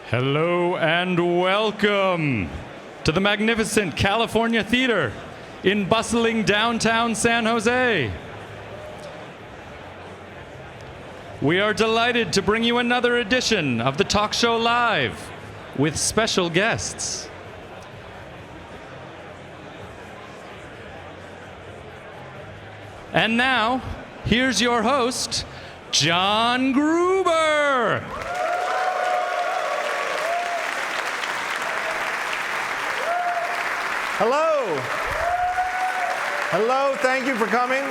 Hello and welcome to the magnificent California Theater in bustling downtown San Jose. We are delighted to bring you another edition of the Talk Show Live with special guests. And now, here's your host, John Gruber. Hello. Hello, thank you for coming.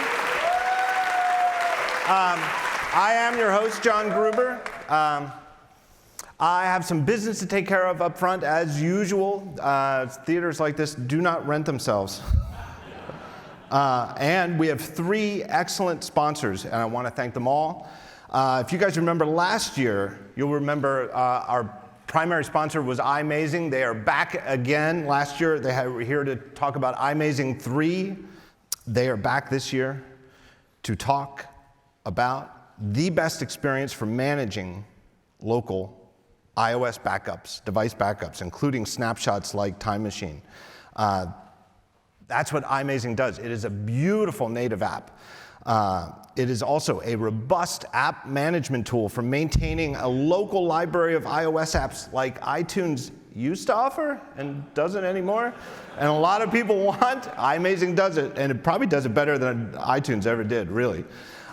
I am your host, John Gruber. I have some business to take care of up front, as usual. Theaters like this do not rent themselves. And we have three excellent sponsors, and I want to thank them all. If you guys remember last year, you'll remember our primary sponsor was iMazing. They are back again. Last year, they were here to talk about iMazing 3. They are back this year to talk about the best experience for managing local iOS backups, device backups, including snapshots like Time Machine. That's what iMazing does. It is a beautiful native app. It is also a robust app management tool for maintaining a local library of iOS apps like iTunes used to offer and doesn't anymore. And a lot of people want. iMazing does it, and it probably does it better than iTunes ever did, really.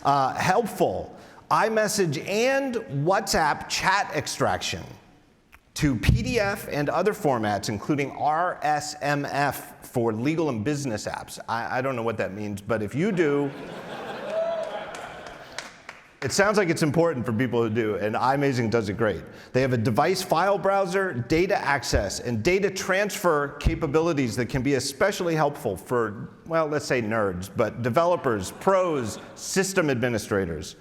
Helpful iMessage and WhatsApp chat extraction to PDF and other formats, including RSMF for legal and business apps. I don't know what that means, but if you do, it sounds like it's important for people who do, and iMazing does it great. They have a device file browser, data access, and data transfer capabilities that can be especially helpful for, well, let's say nerds, but developers, pros, system administrators.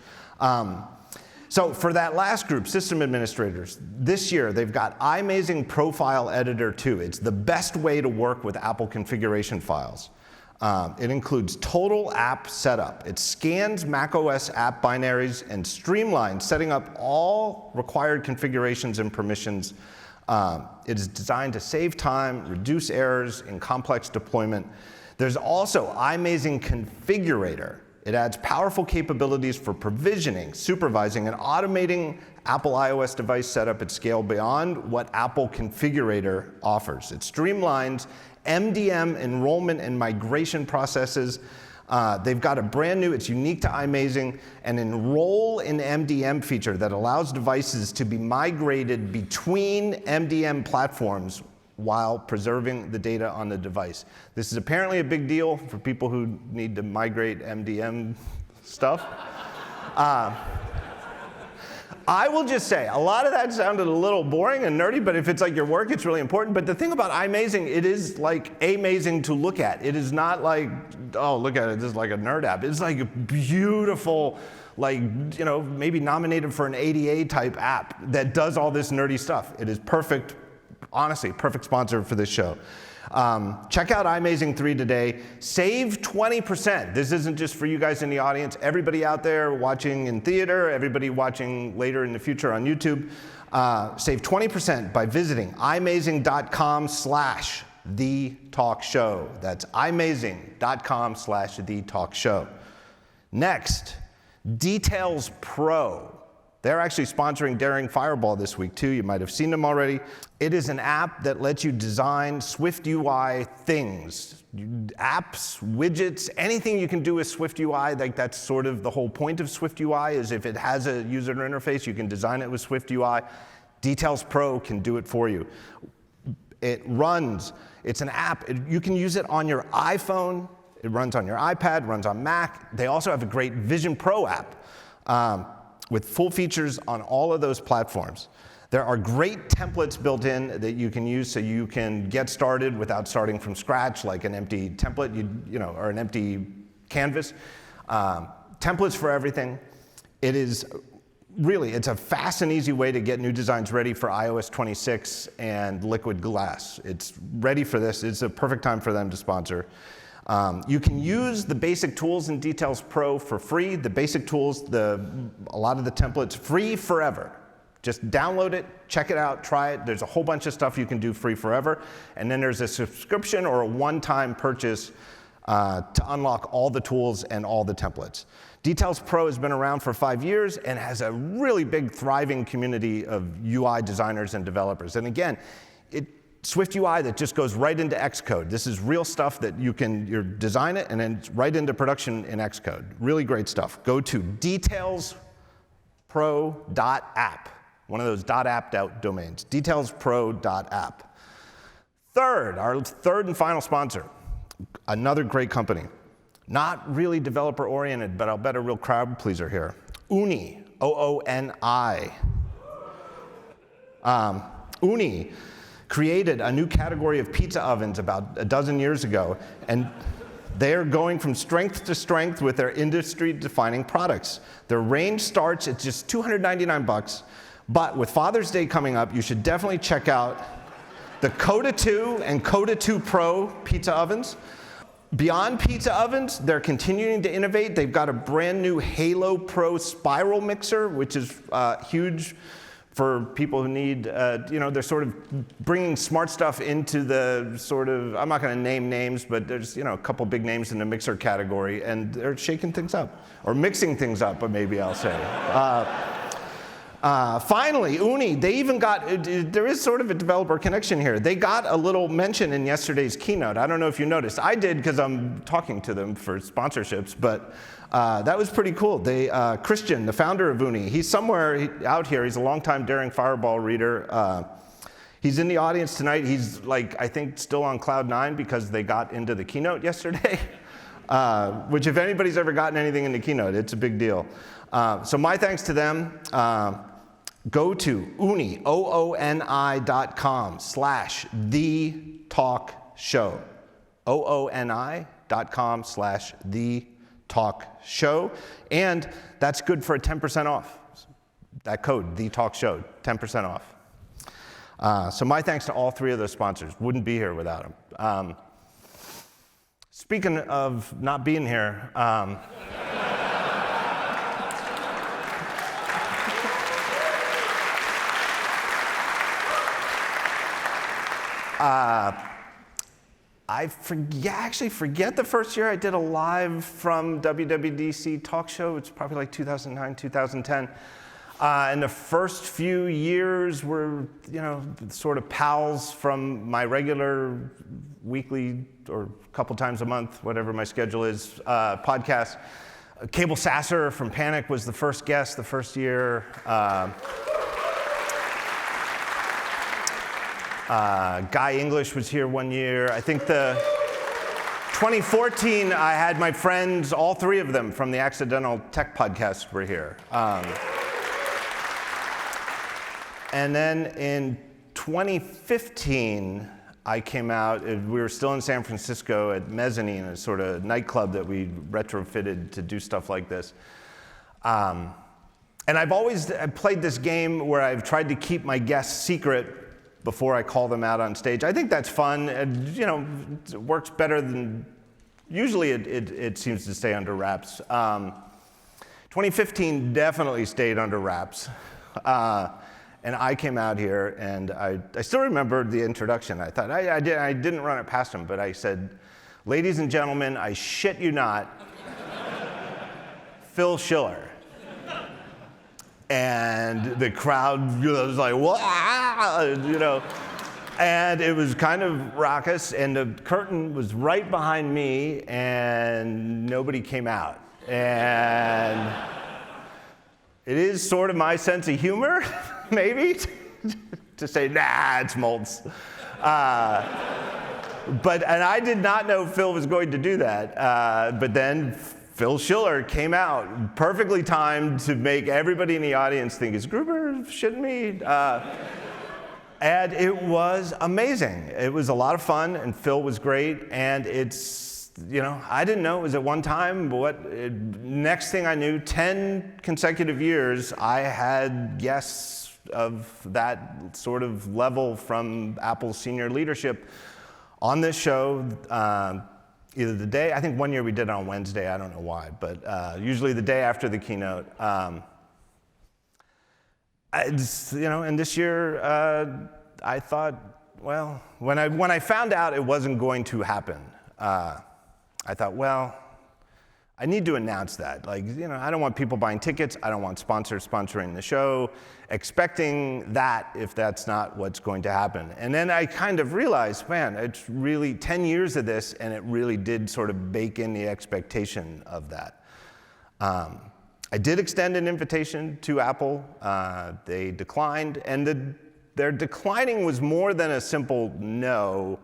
So for that last group, system administrators, this year they've got iMazing Profile Editor 2. It's the best way to work with Apple configuration files. It includes total app setup. It scans macOS app binaries and streamlines setting up all required configurations and permissions. It is designed to save time, reduce errors in complex deployment. There's also iMazing Configurator. It adds powerful capabilities for provisioning, supervising, and automating Apple iOS device setup at scale beyond what Apple Configurator offers. It streamlines MDM enrollment and migration processes. They've got a brand new, it's unique to iMazing, an enroll in MDM feature that allows devices to be migrated between MDM platforms while preserving the data on the device. This is apparently a big deal for people who need to migrate MDM stuff. I will just say, a lot of that sounded a little boring and nerdy, but if it's like your work, it's really important. But the thing about iMazing, it is like amazing to look at. It is not like, oh, look at it, this is like a nerd app. It's like a beautiful, like, you know, maybe nominated for an ADA type app that does all this nerdy stuff. It is perfect, honestly, perfect sponsor for this show. Check out iMazing 3 today. Save 20%. This isn't just for you guys in the audience. Everybody out there watching in theater, everybody watching later in the future on YouTube, save 20% by visiting imazing.com/thetalkshow. That's imazing.com/thetalkshow. Next, DetailsPro. They're actually sponsoring Daring Fireball this week, too. You might have seen them already. It is an app that lets you design SwiftUI things, apps, widgets, anything you can do with SwiftUI. Like, that's sort of the whole point of SwiftUI, is if it has a user interface, you can design it with SwiftUI. DetailsPro can do it for you. It runs. It's an app. You can use it on your iPhone. It runs on your iPad, runs on Mac. They also have a great Vision Pro app. With full features on all of those platforms. There are great templates built in that you can use so you can get started without starting from scratch, like an empty template, or an empty canvas. Templates for everything. It is really, it's a fast and easy way to get new designs ready for iOS 26 and Liquid Glass. It's ready for this. It's a perfect time for them to sponsor. You can use the basic tools in DetailsPro for free. The basic tools, a lot of the templates, free forever. Just download it, check it out, try it. There's a whole bunch of stuff you can do free forever. And then there's a subscription or a one-time purchase to unlock all the tools and all the templates. DetailsPro has been around for 5 years and has a really big, thriving community of UI designers and developers. And again, SwiftUI that just goes right into Xcode. This is real stuff that you design it and then right into production in Xcode. Really great stuff. Go to DetailsPro.app, one of those .app domains, DetailsPro.app. Our third and final sponsor, another great company. Not really developer-oriented, but I'll bet a real crowd pleaser here. Ooni, O-O-N-I. Ooni created a new category of pizza ovens about a dozen years ago, and they're going from strength to strength with their industry-defining products. Their range starts at just $299, but with Father's Day coming up, you should definitely check out the Koda 2 and Koda 2 Pro pizza ovens. Beyond pizza ovens, they're continuing to innovate. They've got a brand new Halo Pro spiral mixer, which is huge for people who need, they're sort of bringing smart stuff into the sort of, I'm not going to name names, but there's, a couple big names in the mixer category, and they're shaking things up, or mixing things up, but maybe I'll say. Finally, Ooni, they even got, there is sort of a developer connection here. They got a little mention in yesterday's keynote. I don't know if you noticed. I did because I'm talking to them for sponsorships, but that was pretty cool. Christian, the founder of Ooni, he's somewhere out here. He's a longtime Daring Fireball reader. He's in the audience tonight. He's I think still on cloud 9 because they got into the keynote yesterday, which if anybody's ever gotten anything in the keynote, it's a big deal. So my thanks to them. Go to Ooni, OONI.com/thetalkshow. OONI.com/thetalkshow. And that's good for a 10% off. That code, thetalkshow, 10% off. So my thanks to all three of those sponsors. Wouldn't be here without them. Speaking of not being here, I forget the first year I did a live from WWDC talk show. It's probably like 2009, 2010. And the first few years were, sort of pals from my regular weekly or a couple times a month, whatever my schedule is, podcast. Cable Sasser from Panic was the first guest the first year. Guy English was here one year. I think 2014, I had my friends, all three of them from the Accidental Tech podcast were here. And then in 2015, I came out, we were still in San Francisco at Mezzanine, a sort of nightclub that we retrofitted to do stuff like this. And I've always played this game where I've tried to keep my guests secret before I call them out on stage. I think that's fun. It works better than, usually it seems to stay under wraps. 2015 definitely stayed under wraps. And I came out here, and I still remember the introduction. I thought, I didn't run it past him, but I said, ladies and gentlemen, I shit you not, Phil Schiller. And the crowd was like, what? And it was kind of raucous, and the curtain was right behind me, and nobody came out. And it is sort of my sense of humor, maybe, to say, nah, it's Moltz. And I did not know Phil was going to do that. But then Phil Schiller came out, perfectly timed to make everybody in the audience think, is Gruber shitting me? And it was amazing. It was a lot of fun, and Phil was great. And it's, I didn't know it was at one time, but next thing I knew, 10 consecutive years, I had guests of that sort of level from Apple's senior leadership on this show. Either the day, I think one year we did it on Wednesday, I don't know why, but usually the day after the keynote. And this year, I thought, well, when I found out it wasn't going to happen, I thought, well, I need to announce that. I don't want people buying tickets. I don't want sponsors sponsoring the show, expecting that if that's not what's going to happen. And then I kind of realized, man, it's really 10 years of this, and it really did sort of bake in the expectation of that. I did extend an invitation to Apple. They declined, and their declining was more than a simple no.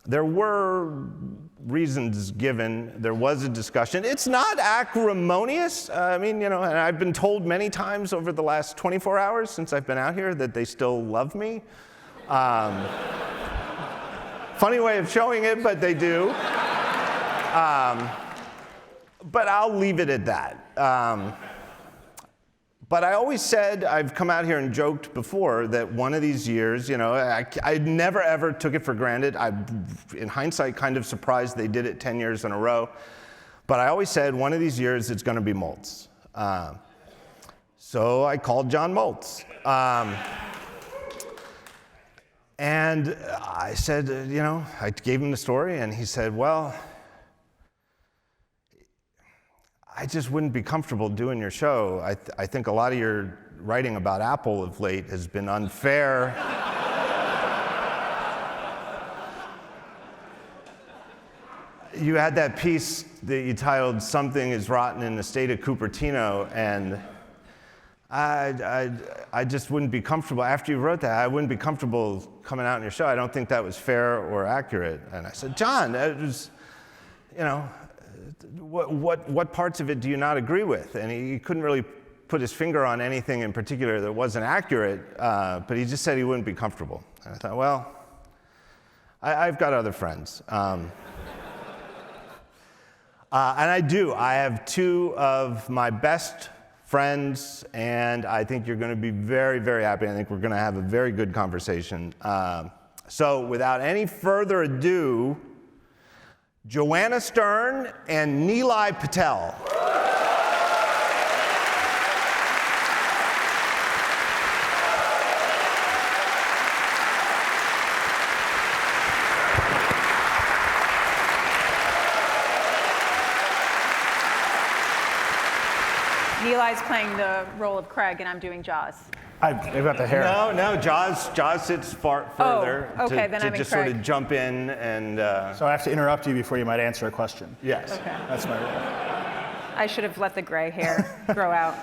There were reasons given. There was a discussion. It's not acrimonious. And I've been told many times over the last 24 hours since I've been out here that they still love me. Funny way of showing it, but they do. But I'll leave it at that. But I always said, I've come out here and joked before, that one of these years, I never ever took it for granted. I'm, in hindsight, kind of surprised they did it 10 years in a row. But I always said, one of these years, it's going to be Moltz. So I called John Moltz. And I said, I gave him the story, and he said, well, I just wouldn't be comfortable doing your show. I think a lot of your writing about Apple of late has been unfair. You had that piece that you titled "Something is Rotten in the State of Cupertino," and I just wouldn't be comfortable. After you wrote that, I wouldn't be comfortable coming out on your show. I don't think that was fair or accurate. And I said, John, that was, what parts of it do you not agree with? And he couldn't really put his finger on anything in particular that wasn't accurate, but he just said he wouldn't be comfortable. And I thought, well, I've got other friends. And I do. I have two of my best friends, and I think you're going to be very, very happy. I think we're going to have a very good conversation. So without any further ado, Joanna Stern and Nilay Patel. Nilay's playing the role of Craig, and I'm doing Jaws. I've got the hair. No, Jaws sits far further okay, then I'm to just Craig. sort of jump in and... So I have to interrupt you before you might answer a question. Yes. Okay. That's my role. I should have let the gray hair grow out.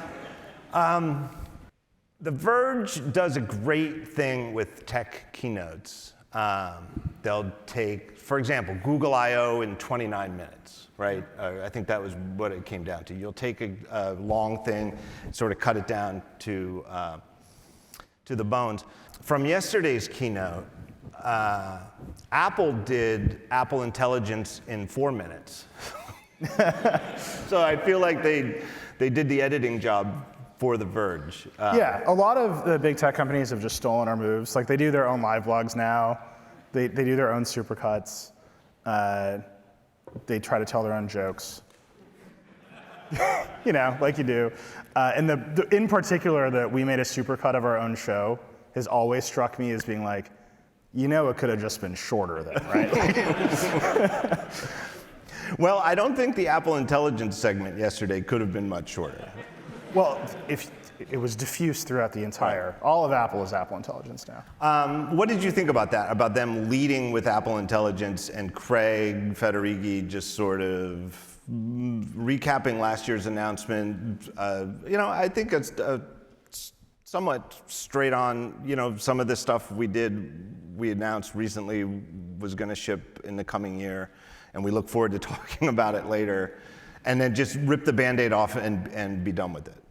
The Verge does a great thing with tech keynotes. They'll take, for example, Google I/O in 29 minutes, right? I think that was what it came down to. You'll take a long thing, sort of cut it down to the bones. From yesterday's keynote, Apple did Apple Intelligence in 4 minutes. So I feel like they did the editing job for The Verge. Yeah, a lot of the big tech companies have just stolen our moves. Like, they do their own live blogs now. They do their own supercuts. They try to tell their own jokes. Like you do. And in particular, that we made a supercut of our own show has always struck me as being like, it could have just been shorter then, right? Well, I don't think the Apple Intelligence segment yesterday could have been much shorter. Well, if it was diffused throughout the entire, all of Apple is Apple Intelligence now. What did you think about that? About them leading with Apple Intelligence and Craig Federighi just sort of recapping last year's announcement? I think it's somewhat straight on. Some of the stuff we announced recently was going to ship in the coming year, and we look forward to talking about it later. And then just rip the Band-Aid off and be done with it.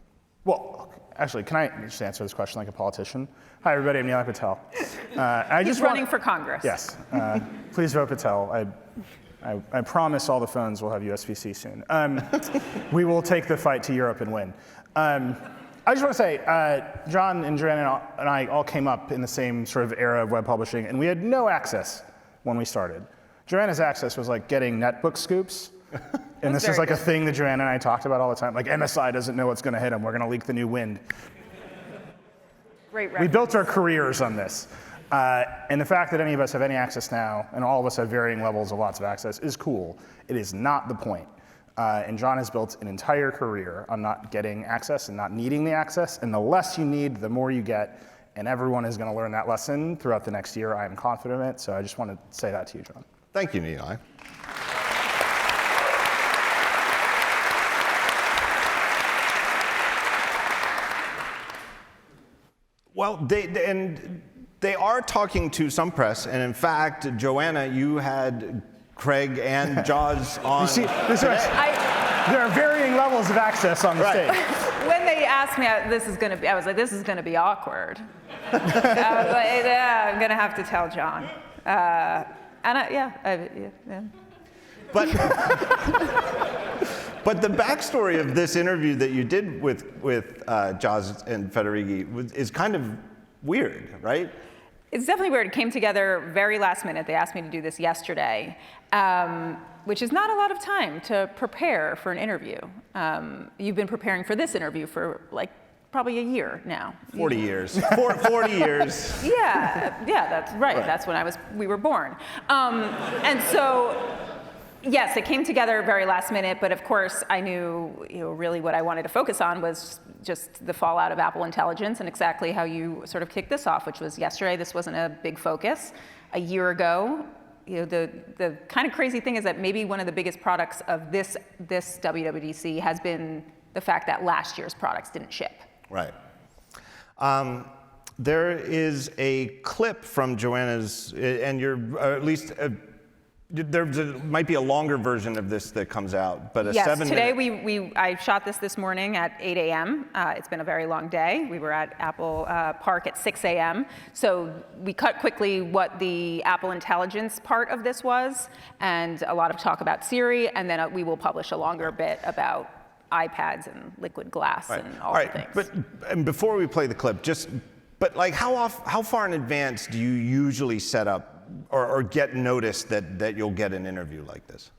Well, actually, can I just answer this question like a politician? Hi, everybody. I'm Nilay Patel. He's running for Congress. Yes. Please vote Patel. I promise all the phones will have USB-C soon. We will take the fight to Europe and win. I just want to say, John and Joanna and I all came up in the same sort of era of web publishing, and we had no access when we started. Joanna's access was like getting netbook scoops. And was this is very like a good. thing that Joanna and I talked about all the time. Like MSI doesn't know what's going to hit them. We're going to leak the new wind. Great We reference. built our careers on this. And the fact that any of us have any access now, and all of us have varying levels of lots of access, is cool. It is not the point. And John has built an entire career on not getting access and not needing the access. And the less you need, the more you get. And everyone is going to learn that lesson throughout the next year. I am confident in it. So I just want to say that to you, John. Thank you, Nilay. Well, they are talking to some press, and in fact, Joanna, you had Craig and Jaws on. You see, there are varying levels of access on the stage. When they asked me, I was like, this is gonna be awkward. I was like, yeah, I'm gonna have to tell John. But the backstory of this interview that you did with Jaws and Federighi is kind of weird, right? It's definitely weird. It came together very last minute. They asked me to do this yesterday, which is not a lot of time to prepare for an interview. You've been preparing for this interview for like probably a year now. 40 years. 40 years. Yeah, that's right. That's when we were born. And so, yes, it came together very last minute, but of course I knew, really what I wanted to focus on was just the fallout of Apple Intelligence and exactly how you sort of kicked this off, which was yesterday. This wasn't a big focus. A year ago, the kind of crazy thing is that maybe one of the biggest products of this WWDC has been the fact that last year's products didn't ship. Right. There is a clip from Joanna's, and at least there might be a longer version of this that comes out, but a yes, 7-minute. today I shot this morning at 8 a.m. It's been a very long day. We were at Apple Park at 6 a.m. So we cut quickly what the Apple Intelligence part of this was, and a lot of talk about Siri, and then we will publish a longer bit about iPads and liquid glass and all the things. But before we play the clip, but like how far in advance do you usually set up or get notice that you'll get an interview like this?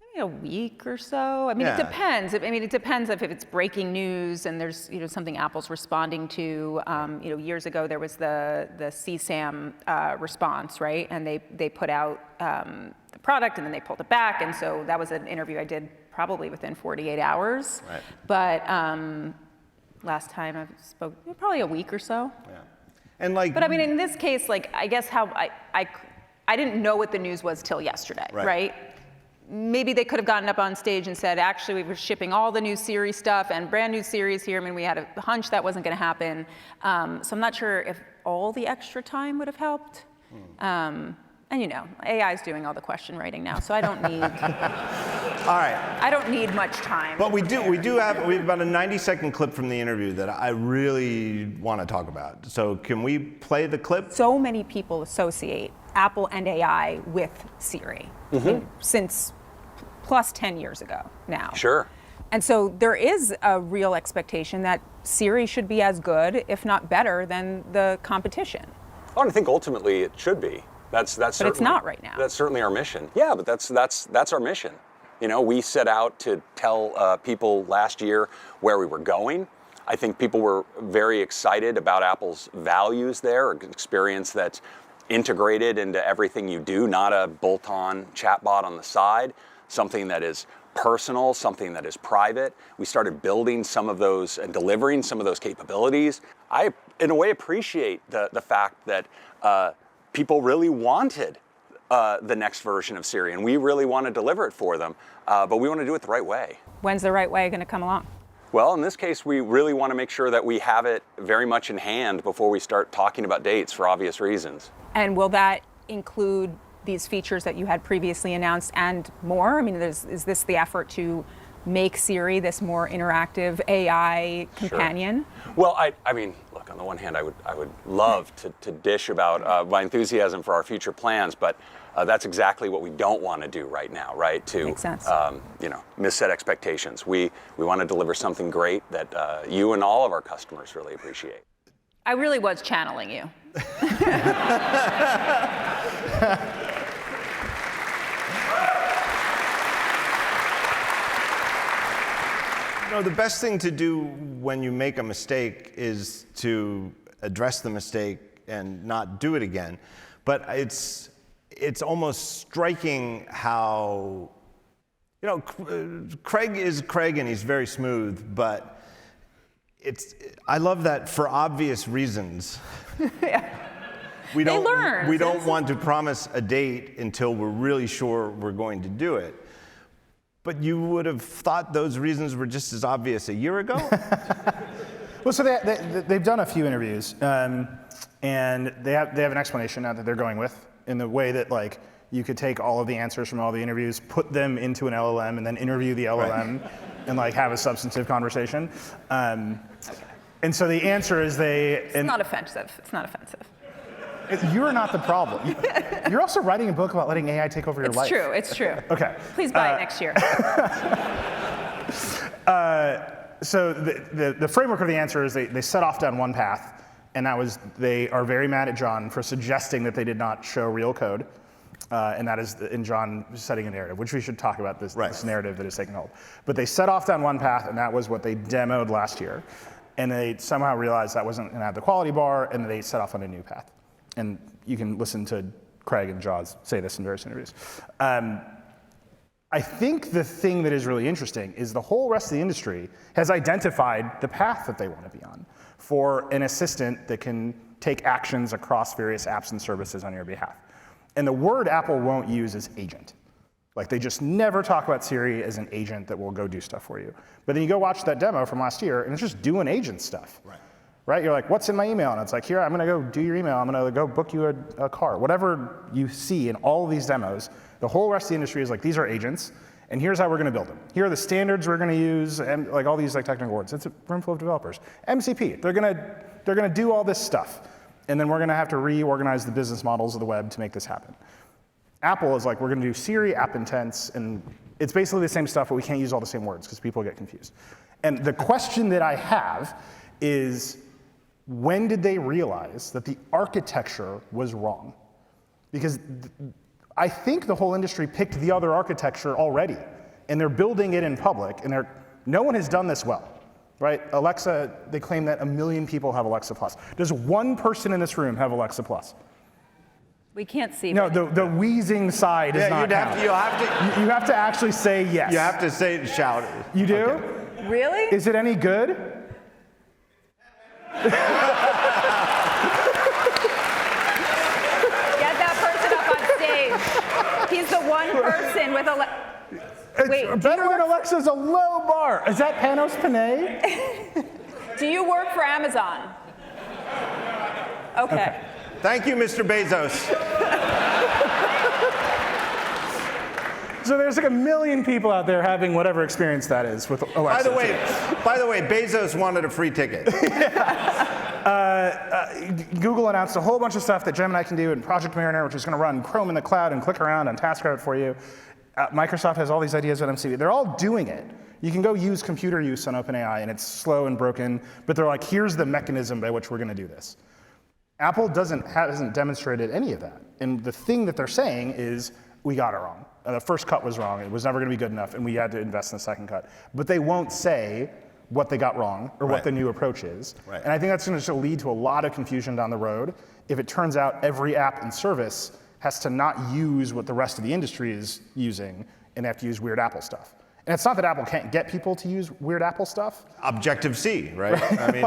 Maybe a week or so. I mean, It depends. It depends if it's breaking news and there's something Apple's responding to. Years ago there was the CSAM response, right? And they put out the product and then they pulled it back, and so that was an interview I did probably within 48 hours. Right. But last time I spoke, probably a week or so. Yeah. And But in this case, I guess how I didn't know what the news was till yesterday, right? Maybe they could have gotten up on stage and said, actually, we were shipping all the new Siri stuff and brand new Siri's here. We had a hunch that wasn't going to happen. So I'm not sure if all the extra time would have helped. And AI is doing all the question writing now, so I don't need. All right. I don't need much time. But we have about a 90-second clip from the interview that I really want to talk about. So can we play the clip? So many people associate Apple and AI with Siri since plus 10 years ago now. Sure. And so there is a real expectation that Siri should be as good, if not better, than the competition. Oh, and I think ultimately it should be. That's but it's not right now. That's certainly our mission. Yeah, but that's our mission. We set out to tell people last year where we were going. I think people were very excited about Apple's values there, an experience that's integrated into everything you do, not a bolt-on chatbot on the side, something that is personal, something that is private. We started building some of those and delivering some of those capabilities. I, in a way, appreciate the fact that people really wanted the next version of Siri, and we really want to deliver it for them, but we want to do it the right way. When's the right way going to come along? Well, in this case, we really want to make sure that we have it very much in hand before we start talking about dates for obvious reasons. And will that include these features that you had previously announced and more? Is this the effort to make Siri this more interactive AI companion? Sure. Well, I mean, look, on the one hand, I would love to dish about my enthusiasm for our future plans, but that's exactly what we don't want to do right now, right? To Makes sense. Misset expectations. We want to deliver something great that you and all of our customers really appreciate. I really was channeling you. No, the best thing to do when you make a mistake is to address the mistake and not do it again. But it's almost striking how, Craig is Craig and he's very smooth, but I love that for obvious reasons. Yeah. We They learn. don't want to promise a date until we're really sure we're going to do it. But you would have thought those reasons were just as obvious a year ago? Well, so they've done a few interviews, and they have an explanation now that they're going with, in the way that like you could take all of the answers from all the interviews, put them into an LLM, and then interview the LLM, and like have a substantive conversation. And so the answer is It's not offensive. It's not offensive. You're not the problem. You're also writing a book about letting AI take over your life. It's true. Okay. Please buy it next year. So the framework of the answer is they set off down one path, and that was they are very mad at John for suggesting that they did not show real code, and that is in John setting a narrative, which we should talk about this narrative that is taking hold. But they set off down one path, and that was what they demoed last year, and they somehow realized that wasn't going to have the quality bar, and they set off on a new path. And you can listen to Craig and Jaws say this in various interviews. I think the thing that is really interesting is the whole rest of the industry has identified the path that they want to be on for an assistant that can take actions across various apps and services on your behalf. And the word Apple won't use is agent. Like they just never talk about Siri as an agent that will go do stuff for you. But then you go watch that demo from last year and it's just doing agent stuff. Right? You're like, what's in my email? And it's like, here, I'm going to go do your email. I'm going to go book you a car. Whatever you see in all of these demos, the whole rest of the industry is like, these are agents, and here's how we're going to build them. Here are the standards we're going to use, and like all these like technical words. It's a room full of developers. MCP, they're going to do all this stuff, and then we're going to have to reorganize the business models of the web to make this happen. Apple is like, we're going to do Siri, app intents, and it's basically the same stuff, but we can't use all the same words because people get confused. And the question that I have is, when did they realize that the architecture was wrong? Because I think the whole industry picked the other architecture already, and they're building it in public, and no one has done this well, right? Alexa, they claim that 1 million people have Alexa Plus. Does one person in this room have Alexa Plus? We can't see. No, the wheezing side is not count. You have to actually say yes. You have to say shout. You do? Okay. Really? Is it any good? Get that person up on stage. He's the one person with Wait, better than Alexa's a low bar. Is that Panos Panay? Do you work for Amazon? Okay. Thank you, Mr. Bezos. So there's like 1 million people out there having whatever experience that is with Alexa. By the way, Bezos wanted a free ticket. Google announced a whole bunch of stuff that Gemini can do in Project Mariner, which is going to run Chrome in the cloud and click around on TaskRoute for you. Microsoft has all these ideas on MCP. They're all doing it. You can go use computer use on OpenAI, and it's slow and broken, but they're like, here's the mechanism by which we're going to do this. Apple hasn't demonstrated any of that. And the thing that they're saying is, we got it wrong. The first cut was wrong. It was never going to be good enough, and we had to invest in the second cut. But they won't say what they got wrong or what the new approach is. Right. And I think that's going to lead to a lot of confusion down the road if it turns out every app and service has to not use what the rest of the industry is using, and they have to use weird Apple stuff. And it's not that Apple can't get people to use weird Apple stuff. Objective-C, right? I mean,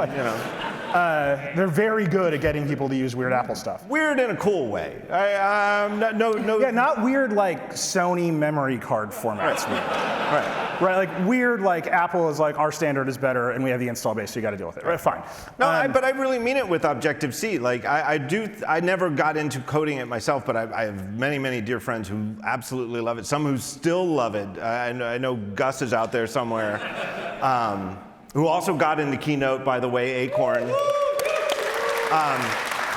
they're very good at getting people to use weird Apple stuff. Weird in a cool way. No. Yeah, not weird like Sony memory card formats. Right. Right, like weird like Apple is like, our standard is better, and we have the install base, so you got to deal with it. Right, fine. No, but I really mean it with Objective-C. Like I never got into coding it myself, but I have many dear friends who absolutely love it. Some who still love it. I know Gus is out there somewhere, who also got into Keynote, by the way, Acorn.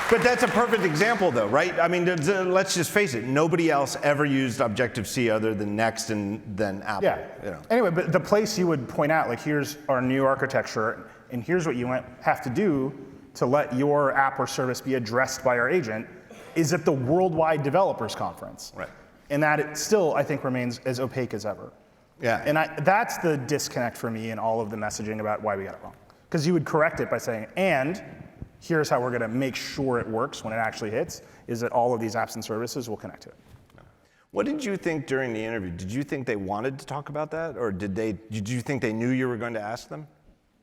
But that's a perfect example, though, right? I mean, let's just face it. Nobody else ever used Objective-C other than Next and then Apple. Yeah. Anyway, but the place you would point out, like, here's our new architecture, and here's what you have to do to let your app or service be addressed by our agent, is at the Worldwide Developers Conference. Right. And that it still, I think, remains as opaque as ever. Yeah. And that's the disconnect for me in all of the messaging about why we got it wrong. Because you would correct it by saying, and here's how we're going to make sure it works when it actually hits, is that all of these apps and services will connect to it. What did you think during the interview? Did you think they wanted to talk about that, or did you think they knew you were going to ask them?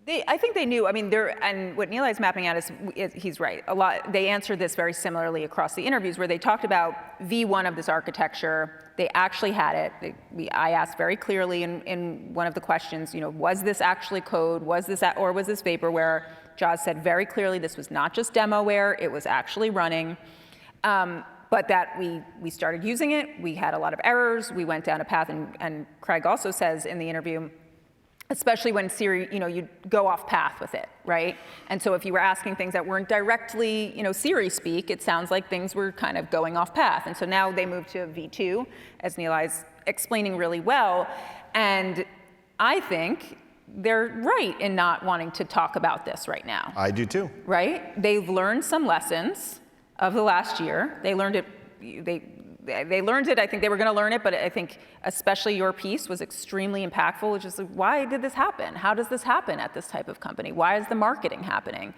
I think they knew. I mean, and what Nilay's mapping out is he's right. They answered this very similarly across the interviews, where they talked about V1 of this architecture. They actually had it. I asked very clearly in one of the questions, was this actually code? Was this or was this vaporware? Joz said very clearly this was not just demoware. It was actually running. But that we started using it. We had a lot of errors. We went down a path, and Craig also says in the interview, especially when Siri, you go off path with it, right? And so if you were asking things that weren't directly, Siri speak, it sounds like things were kind of going off path. And so now they moved to V2, as Nilay's explaining really well. And I think they're right in not wanting to talk about this right now. I do too. Right? They've learned some lessons of the last year. They learned it. They learned it. I think they were going to learn it, but I think especially your piece was extremely impactful, which is like, why did this happen? How does this happen at this type of company? Why is the marketing happening?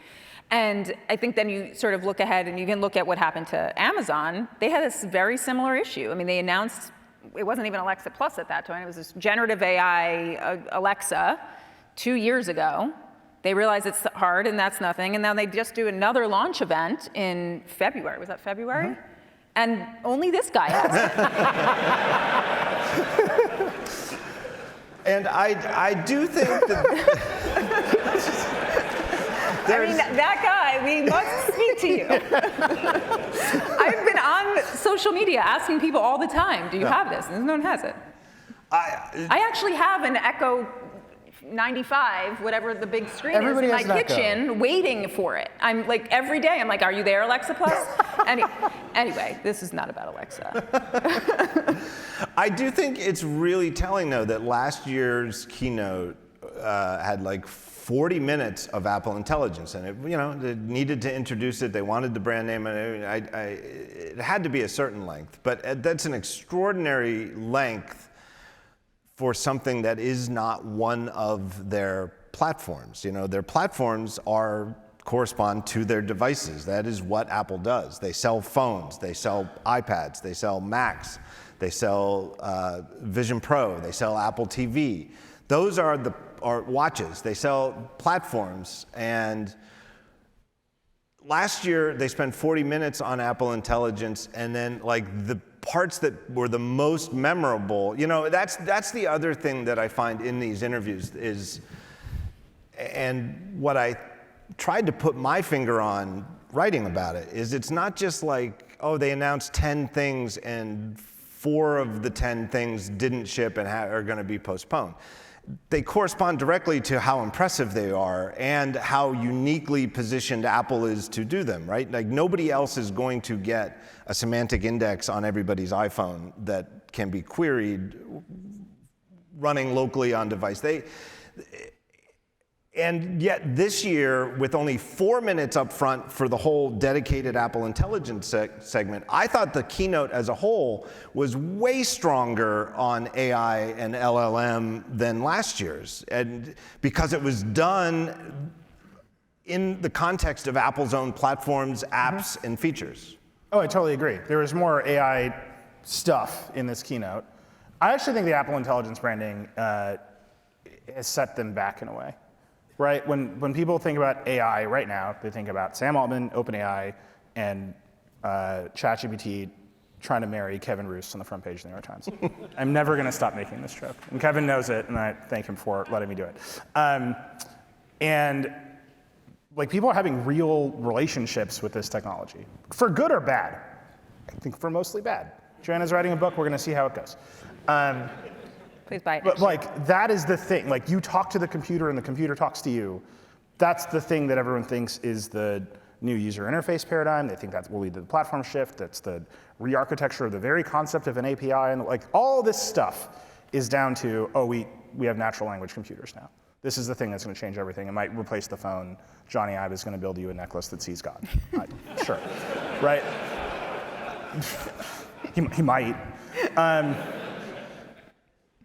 And I think then you sort of look ahead and you can look at what happened to Amazon. They had this very similar issue. I mean, they announced, it wasn't even Alexa Plus at that time. It was this generative AI Alexa 2 years ago. They realize it's hard and that's nothing, and now they just do another launch event in February. Was that February? Mm-hmm. And only this guy has it. And I do think that I mean, that guy, we must speak to you. I've been on social media asking people all the time, do you have this? And no one has it. I actually have an Echo 95, whatever the big screen is in my kitchen, waiting for it. I'm like, every day, I'm like, are you there, Alexa Plus? Anyway, this is not about Alexa. I do think it's really telling, though, that last year's keynote had like 40 minutes of Apple Intelligence, and they needed to introduce it. They wanted the brand name, and it had to be a certain length. But that's an extraordinary length for something that is not one of their platforms. Their platforms correspond to their devices. That is what Apple does. They sell phones, they sell iPads, they sell Macs, they sell Vision Pro, they sell Apple TV. Those are watches. They sell platforms. And last year, they spent 40 minutes on Apple Intelligence, and then the parts that were the most memorable, that's the other thing that I find in these interviews is, and what I tried to put my finger on writing about it, is it's not just like, oh, they announced 10 things and 4 of the 10 things didn't ship and are going to be postponed. They correspond directly to how impressive they are and how uniquely positioned Apple is to do them, right? Like, nobody else is going to get a semantic index on everybody's iPhone that can be queried running locally on device. And yet this year, with only 4 minutes up front for the whole dedicated Apple Intelligence segment, I thought the keynote as a whole was way stronger on AI and LLM than last year's, and because it was done in the context of Apple's own platforms, apps, and features. Oh, I totally agree. There was more AI stuff in this keynote. I actually think the Apple Intelligence branding has set them back in a way. Right? When people think about AI right now, they think about Sam Altman, OpenAI, and ChatGPT trying to marry Kevin Roos on the front page of the New York Times. I'm never going to stop making this joke. And Kevin knows it, and I thank him for letting me do it. And people are having real relationships with this technology, for good or bad. I think for mostly bad. Joanna's writing a book. We're going to see how it goes. Please buy it. But that is the thing. You talk to the computer and the computer talks to you. That's the thing that everyone thinks is the new user interface paradigm. They think that will lead to the platform shift. That's the re-architecture of the very concept of an API. And all this stuff is down to, we have natural language computers now. This is the thing that's going to change everything. It might replace the phone. Johnny Ive is going to build you a necklace that sees God. Sure. Right? He might.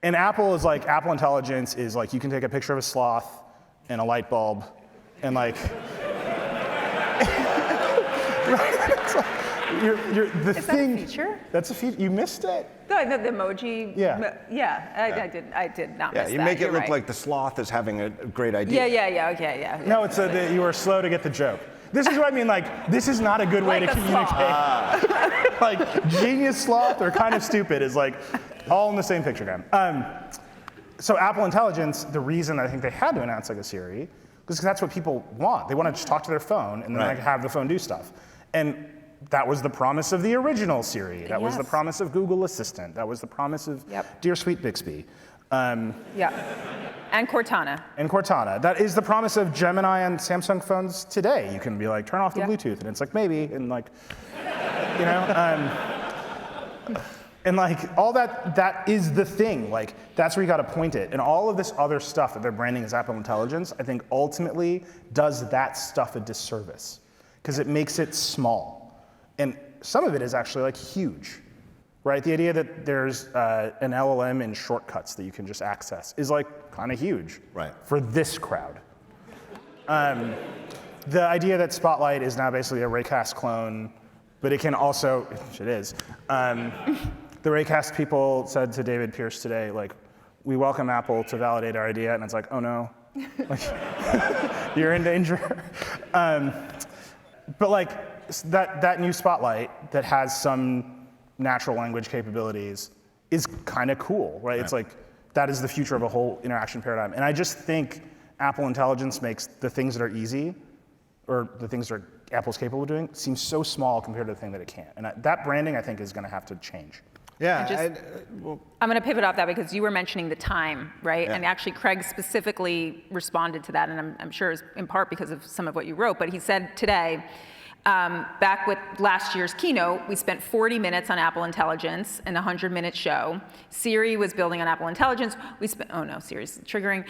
And Apple Intelligence is like, you can take a picture of a sloth and a light bulb and like, Is that a feature? That's a feature. You missed it. The emoji. Yeah. I did not miss that. You make it You're look right. like the sloth is having a great idea. Yeah. No, it's you were slow to get the joke. This is what I mean, like, this is not a good way Like to a communicate. Like, genius sloth or kind of stupid is like all in the same pictogram. So Apple Intelligence, the reason I think they had to announce like a Siri, because that's what people want. They want to just talk to their phone and then like have the phone do stuff. And that was the promise of the original Siri. That was the promise of Google Assistant. That was the promise of Dear Sweet Bixby. And Cortana. And Cortana. That is the promise of Gemini on Samsung phones today. You can be like, turn off the Bluetooth, and it's like, maybe, and like, you know? And like, all that is the thing. Like, that's where you gotta point it. And all of this other stuff that they're branding as Apple Intelligence, I think ultimately does that stuff a disservice, because it makes it small. And some of it is actually like huge, right? The idea that there's an LLM in shortcuts that you can just access is like kind of huge for this crowd. The idea that Spotlight is now basically a Raycast clone, but it can also, which it is, the Raycast people said to David Pierce today, like, we welcome Apple to validate our idea, and it's like, oh no, like, you're in danger. But like, that new Spotlight that has some natural language capabilities is kind of cool, right? It's like, that is the future of a whole interaction paradigm. And I just think Apple Intelligence makes the things that are easy, or the things that Apple's capable of doing, seem so small compared to the thing that it can't. And that branding, I think, is gonna have to change. I'm going to pivot off that because you were mentioning the time, right? And actually, Craig specifically responded to that, and I'm sure it's in part because of some of what you wrote. But he said today, back with last year's keynote, we spent 40 minutes on Apple Intelligence in a 100-minute show. Siri was building on Apple Intelligence. We spent, oh no, Siri's triggering.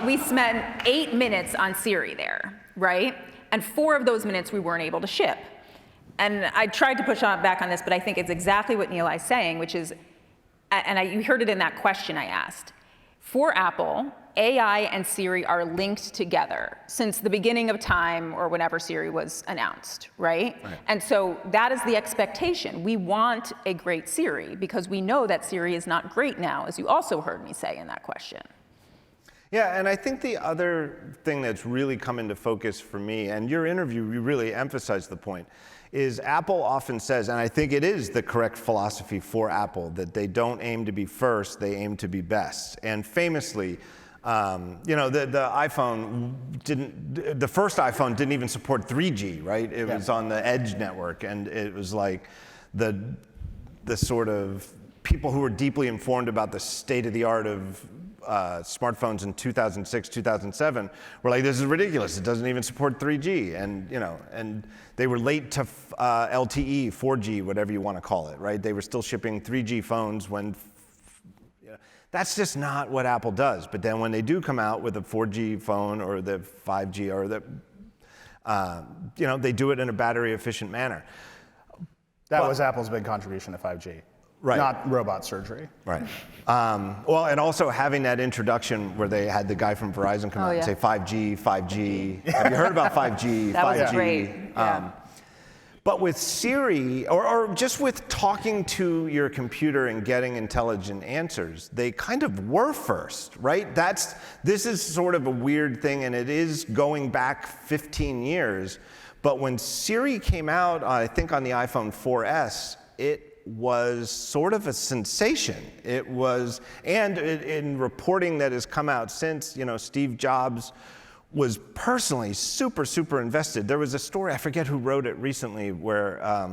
We spent 8 minutes on Siri there, right? And 4 of those minutes we weren't able to ship. And I tried to push back on this, but I think it's exactly what Nilay is saying, which is, and you heard it in that question I asked. For Apple, AI and Siri are linked together since the beginning of time or whenever Siri was announced, right? And so that is the expectation. We want a great Siri because we know that Siri is not great now, as you also heard me say in that question. Yeah, and I think the other thing that's really come into focus for me, and your interview, you really emphasized the point, is Apple often says, and I think it is the correct philosophy for Apple, that they don't aim to be first, they aim to be best. And famously, you know, the iPhone the first iPhone didn't even support 3G, right? It was on the Edge network, and it was like the sort of people who were deeply informed about the state of the art of smartphones in 2006, 2007 were like, this is ridiculous. It doesn't even support 3G, and you know, and they were late to LTE, 4G, whatever you want to call it, right? They were still shipping 3G phones when. That's just not what Apple does. But then when they do come out with a 4G phone or the 5G or the, you know, they do it in a battery efficient manner. That was Apple's big contribution to 5G. Right. Not robot surgery. Right. Well, and also having that introduction where they had the guy from Verizon come out and say 5G, 5G. Have you heard about 5G? That 5G. was great. Yeah. But with Siri, or just with talking to your computer and getting intelligent answers, they kind of were first, right? This is sort of a weird thing, and it is going back 15 years. But when Siri came out, I think on the iPhone 4S, it was sort of a sensation. It was, and in reporting that has come out since, you know, Steve Jobs was personally super, super invested. There was a story, I forget who wrote it recently, where, I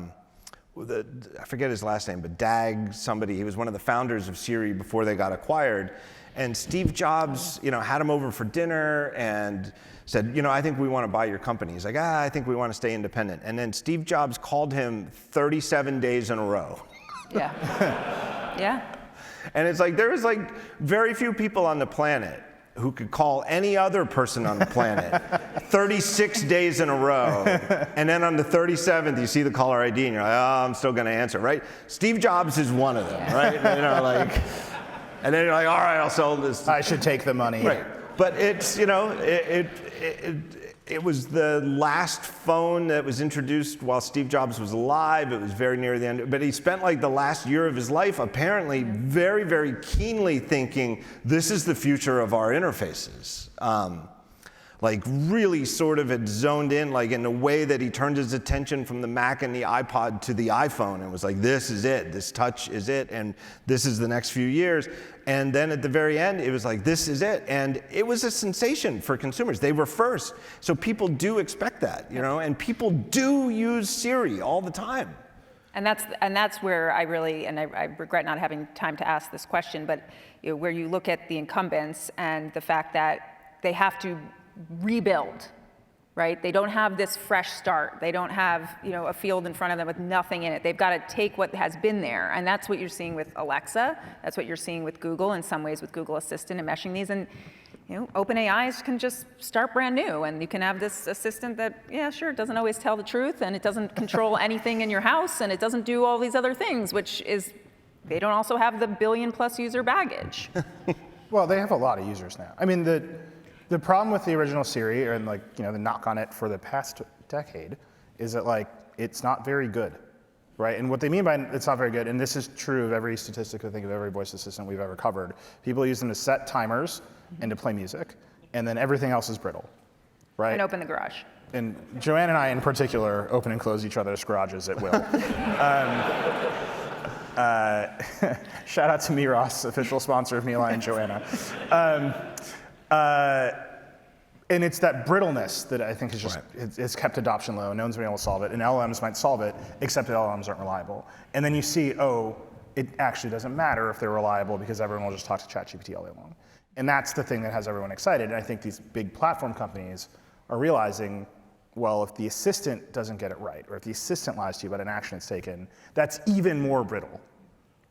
forget his last name, but Dag somebody, he was one of the founders of Siri before they got acquired. And Steve Jobs, you know, had him over for dinner and said, you know, I think we want to buy your company. He's like, I think we want to stay independent. And then Steve Jobs called him 37 days in a row. Yeah. Yeah. And it's like, there was like very few people on the planet who could call any other person on the planet 36 days in a row, and then on the 37th you see the caller ID and you're like, oh, I'm still going to answer, right? Steve Jobs is one of them, right? You know, like, and then you're like, all right, I'll sell this. I should take the money. Right, but it's, you know, it was the last phone that was introduced while Steve Jobs was alive. It was very near the end. But he spent like the last year of his life apparently very, very keenly thinking, this is the future of our interfaces. Like really sort of had zoned in, like in a way that he turned his attention from the Mac and the iPod to the iPhone and was like, this is it, this touch is it, and this is the next few years. And then at the very end, it was like, this is it. And it was a sensation for consumers. They were first. So people do expect that, you know, and people do use Siri all the time. And that's where I really, and I regret not having time to ask this question, but you know, where you look at the incumbents and the fact that they have to rebuild, right? They don't have this fresh start. They don't have, you know, a field in front of them with nothing in it. They've got to take what has been there, and that's what you're seeing with Alexa. That's what you're seeing with Google, in some ways with Google Assistant and meshing these. And you know, OpenAI can just start brand new, and you can have this assistant that, yeah, sure, it doesn't always tell the truth, and it doesn't control anything in your house, and it doesn't do all these other things, which is, they don't also have the billion-plus user baggage. Well, they have a lot of users now. I mean, the problem with the original Siri, and like, you know, the knock on it for the past decade, is that like, it's not very good, right? And what they mean by it's not very good, and this is true of every statistic, I think, of every voice assistant we've ever covered. People use them to set timers and to play music, and then everything else is brittle, right? And open the garage. And Joanna and I, in particular, open and close each other's garages at will. Shout out to Miros, official sponsor of Nilay and Joanna. And it's that brittleness that I think is just, it's kept adoption low. No one's been able to solve it, and LLMs might solve it, except that LLMs aren't reliable. And then you see, oh, it actually doesn't matter if they're reliable because everyone will just talk to ChatGPT all day long. And that's the thing that has everyone excited. And I think these big platform companies are realizing, well, if the assistant doesn't get it right, or if the assistant lies to you about an action it's taken, that's even more brittle,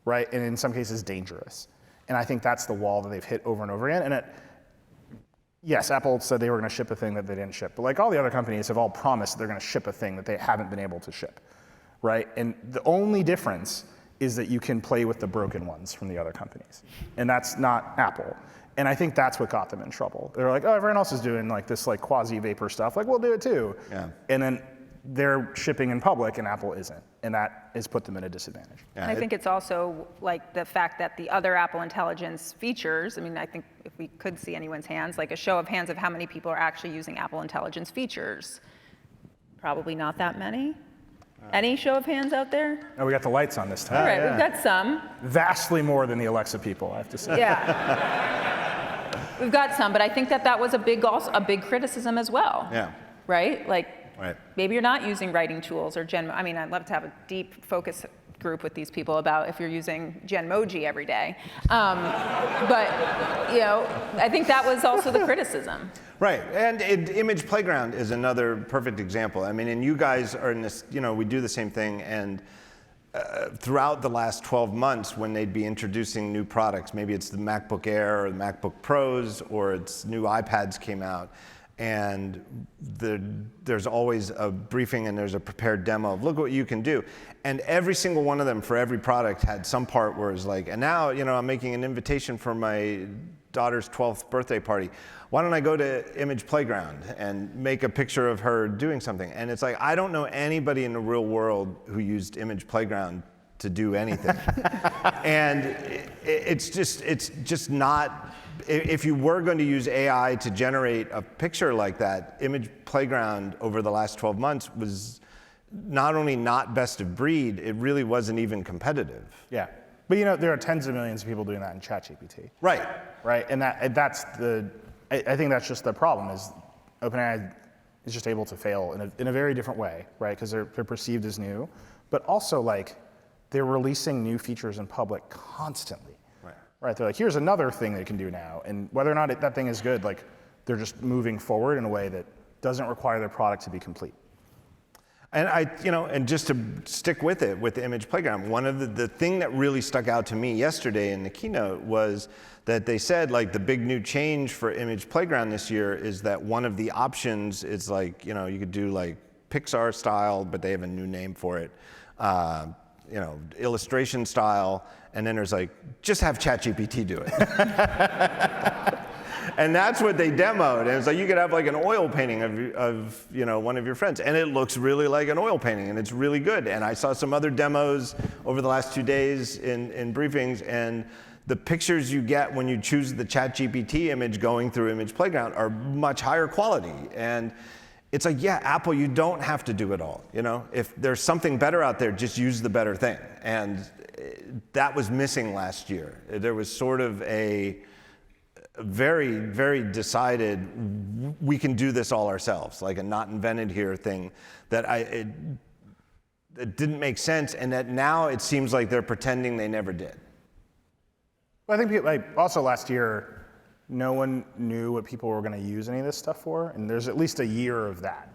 right? And in some cases, dangerous. And I think that's the wall that they've hit over and over again. And yes, Apple said they were going to ship a thing that they didn't ship, but like all the other companies have all promised they're going to ship a thing that they haven't been able to ship, right? And the only difference is that you can play with the broken ones from the other companies, and that's not Apple. And I think that's what got them in trouble. They're like, oh, everyone else is doing like this like quasi-vapor stuff, like we'll do it too. Yeah. And then they're shipping in public and Apple isn't, and that has put them at a disadvantage. Yeah, And I think it's also like the fact that the other Apple Intelligence features, I mean, I think if we could see anyone's hands, like a show of hands of how many people are actually using Apple Intelligence features. Probably not that many. Any show of hands out there? Oh, we got the lights on this time. All right, we've got some. Vastly more than the Alexa people, I have to say. Yeah. We've got some, but I think that that was a big criticism as well. Yeah. Right? Like, Right. maybe you're not using writing tools or I mean, I'd love to have a deep focus group with these people about if you're using Genmoji every day. But, you know, I think that was also the criticism. Right, and Image Playground is another perfect example. I mean, and you guys are in this, you know, we do the same thing, and throughout the last 12 months when they'd be introducing new products, maybe it's the MacBook Air or the MacBook Pros or it's new iPads came out, and there's always a briefing and there's a prepared demo of look what you can do. And every single one of them for every product had some part where it's like, and now, you know, I'm making an invitation for my daughter's 12th birthday party. Why don't I go to Image Playground and make a picture of her doing something? And it's like, I don't know anybody in the real world who used Image Playground to do anything. And it's just not, if you were going to use AI to generate a picture like that, Image Playground over the last 12 months was not only not best of breed, it really wasn't even competitive. Yeah. But you know, there are tens of millions of people doing that in ChatGPT. Right. Right, and that's the, I think that's just the problem is OpenAI is just able to fail in a very different way, right? Because they're perceived as new, but also like they're releasing new features in public constantly. Right, they're like, here's another thing they can do now, and whether or not that thing is good, like they're just moving forward in a way that doesn't require their product to be complete. And and just to stick with it, with the image playground, one of the thing that really stuck out to me yesterday in the keynote was that they said like the big new change for image playground this year is that one of the options is like, you could do like Pixar style, but they have a new name for it, illustration style, and then there's like, just have ChatGPT do it. And that's what they demoed. And it's like you could have like an oil painting of one of your friends, and it looks really like an oil painting, and it's really good. And I saw some other demos over the last 2 days in briefings, and the pictures you get when you choose the ChatGPT image going through Image Playground are much higher quality. And it's like, yeah, Apple, you don't have to do it all. If there's something better out there, just use the better thing. And that was missing last year. There was sort of a very, very decided, we can do this all ourselves, like a not invented here thing that it didn't make sense, and that now it seems like they're pretending they never did. Well, I think also last year, no one knew what people were going to use any of this stuff for, and there's at least a year of that.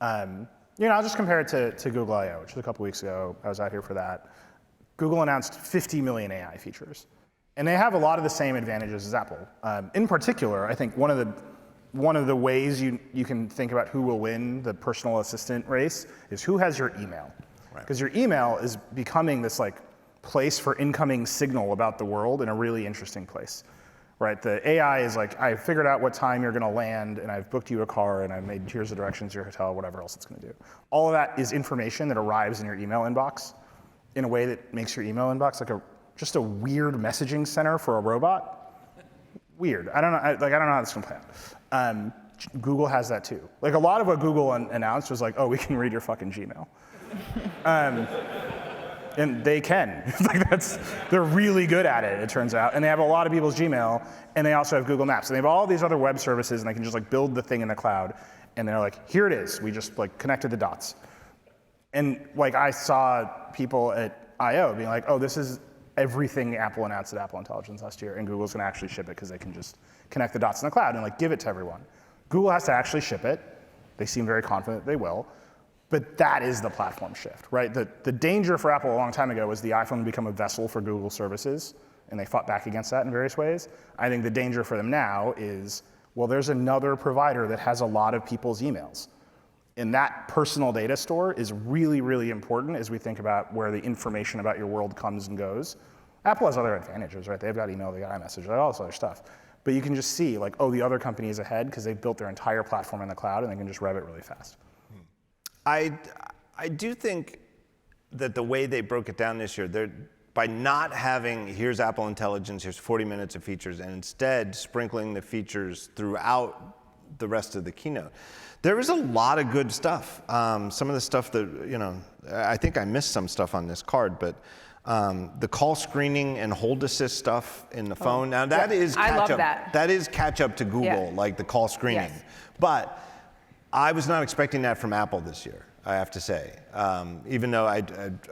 I'll just compare it to Google I/O, which was a couple weeks ago. I was out here for that. Google announced 50 million AI features. And they have a lot of the same advantages as Apple. In particular, I think one of the ways you can think about who will win the personal assistant race is who has your email. Because your email is becoming this like place for incoming signal about the world in a really interesting place. Right? The AI is like, I figured out what time you're going to land, and I've booked you a car, and I've made here's the directions to your hotel, whatever else it's going to do. All of that is information that arrives in your email inbox in a way that makes your email inbox like just a weird messaging center for a robot. Weird. I don't know how this can play out. Google has that too. Like a lot of what Google announced was like, oh, we can read your fucking Gmail. And they can. They're really good at it turns out. And they have a lot of people's Gmail, and they also have Google Maps. And they have all these other web services, and they can just like build the thing in the cloud. And they're like, here it is. We just like connected the dots. And like I saw people at I/O being like, oh, this is everything Apple announced at Apple Intelligence last year, and Google's going to actually ship it because they can just connect the dots in the cloud and like give it to everyone. Google has to actually ship it. They seem very confident they will, but that is the platform shift, right? The danger for Apple a long time ago was the iPhone would become a vessel for Google services, and they fought back against that in various ways. I think the danger for them now is, well, there's another provider that has a lot of people's emails. And that personal data store is really, really important as we think about where the information about your world comes and goes. Apple has other advantages, right? They've got email, they've got iMessage, they've got all this other stuff. But you can just see, like, oh, the other company is ahead because they've built their entire platform in the cloud and they can just rev it really fast. I do think that the way they broke it down this year, by not having, here's Apple Intelligence, here's 40 minutes of features, and instead sprinkling the features throughout the rest of the keynote, there was a lot of good stuff. Some of the stuff that, I think I missed some stuff on this card, but the call screening and hold assist stuff in the phone. Now that is catch I love up. that. That is catch up to Google, like the call screening. Yes. But I was not expecting that from Apple this year, I have to say. Even though I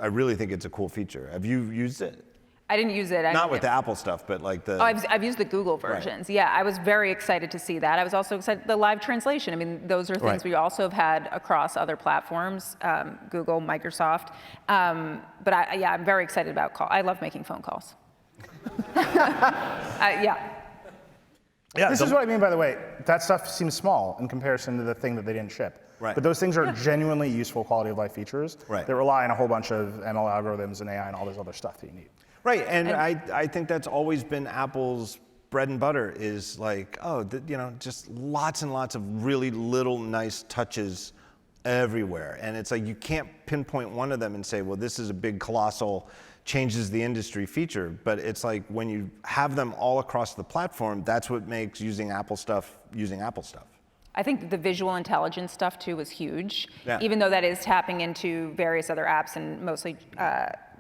really think it's a cool feature. Have you used it? I didn't use it. Not with the Apple stuff, but like the... Oh, I've used the Google versions. Right. Yeah, I was very excited to see that. I was also excited the live translation. I mean, those are things we also have had across other platforms, Google, Microsoft. But I'm very excited about call. I love making phone calls. This is what I mean, by the way. That stuff seems small in comparison to the thing that they didn't ship. Right. But those things are genuinely useful quality of life features that rely on a whole bunch of ML algorithms and AI and all this other stuff that you need. Right, and I think that's always been Apple's bread and butter is like, just lots and lots of really little nice touches everywhere. And it's like you can't pinpoint one of them and say, well, this is a big colossal changes the industry feature. But it's like when you have them all across the platform, that's what makes using Apple stuff. I think the visual intelligence stuff too was huge, Yeah. even though that is tapping into various other apps and mostly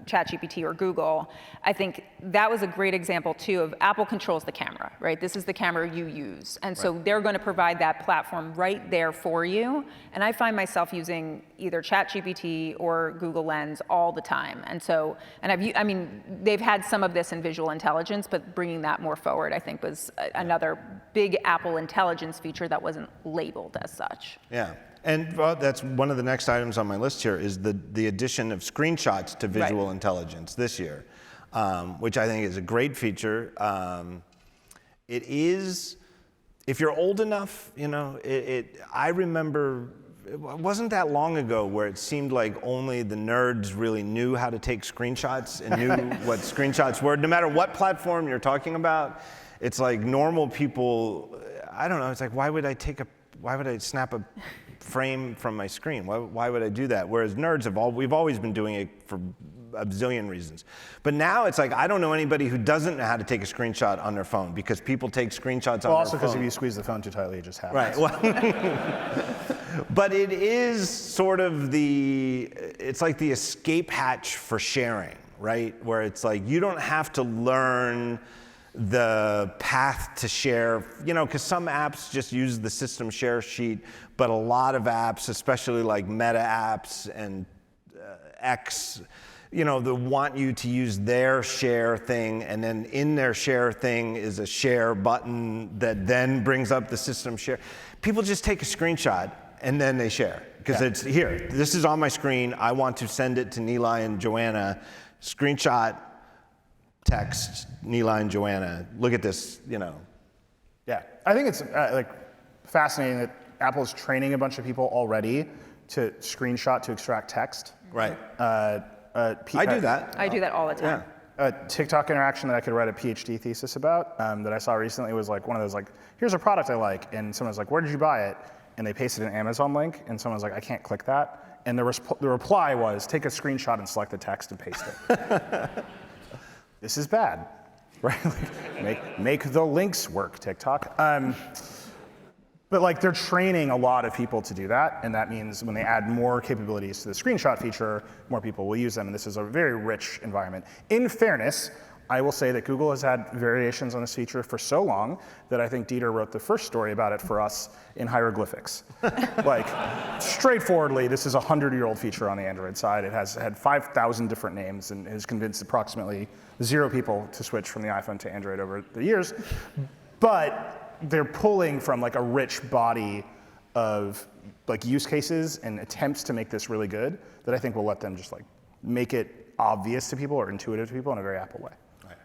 ChatGPT or Google. I think that was a great example too of Apple controls the camera, right? This is the camera you use. And so they're going to provide that platform right there for you. And I find myself using either ChatGPT or Google Lens all the time. And so, they've had some of this in visual intelligence, but bringing that more forward, I think, was another big Apple intelligence feature that wasn't labeled as such. Yeah. And that's one of the next items on my list here is the addition of screenshots to visual intelligence this year, which I think is a great feature. It is, if you're old enough, I remember, it wasn't that long ago where it seemed like only the nerds really knew how to take screenshots and knew what screenshots were. No matter what platform you're talking about, it's like normal people, I don't know, it's like, why would I snap a frame from my screen? Why would I do that? Whereas nerds we've always been doing it for a bazillion reasons. But now it's like, I don't know anybody who doesn't know how to take a screenshot on their phone because people take screenshots on their phone. Also because if you squeeze the phone too tightly, it just happens. Right. Well, but it is sort of it's like the escape hatch for sharing, right? Where it's like, you don't have to learn the path to share, because some apps just use the system share sheet, but a lot of apps, especially like meta apps and X, they want you to use their share thing, and then in their share thing is a share button that then brings up the system share. People just take a screenshot and then they share, because it's here. This is on my screen. I want to send it to Nilay and Joanna. Screenshot, text, Nilay and Joanna. Look at this, Yeah, I think it's fascinating that Apple's training a bunch of people already to screenshot to extract text. Right. I do that. I do that all the time. Yeah. A TikTok interaction that I could write a PhD thesis about that I saw recently was like one of those here's a product I like, and someone's like, where did you buy it? And they pasted an Amazon link, and someone's like, I can't click that. And the reply was, take a screenshot and select the text and paste it. This is bad, right? Make the links work, TikTok. But they're training a lot of people to do that, and that means when they add more capabilities to the screenshot feature, more people will use them, and this is a very rich environment. In fairness, I will say that Google has had variations on this feature for so long that I think Dieter wrote the first story about it for us in hieroglyphics. Straightforwardly, this is a 100-year-old feature on the Android side. It has had 5,000 different names and has convinced approximately 0 people to switch from the iPhone to Android over the years. But they're pulling from a rich body of use cases and attempts to make this really good that I think will let them just make it obvious to people or intuitive to people in a very Apple way.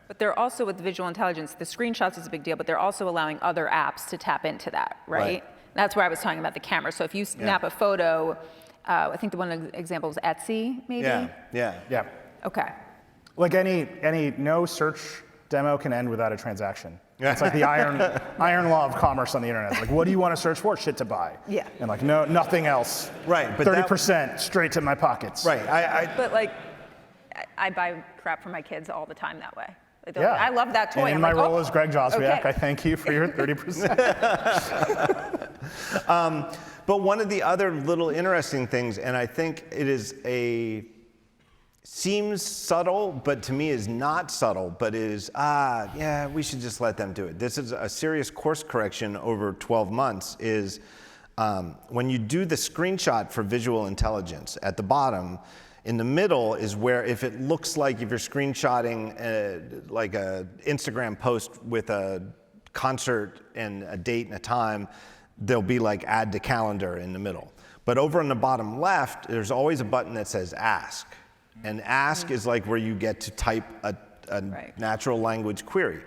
But they're also, with visual intelligence, the screenshots is a big deal, but they're also allowing other apps to tap into that, right? That's where I was talking about the camera. So if you snap a photo, I think the one example was Etsy, maybe? Yeah. Okay. Any no search demo can end without a transaction. It's like the iron law of commerce on the internet. It's like, what do you want to search for? Shit to buy. Yeah. And no, nothing else. Right. But 30% straight to my pockets. Right. But I buy crap for my kids all the time that way. Yeah. I love that toy. And in my role as Greg Joswiak, I thank you for your 30%. But one of the other little interesting things, and I think it seems subtle, but to me is not subtle, but is, we should just let them do it. This is a serious course correction over 12 months is when you do the screenshot for visual intelligence at the bottom, in the middle is where if it looks like if you're screenshotting like a Instagram post with a concert and a date and a time, there'll be add to calendar in the middle. But over on the bottom left, there's always a button that says ask. And ask is where you get to type a natural language query.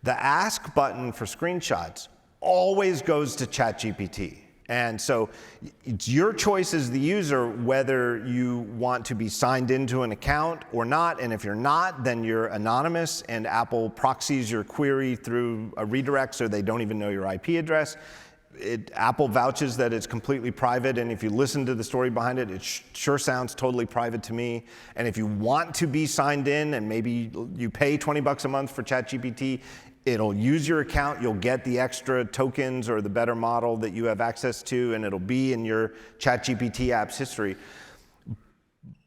The ask button for screenshots always goes to ChatGPT. And so it's your choice as the user whether you want to be signed into an account or not. And if you're not, then you're anonymous and Apple proxies your query through a redirect so they don't even know your IP address. Apple vouches that it's completely private, and if you listen to the story behind it, it sure sounds totally private to me. And if you want to be signed in and maybe you pay $20 a month for ChatGPT, it'll use your account, you'll get the extra tokens or the better model that you have access to, and it'll be in your ChatGPT app's history.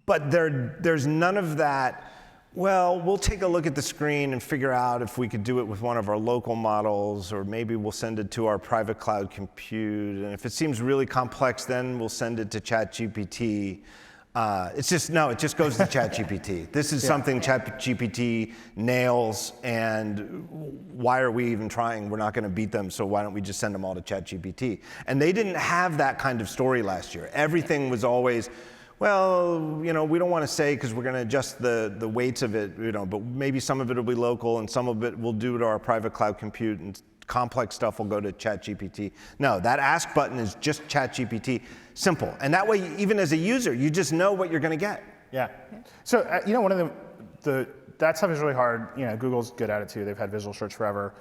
But there's none of that, well, we'll take a look at the screen and figure out if we could do it with one of our local models, or maybe we'll send it to our private cloud compute. And if it seems really complex, then we'll send it to ChatGPT. It's just, no, it just goes to ChatGPT. This is something ChatGPT nails, and why are we even trying? We're not going to beat them, so why don't we just send them all to ChatGPT? And they didn't have that kind of story last year. Everything was always, well, you know, we don't want to say because we're going to adjust the weights of it, you know, but maybe some of it will be local and some of it we'll do to our private cloud compute, and complex stuff will go to ChatGPT. No, that ask button is just ChatGPT. Simple. And that way, even as a user, you just know what you're going to get. Yeah. So, you know, one of that stuff is really hard. You know, Google's good at it too. They've had visual search forever.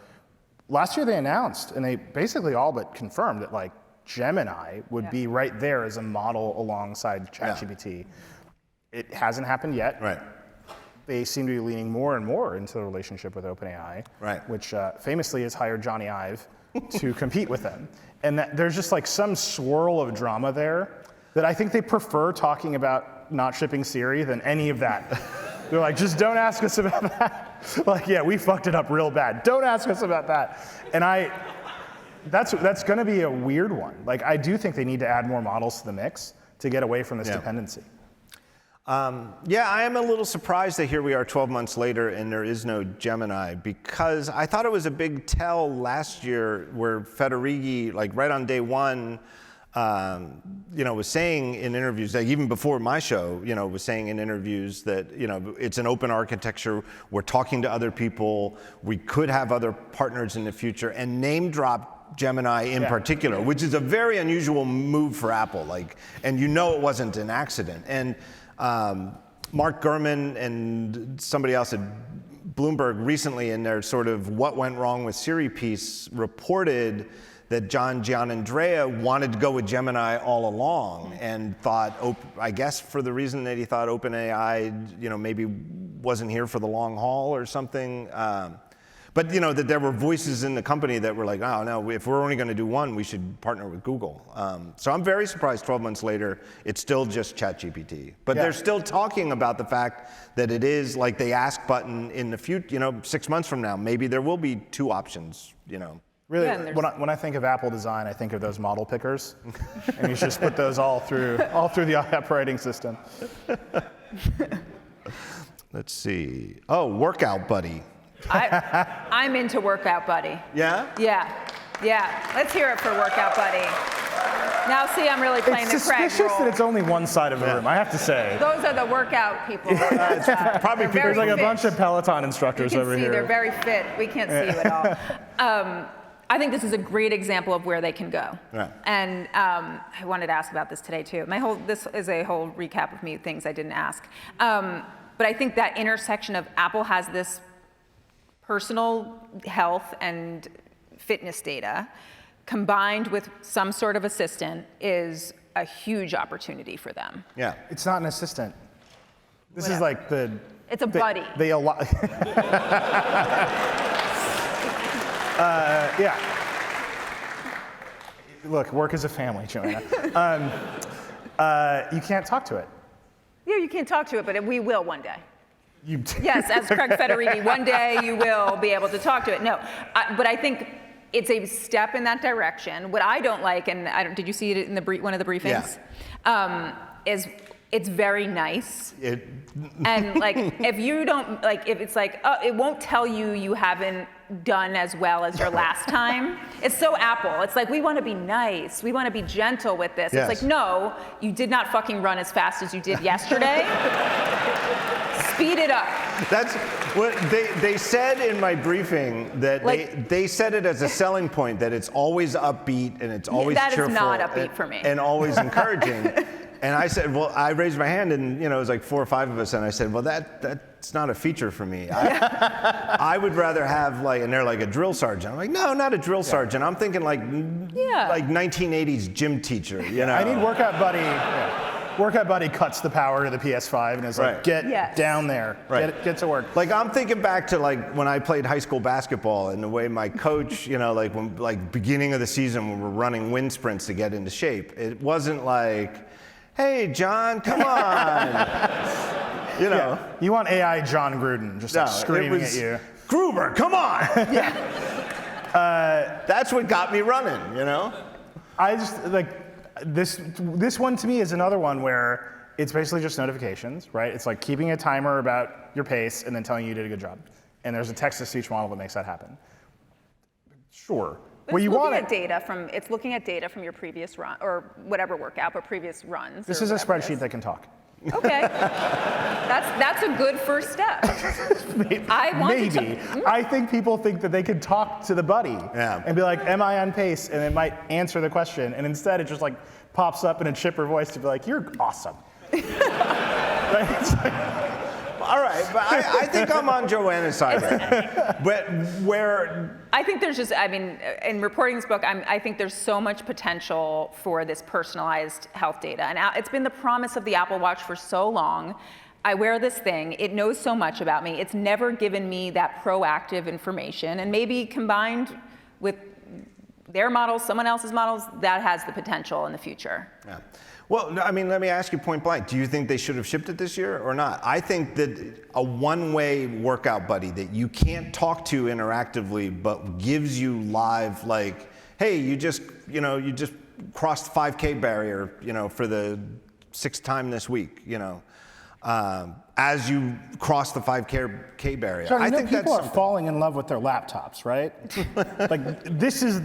Last year they announced, and they basically all but confirmed that like Gemini would be right there as a model alongside ChatGPT. It hasn't happened yet. Right. They seem to be leaning more and more into the relationship with OpenAI, which famously has hired Johnny Ive to compete with them. And there's just like some swirl of drama there that I think they prefer talking about not shipping Siri than any of that. They're like, just don't ask us about that. Like, yeah, we fucked it up real bad. Don't ask us about that. And that's going to be a weird one. Like, I do think they need to add more models to the mix to get away from this dependency. Yeah, I am a little surprised that here we are 12 months later and there is no Gemini, because I thought it was a big tell last year where Federighi, like right on day one, you know, was saying in interviews, like even before my show, you know, was saying in interviews that, you know, it's an open architecture, we're talking to other people, we could have other partners in the future, and name dropped Gemini in particular, which is a very unusual move for Apple, like, and you know it wasn't an accident. And Mark Gurman and somebody else at Bloomberg recently in their sort of what went wrong with Siri piece reported that John Gianandrea wanted to go with Gemini all along and thought, I guess for the reason that he thought OpenAI, you know, maybe wasn't here for the long haul or something. But you know, that there were voices in the company that were like, oh no, if we're only going to do one, we should partner with Google. So I'm very surprised 12 months later, it's still just ChatGPT. But they're still talking about the fact that it is like the ask button in the future, you know, 6 months from now, maybe there will be two options, you know. Really, when I think of Apple design, I think of those model pickers. And you should just put those all through the operating system. Let's see. Oh, Workout Buddy. I'm into Workout Buddy. Yeah? Yeah. Let's hear it for Workout Buddy. Now, see, I'm really playing the Craig suspicious role. that it's only one side of the room, I have to say. Those are the workout people. Probably There's like a bunch of Peloton instructors over here. They're very fit. We can't see you at all. I think this is a great example of where they can go. Right. And I wanted to ask about this today, too. This is a whole recap of me, things I didn't ask. But I think that intersection of Apple has this personal health and fitness data combined with some sort of assistant is a huge opportunity for them. Yeah. It's not an assistant. This is Whatever. like It's a buddy. Yeah. Look, work is a family, Joanna. You can't talk to it. Yeah, you can't talk to it, but we will one day. You Yes, as Craig Federighi, one day you will be able to talk to it. No, but I think it's a step in that direction. What I don't like, and did you see it in one of the briefings? Yeah. Is it's very nice. And like, if you don't, like, if it's like, oh, it won't tell you haven't done as well as your last time. It's so Apple. It's like, we want to be nice. We want to be gentle with this. Yes. It's like, no, you did not fucking run as fast as you did yesterday. Speed it up. That's what they said in my briefing, that like, they said it as a selling point, that it's always upbeat and it's always cheerful. That is not upbeat for me. And always encouraging. And I said, well, I raised my hand, and you know, it was like 4 or 5 of us, and I said, well, that's not a feature for me. I would rather have like, and they're like, a drill sergeant. I'm like, no, not a drill sergeant. I'm thinking like 1980s gym teacher. You know, I need Workout Buddy. Yeah. Workout Buddy cuts the power to the PS5 and is like, get down there, get to work. Like, I'm thinking back to like when I played high school basketball, and the way my coach, you know, like when like beginning of the season when we're running wind sprints to get into shape, it wasn't like, hey, John, come on. You know. Yeah. You want AI John Gruden just like screaming at you. Gruber, come on. That's what got me running, you know? I just, like, this one to me is another one where it's basically just notifications, right? It's like keeping a timer about your pace and then telling you did a good job. And there's a text-to-speech model that makes that happen. Sure. But it's looking at data from your previous run, or whatever workout, but previous runs. This is a spreadsheet that can talk. Okay. That's a good first step. Maybe. Mm-hmm. I think people think that they could talk to the buddy and be like, am I on pace? And it might answer the question. And instead it just like pops up in a chipper voice to be like, you're awesome. Right? All right, but I think I'm on Joanna's side right now. But where... I think there's just, I mean, in reporting this book, I think there's so much potential for this personalized health data. And it's been the promise of the Apple Watch for so long. I wear this thing, it knows so much about me. It's never given me that proactive information. And maybe combined with their models, someone else's models, that has the potential in the future. Yeah. Well, I mean, let me ask you point blank. Do you think they should have shipped it this year or not? I think that a one-way workout buddy that you can't talk to interactively, but gives you live, like, hey, you just crossed the 5K barrier, for the 6th time this week, as you cross the 5K barrier. John, I think people are falling in love with their laptops, right? Like,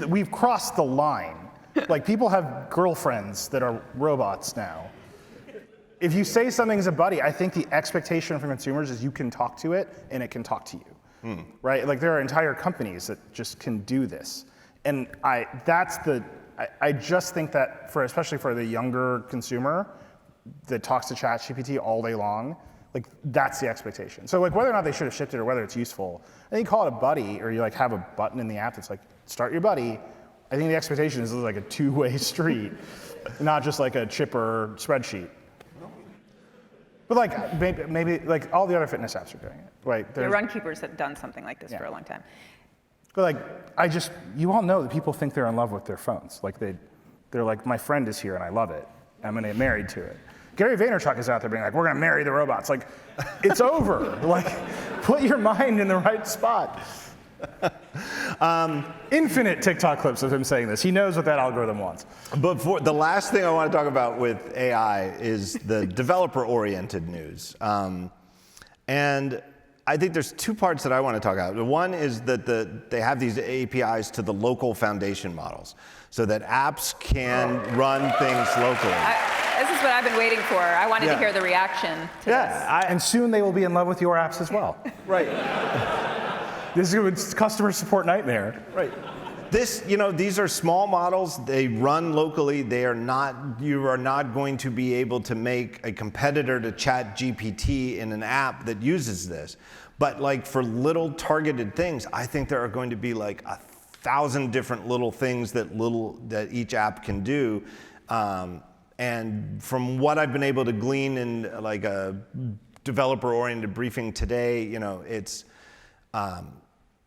we've crossed the line. Like, people have girlfriends that are robots now. If you say something's a buddy, I think the expectation from consumers is you can talk to it and it can talk to you, right? Like, there are entire companies that just can do this. And I just think that especially for the younger consumer that talks to ChatGPT all day long, like, that's the expectation. So, like, whether or not they should have shipped it or whether it's useful, I think call it a buddy, or you like have a button in the app that's like, start your buddy. I think the expectation is like a two-way street, not just like a chipper spreadsheet. But like maybe like all the other fitness apps are doing it. Right? The Runkeepers have done something like this for a long time. But like you all know that people think they're in love with their phones. Like they're like, my friend is here and I love it. I'm gonna get married to it. Gary Vaynerchuk is out there being like, we're gonna marry the robots. Like, it's over. Like, put your mind in the right spot. Infinite TikTok clips of him saying this. He knows what that algorithm wants. But the last thing I want to talk about with AI is the developer-oriented news. And I think there's two parts that I want to talk about. One is that they have these APIs to the local foundation models so that apps can run things locally. This is what I've been waiting for. I wanted to hear the reaction to this. And soon they will be in love with your apps as well. Right. This is a customer support nightmare. Right. These are small models. They run locally. You are not going to be able to make a competitor to ChatGPT in an app that uses this. But like for little targeted things, I think there are going to be like 1,000 different little things that each app can do. And from what I've been able to glean in like a developer-oriented briefing today,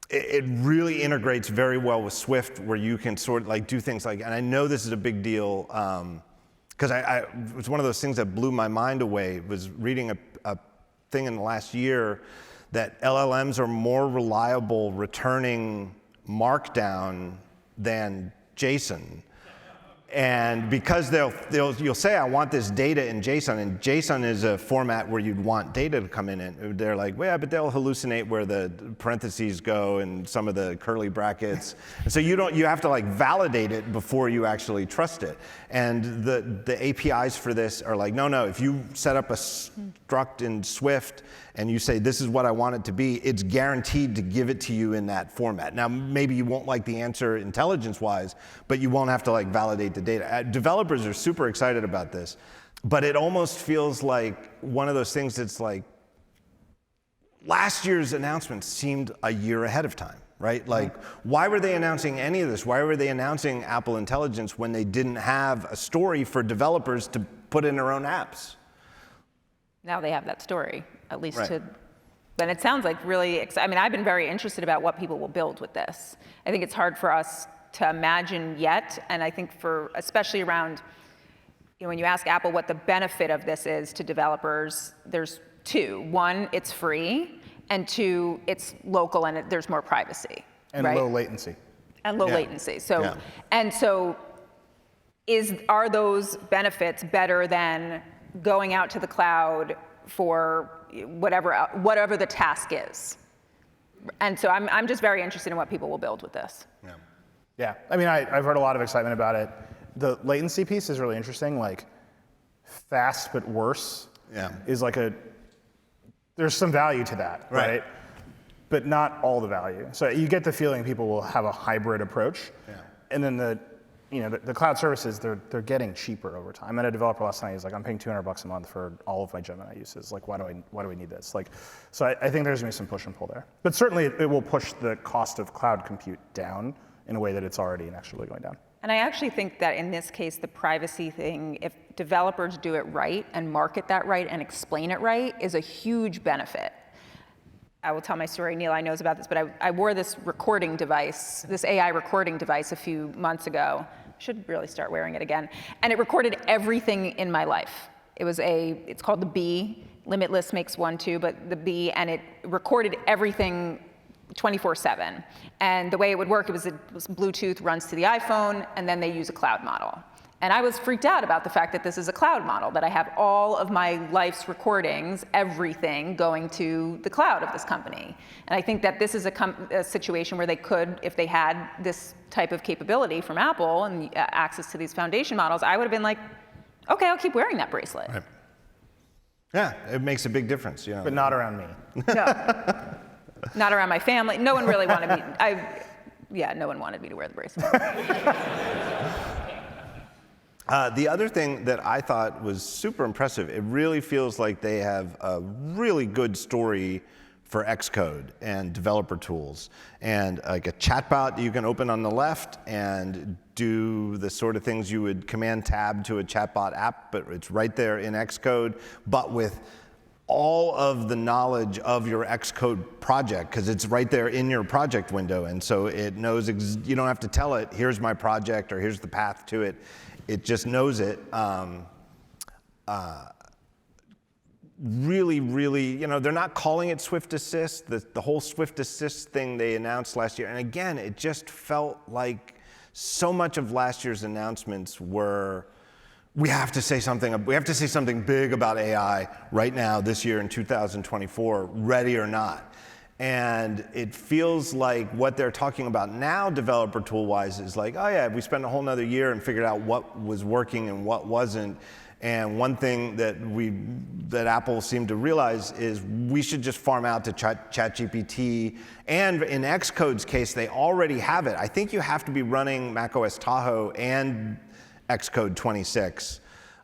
it really integrates very well with Swift, where you can sort of like do things like, and I know this is a big deal, because it was one of those things that blew my mind away, was reading a thing in the last year that LLMs are more reliable returning Markdown than JSON. And because you'll say, I want this data in JSON, and JSON is a format where you'd want data to come in, and they're like, well, yeah, but they'll hallucinate where the parentheses go and some of the curly brackets. And so you have to like validate it before you actually trust it. And the APIs for this are like, no, if you set up a struct in Swift and you say, this is what I want it to be, it's guaranteed to give it to you in that format. Now, maybe you won't like the answer intelligence-wise, but you won't have to like validate the data. Developers are super excited about this, but it almost feels like one of those things that's like, last year's announcement seemed a year ahead of time, right? Like, why were they announcing any of this? Why were they announcing Apple Intelligence when they didn't have a story for developers to put in their own apps? Now they have that story, at least but it sounds like really, I mean, I've been very interested about what people will build with this. I think it's hard for us to imagine yet, and I think especially around, when you ask Apple what the benefit of this is to developers, there's two. One, it's free, and two, it's local and there's more privacy. And low latency. And low latency. So, are those benefits better than going out to the cloud for whatever the task is. And so I'm just very interested in what people will build with this. Yeah, I mean, I've heard a lot of excitement about it. The latency piece is really interesting. Like, fast but worse is like there's some value to that, right? But not all the value. So you get the feeling people will have a hybrid approach. And then the cloud services, they're getting cheaper over time. I met a developer last night. He's like, I'm paying $200 a month for all of my Gemini uses. Like, why do we need this? Like, so I think there's gonna be some push and pull there. But certainly it will push the cost of cloud compute down in a way that it's already inexorably going down. And I actually think that in this case, the privacy thing, if developers do it right and market that right and explain it right, is a huge benefit. I will tell my story. Nilay knows about this, but I wore this recording device, this AI recording device a few months ago. Should really start wearing it again. And it recorded everything in my life. It's called the B. Limitless makes one too, but the B, and it recorded everything 24/7. And the way it would work, it was Bluetooth runs to the iPhone, and then they use a cloud model. And I was freaked out about the fact that this is a cloud model, that I have all of my life's recordings, everything going to the cloud of this company. And I think that this is a situation where they could, if they had this type of capability from Apple and access to these foundation models, I would have been like, okay, I'll keep wearing that bracelet. Right. Yeah, it makes a big difference. But not around me. No. Not around my family. No one really wanted me. No one wanted me to wear the bracelet. The other thing that I thought was super impressive, it really feels like they have a really good story for Xcode and developer tools, and like a chatbot you can open on the left and do the sort of things you would command tab to a chatbot app, but it's right there in Xcode, but with all of the knowledge of your Xcode project, because it's right there in your project window, and so it knows, you don't have to tell it, here's my project, or here's the path to it. It just knows it. Really, they're not calling it Swift Assist. The whole Swift Assist thing they announced last year, and again, it just felt like so much of last year's announcements were, we have to say something big about AI right now, this year in 2024, ready or not. And it feels like what they're talking about now, developer tool-wise, is like, oh yeah, we spent a whole nother year and figured out what was working and what wasn't. And one thing that Apple seemed to realize is we should just farm out to ChatGPT. And in Xcode's case, they already have it. I think you have to be running macOS Tahoe and Xcode 26.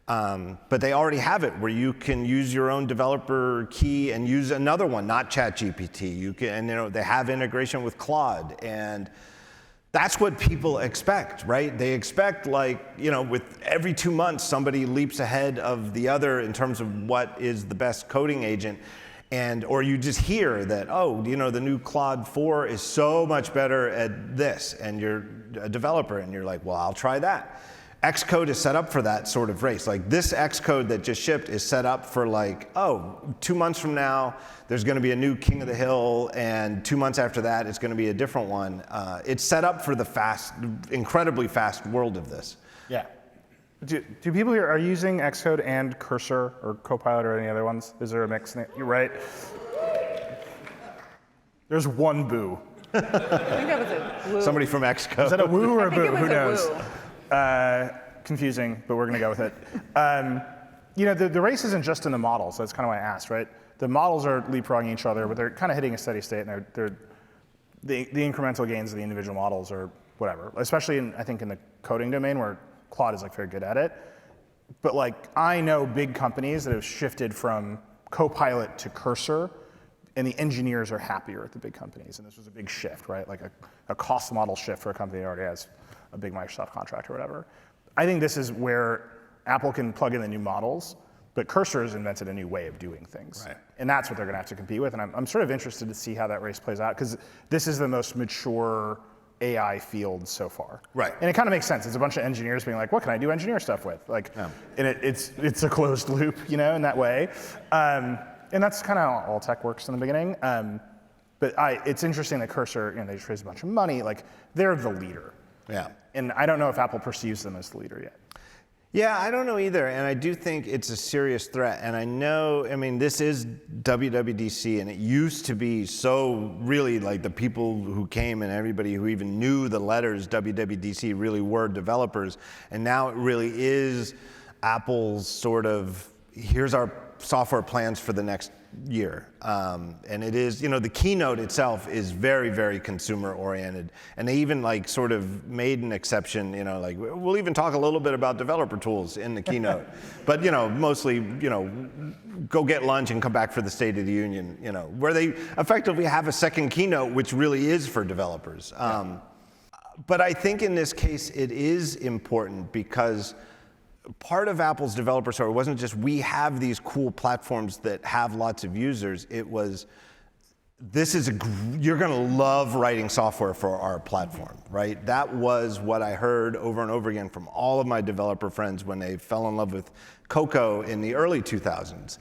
But they already have it where you can use your own developer key and use another one, not ChatGPT. They have integration with Claude, and that's what people expect, right? They expect, with every 2 months somebody leaps ahead of the other in terms of what is the best coding agent, or you just hear that, the new Claude 4 is so much better at this, and you're a developer and you're like, well, I'll try that. Xcode is set up for that sort of race. Like, this Xcode that just shipped is set up for 2 months from now, there's going to be a new King of the Hill, and 2 months after that, it's going to be a different one. It's set up for the incredibly fast world of this. Yeah. Do people here are using Xcode and Cursor or Copilot or any other ones? Is there a mix? You're right. There's one boo. I think that was a woo. Somebody from Xcode. Is that a woo or a boo? Who knows? Woo. Confusing, but we're going to go with it. The race isn't just in the models. That's kind of why I asked, right? The models are leapfrogging each other, but they're kind of hitting a steady state, and the incremental gains of the individual models are whatever. Especially I think in the coding domain where Claude is very good at it. But I know big companies that have shifted from Copilot to Cursor, and the engineers are happier at the big companies. And this was a big shift, right? Like a cost model shift for a company that already has a big Microsoft contract or whatever. I think this is where Apple can plug in the new models, but Cursor has invented a new way of doing things. Right. And that's what they're going to have to compete with. And I'm sort of interested to see how that race plays out, because this is the most mature AI field so far. Right. And it kind of makes sense. It's a bunch of engineers being like, what can I do engineer stuff with? And it's a closed loop, in that way. And that's kind of how all tech works in the beginning. But it's interesting that Cursor, they just raised a bunch of money. They're the leader. Yeah. And I don't know if Apple perceives them as the leader yet. Yeah, I don't know either, and I do think it's a serious threat. And I know, I mean, this is WWDC, and it used to be so really like the people who came and everybody who even knew the letters WWDC really were developers. And now it really is Apple's sort of, here's our software plans for the next year. And it is, you know, the keynote itself is very, very consumer oriented. And they even like sort of made an exception, you know, like we'll even talk a little bit about developer tools in the keynote. But, you know, mostly, you know, go get lunch and come back for the State of the Union, you know, where they effectively have a second keynote, which really is for developers. But I think in this case, it is important because part of Apple's developer story wasn't just we have these cool platforms that have lots of users. It was, you're going to love writing software for our platform, right? That was what I heard over and over again from all of my developer friends when they fell in love with Cocoa in the early 2000s.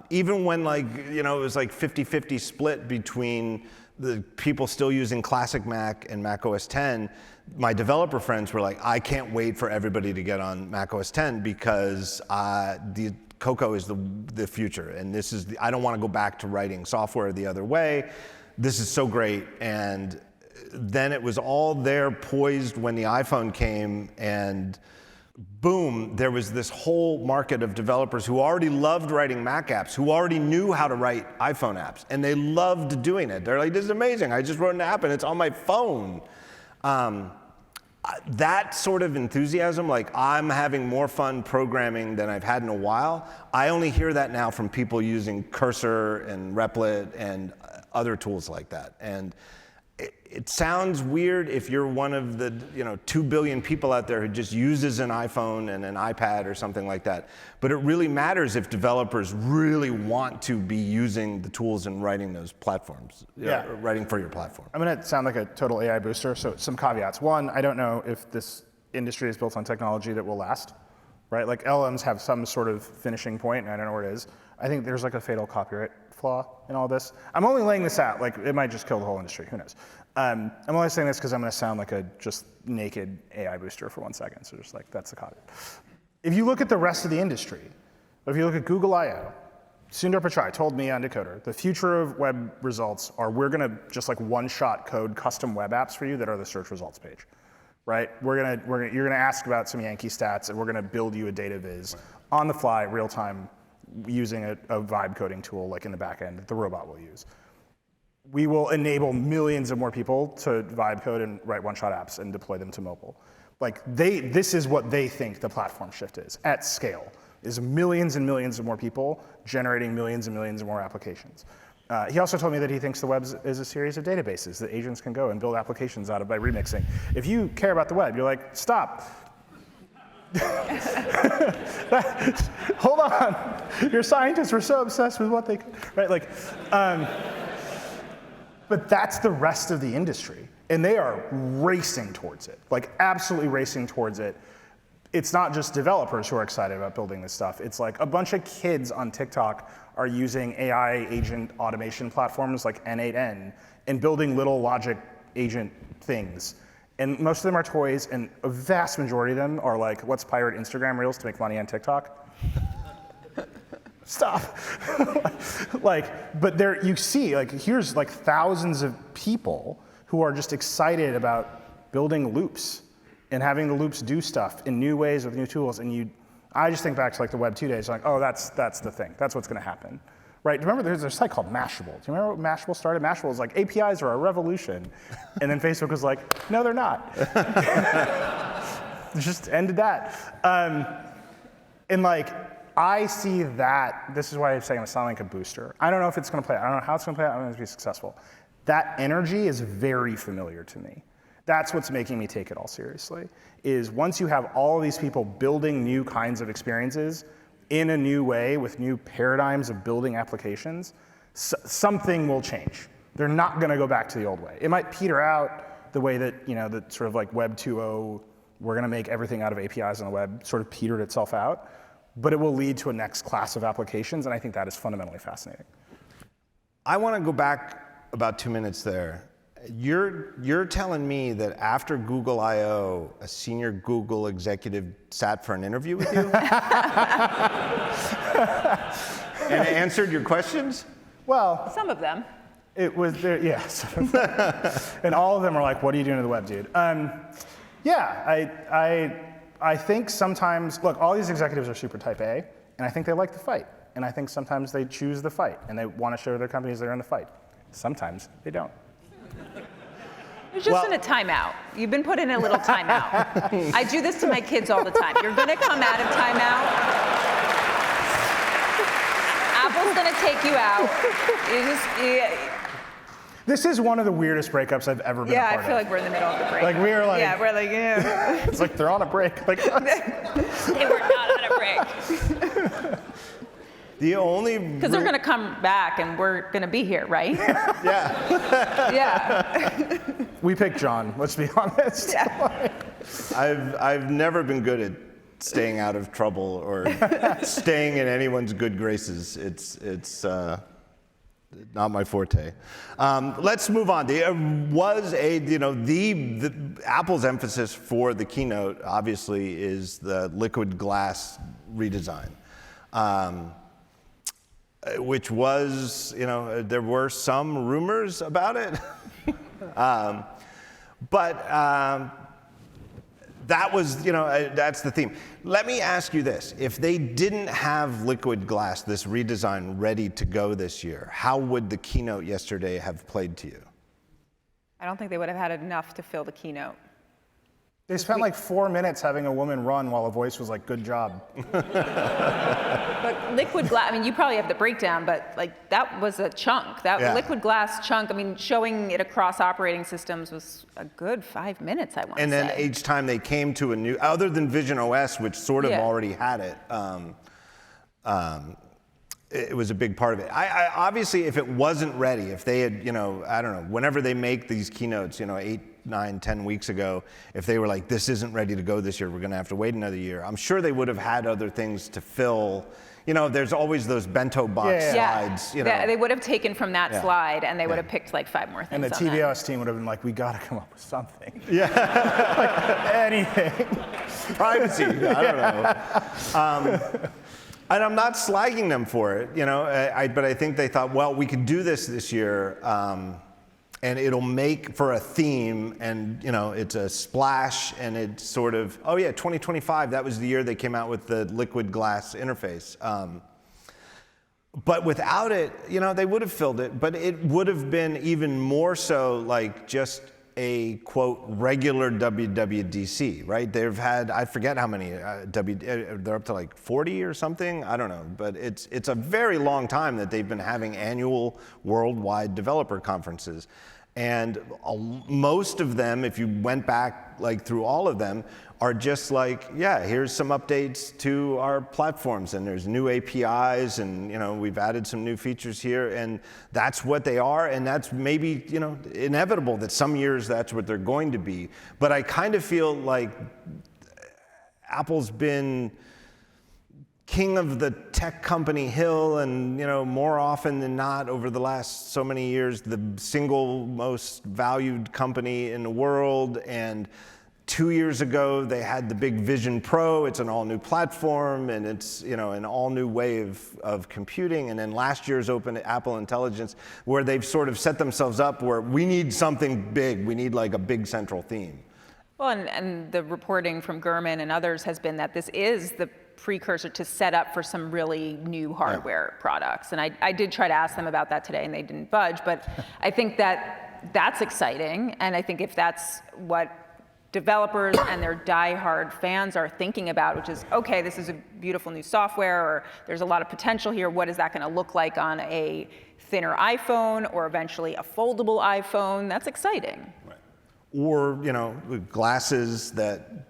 Even when, like, you know, it was like 50-50 split between the people still using classic Mac and macOS 10, my developer friends were like, I can't wait for everybody to get on macOS 10 because the Cocoa is the future, and this is I don't want to go back to writing software the other way. This is so great. And then it was all there poised when the iPhone came, and boom, there was this whole market of developers who already loved writing Mac apps, who already knew how to write iPhone apps, and they loved doing it. They're like, this is amazing. I just wrote an app and it's on my phone. That sort of enthusiasm, like I'm having more fun programming than I've had in a while, I only hear that now from people using Cursor and Replit and other tools like that. And it sounds weird if you're one of the 2 billion people out there who just uses an iPhone and an iPad or something like that. But it really matters if developers really want to be using the tools and writing those platforms, writing for your platform. I'm going to sound like a total AI booster, so some caveats. One, I don't know if this industry is built on technology that will last, right? Like LLMs have some sort of finishing point, and I don't know where it is. I think there's like a fatal copyright flaw in all this. I'm only laying this out, like it might just kill the whole industry, who knows? I'm only saying this because I'm going to sound like a just naked AI booster for 1 second, so just like that's the caveat. If you look at the rest of the industry, if you look at Google I/O, Sundar Pichai told me on Decoder, the future of web results are we're going to just like one-shot code custom web apps for you that are the search results page, right? You're going to ask about some Yankee stats, and we're going to build you a data viz on the fly, real time, using a vibe coding tool like in the back end that the robot will use. We will enable millions of more people to vibe code and write one-shot apps and deploy them to mobile. Like this is what they think the platform shift is at scale, is millions and millions of more people generating millions and millions of more applications. He also told me that he thinks the web is a series of databases that agents can go and build applications out of by remixing. If you care about the web, you're like, stop. Hold on. Your scientists were so obsessed with what they could, right? Like, but that's the rest of the industry, and they are racing towards it, like absolutely racing towards it. It's not just developers who are excited about building this stuff. It's like a bunch of kids on TikTok are using AI agent automation platforms like N8N and building little logic agent things. And most of them are toys, and a vast majority of them are like, let's pirate Instagram Reels to make money on TikTok. Stop. Like, but there you see, like, here's like thousands of people who are just excited about building loops and having the loops do stuff in new ways with new tools. And I just think back to like the Web 2 days, like, oh, that's the thing. That's what's going to happen. Right? Do you remember there's a site called Mashable? Do you remember what Mashable started? Mashable was like, APIs are a revolution. And then Facebook was like, no, they're not. Just ended that. And like, I see that, this is why I'm saying I'm sounding like a booster. I don't know if it's going to play out. I don't know how it's going to play out. I don't know if it's going to be successful. That energy is very familiar to me. That's what's making me take it all seriously, is once you have all of these people building new kinds of experiences in a new way with new paradigms of building applications, something will change. They're not going to go back to the old way. It might peter out the way that, the sort of like Web 2.0, we're going to make everything out of APIs on the web, sort of petered itself out. But it will lead to a next class of applications, and I think that is fundamentally fascinating. I want to go back about 2 minutes there You're telling me that after Google I/O, a senior Google executive sat for an interview with you? And answered your questions? Well, Some of them. it was there, yes. And all of them are like, what are you doing to the web, dude? I think sometimes, look, all these executives are super type A, and I think they like the fight. And I think sometimes they choose the fight, and they want to show their companies they're in the fight. Sometimes they don't. You're just in a timeout. You've been put in a little timeout. I do this to my kids all the time. You're going to come out of timeout. Apple's going to take you out. This is one of the weirdest breakups I've ever been a part of. I feel like we're in the middle of the break. Like, we are like... Yeah, we're like, yeah. It's like they're on a break. Like, They were not on a break. The only Because they're going to come back and we're going to be here, right? yeah. Yeah. we picked John, let's be honest. Yeah. I've never been good at staying out of trouble or staying in anyone's good graces. It's not my forte. Let's move on. There was the Apple's emphasis for the keynote obviously is the liquid glass redesign. Which was, there were some rumors about it. But that was, that's the theme. Let me ask you this. If they didn't have liquid glass, this redesign, ready to go this year, how would the keynote yesterday have played to you? I don't think they would have had enough to fill the keynote. They spent like 4 minutes having a woman run while a voice was like, good job. But liquid glass, I mean, you probably have the breakdown, but like that was a chunk. That liquid glass chunk, I mean, showing it across operating systems was a good 5 minutes, I want to say. And then each time they came to a new, other than VisionOS, which sort of already had it, it was a big part of it. I obviously, if it wasn't ready, if they had, I don't know, whenever they make these keynotes, 8, 9, 10 weeks ago, if they were like, this isn't ready to go this year, we're going to have to wait another year, I'm sure they would have had other things to fill. There's always those bento box slides. They would have taken from that slide and they would have picked like 5 more things. And the on TVOS team would have been like, we got to come up with something. Yeah. Like anything. Privacy, I don't know. And I'm not slagging them for it, but I think they thought, well, we could do this year, and it'll make for a theme, and it's a splash, and it's sort of, 2025, that was the year they came out with the liquid glass interface. But without it, they would have filled it, but it would have been even more so like just a, quote, regular WWDC, right? They've had, I forget how many, they're up to like 40 or something, I don't know, but it's a very long time that they've been having annual worldwide developer conferences. And most of them, if you went back like through all of them, are just like, here's some updates to our platforms, and there's new APIs, and we've added some new features here, and that's what they are, and that's maybe inevitable that some years that's what they're going to be. But I kind of feel like Apple's been king of the tech company hill, and more often than not over the last so many years, the single most valued company in the world. And 2 years ago, they had the big Vision Pro. It's an all-new platform, and it's an all-new way of computing. And then last year's Open Apple Intelligence, where they've sort of set themselves up where we need something big. We need like a big central theme. Well, and the reporting from Gurman and others has been that this is the precursor to set up for some really new hardware products. And I did try to ask them about that today, and they didn't budge. But I think that's exciting, and I think if that's what developers and their diehard fans are thinking about, which is, okay, this is a beautiful new software, or there's a lot of potential here, what is that going to look like on a thinner iPhone or eventually a foldable iPhone? That's exciting. Right. Or, glasses that,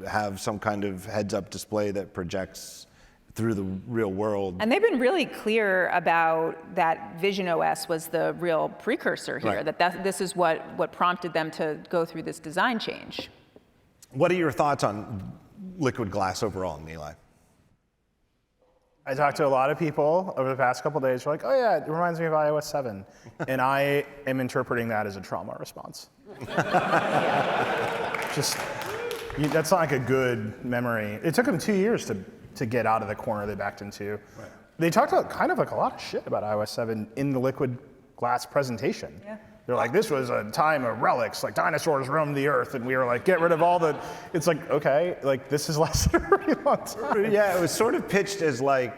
have some kind of heads-up display that projects through the real world. And they've been really clear about that VisionOS was the real precursor here, that this is what prompted them to go through this design change. What are your thoughts on liquid glass overall, Nilay? I talked to a lot of people over the past couple of days who are like, oh yeah, it reminds me of iOS 7. And I am interpreting that as a trauma response. Just, that's not like a good memory. It took them 2 years to get out of the corner they backed into. Right. They talked about kind of like a lot of shit about iOS 7 in the liquid glass presentation. Yeah. They're like, this was a time of relics, like dinosaurs roamed the earth, and we were like, get rid of all the, it's like, okay, like this is lasted a really long time. Yeah, it was sort of pitched as like,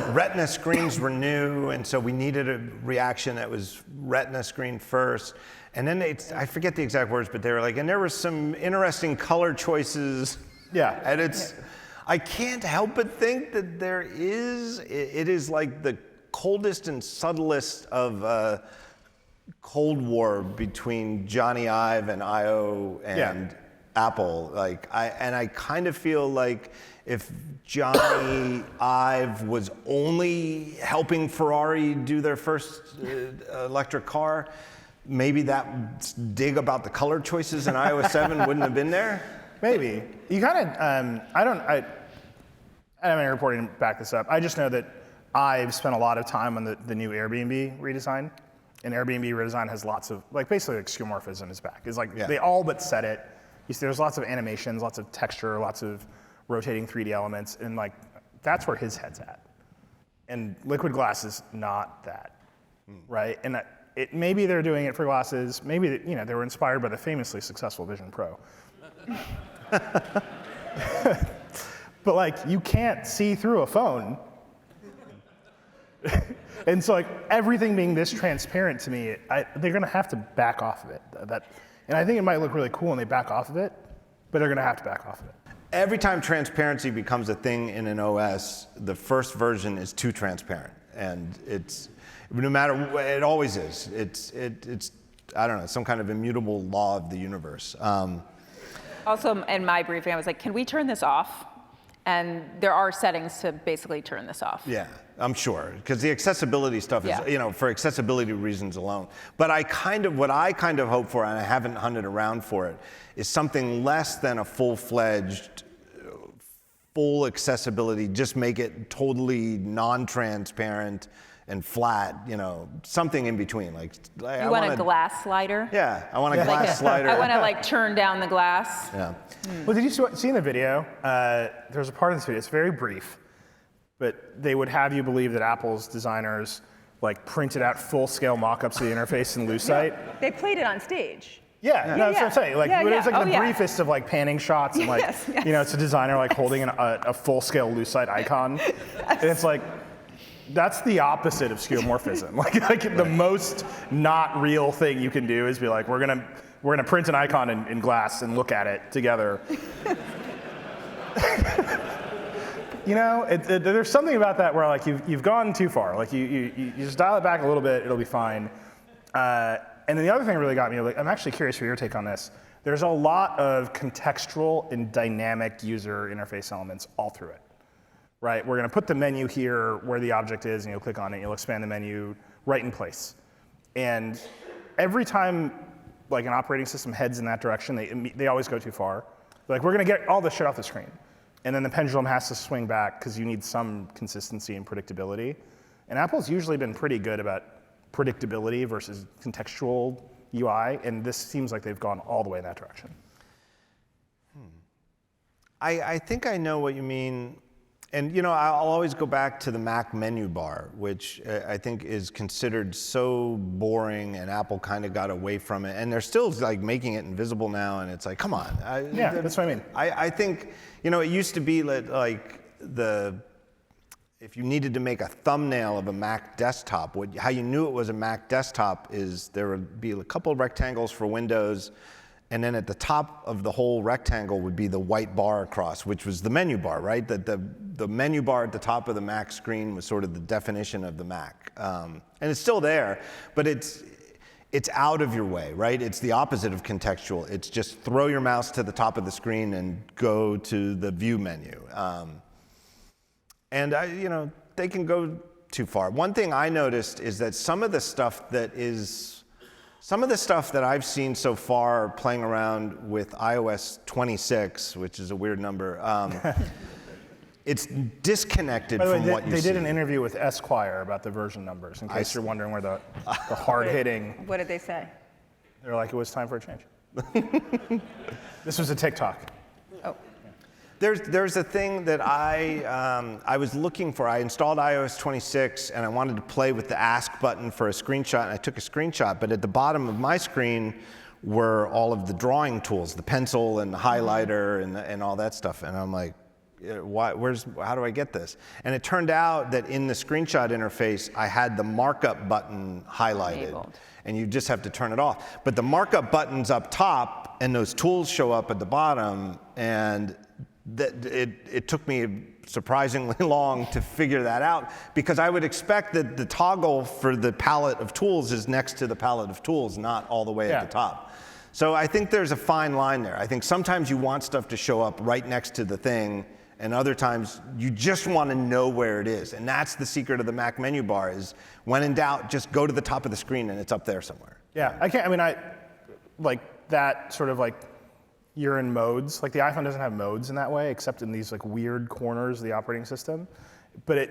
Retina screens were new, and so we needed a reaction that was Retina screen first. And then I forget the exact words, but they were like, and there were some interesting color choices. Yeah. And I can't help but think that it is like the coldest and subtlest of Cold War between Johnny Ive and I.O. and Apple. Like, I kind of feel like if Johnny Ive was only helping Ferrari do their first electric car, maybe that dig about the color choices in iOS 7 wouldn't have been there. Maybe. You kind of, I don't have any reporting to back this up. I just know that I've spent a lot of time on the new Airbnb redesign. And Airbnb redesign has lots of, like basically like skeuomorphism is back. It's like they all but said it. You see, there's lots of animations, lots of texture, lots of rotating 3D elements, and like that's where his head's at. And liquid glass is not that, right? And maybe they're doing it for glasses. Maybe they were inspired by the famously successful Vision Pro. But like you can't see through a phone. And so like everything being this transparent to me, they're gonna have to back off of it. And I think it might look really cool when they back off of it, but they're gonna have to back off of it. Every time transparency becomes a thing in an OS, the first version is too transparent, and it's no matter it always is. It's I don't know, some kind of immutable law of the universe. Also, in my briefing, I was like, can we turn this off? And there are settings to basically turn this off. Yeah, I'm sure, because the accessibility stuff is, for accessibility reasons alone. But what I kind of hope for, and I haven't hunted around for it, is something less than a full-fledged, full accessibility. Just make it totally non-transparent and flat, something in between. Like you want a glass slider? Yeah, I want a glass slider. I want to turn down the glass. Yeah. Well, did you see in the video? There's a part of this video. It's very brief, but they would have you believe that Apple's designers printed out full-scale mock-ups of the interface in Lucite. They played it on stage. Yeah, that's what I'm saying. It was the briefest of panning shots, and it's a designer holding a full-scale Lucite icon, and it's like. That's the opposite of skeuomorphism. The most not real thing you can do is be like, we're gonna print an icon in glass and look at it together. There's something about that where you've gone too far. You just dial it back a little bit, it'll be fine. And then the other thing that really got me, I'm actually curious for your take on this. There's a lot of contextual and dynamic user interface elements all through it. Right, we're going to put the menu here where the object is, and you'll click on it, you'll expand the menu right in place. And every time an operating system heads in that direction, they always go too far. We're going to get all this shit off the screen. And then the pendulum has to swing back because you need some consistency and predictability. And Apple's usually been pretty good about predictability versus contextual UI, and this seems like they've gone all the way in that direction. I think I know what you mean. And I'll always go back to the Mac menu bar, which I think is considered so boring, and Apple kind of got away from it. And they're still making it invisible now, and it's like, come on. That's what I mean. I think, it used to be if you needed to make a thumbnail of a Mac desktop, how you knew it was a Mac desktop is there would be a couple of rectangles for Windows, and then at the top of the whole rectangle would be the white bar across, which was the menu bar, right? The menu bar at the top of the Mac screen was sort of the definition of the Mac. And it's still there, but it's out of your way, right? It's the opposite of contextual. It's just throw your mouse to the top of the screen and go to the view menu. They can go too far. One thing I noticed is that some of the stuff that I've seen so far playing around with iOS 26, which is a weird number, it's disconnected By the from way, what you see. they did an interview with Esquire about the version numbers, in case you're wondering where the hard-hitting. What did they say? They're like, it was time for a change. This was a TikTok. Oh. There's a thing that I was looking for. I installed iOS 26 and I wanted to play with the Ask button for a screenshot, and I took a screenshot, but at the bottom of my screen were all of the drawing tools, the pencil and the highlighter and all that stuff. And I'm like, how do I get this? And it turned out that in the screenshot interface, I had the markup button highlighted. Enabled. And you just have to turn it off. But the markup button's up top, and those tools show up at the bottom, and it took me surprisingly long to figure that out, because I would expect that the toggle for the palette of tools is next to the palette of tools, not all the way at the top. So I think there's a fine line there. I think sometimes you want stuff to show up right next to the thing, and other times you just want to know where it is. And that's the secret of the Mac menu bar, is when in doubt, just go to the top of the screen and it's up there somewhere. Yeah, I like that sort of like, you're in modes. Like the iPhone doesn't have modes in that way, except in these like weird corners of the operating system. But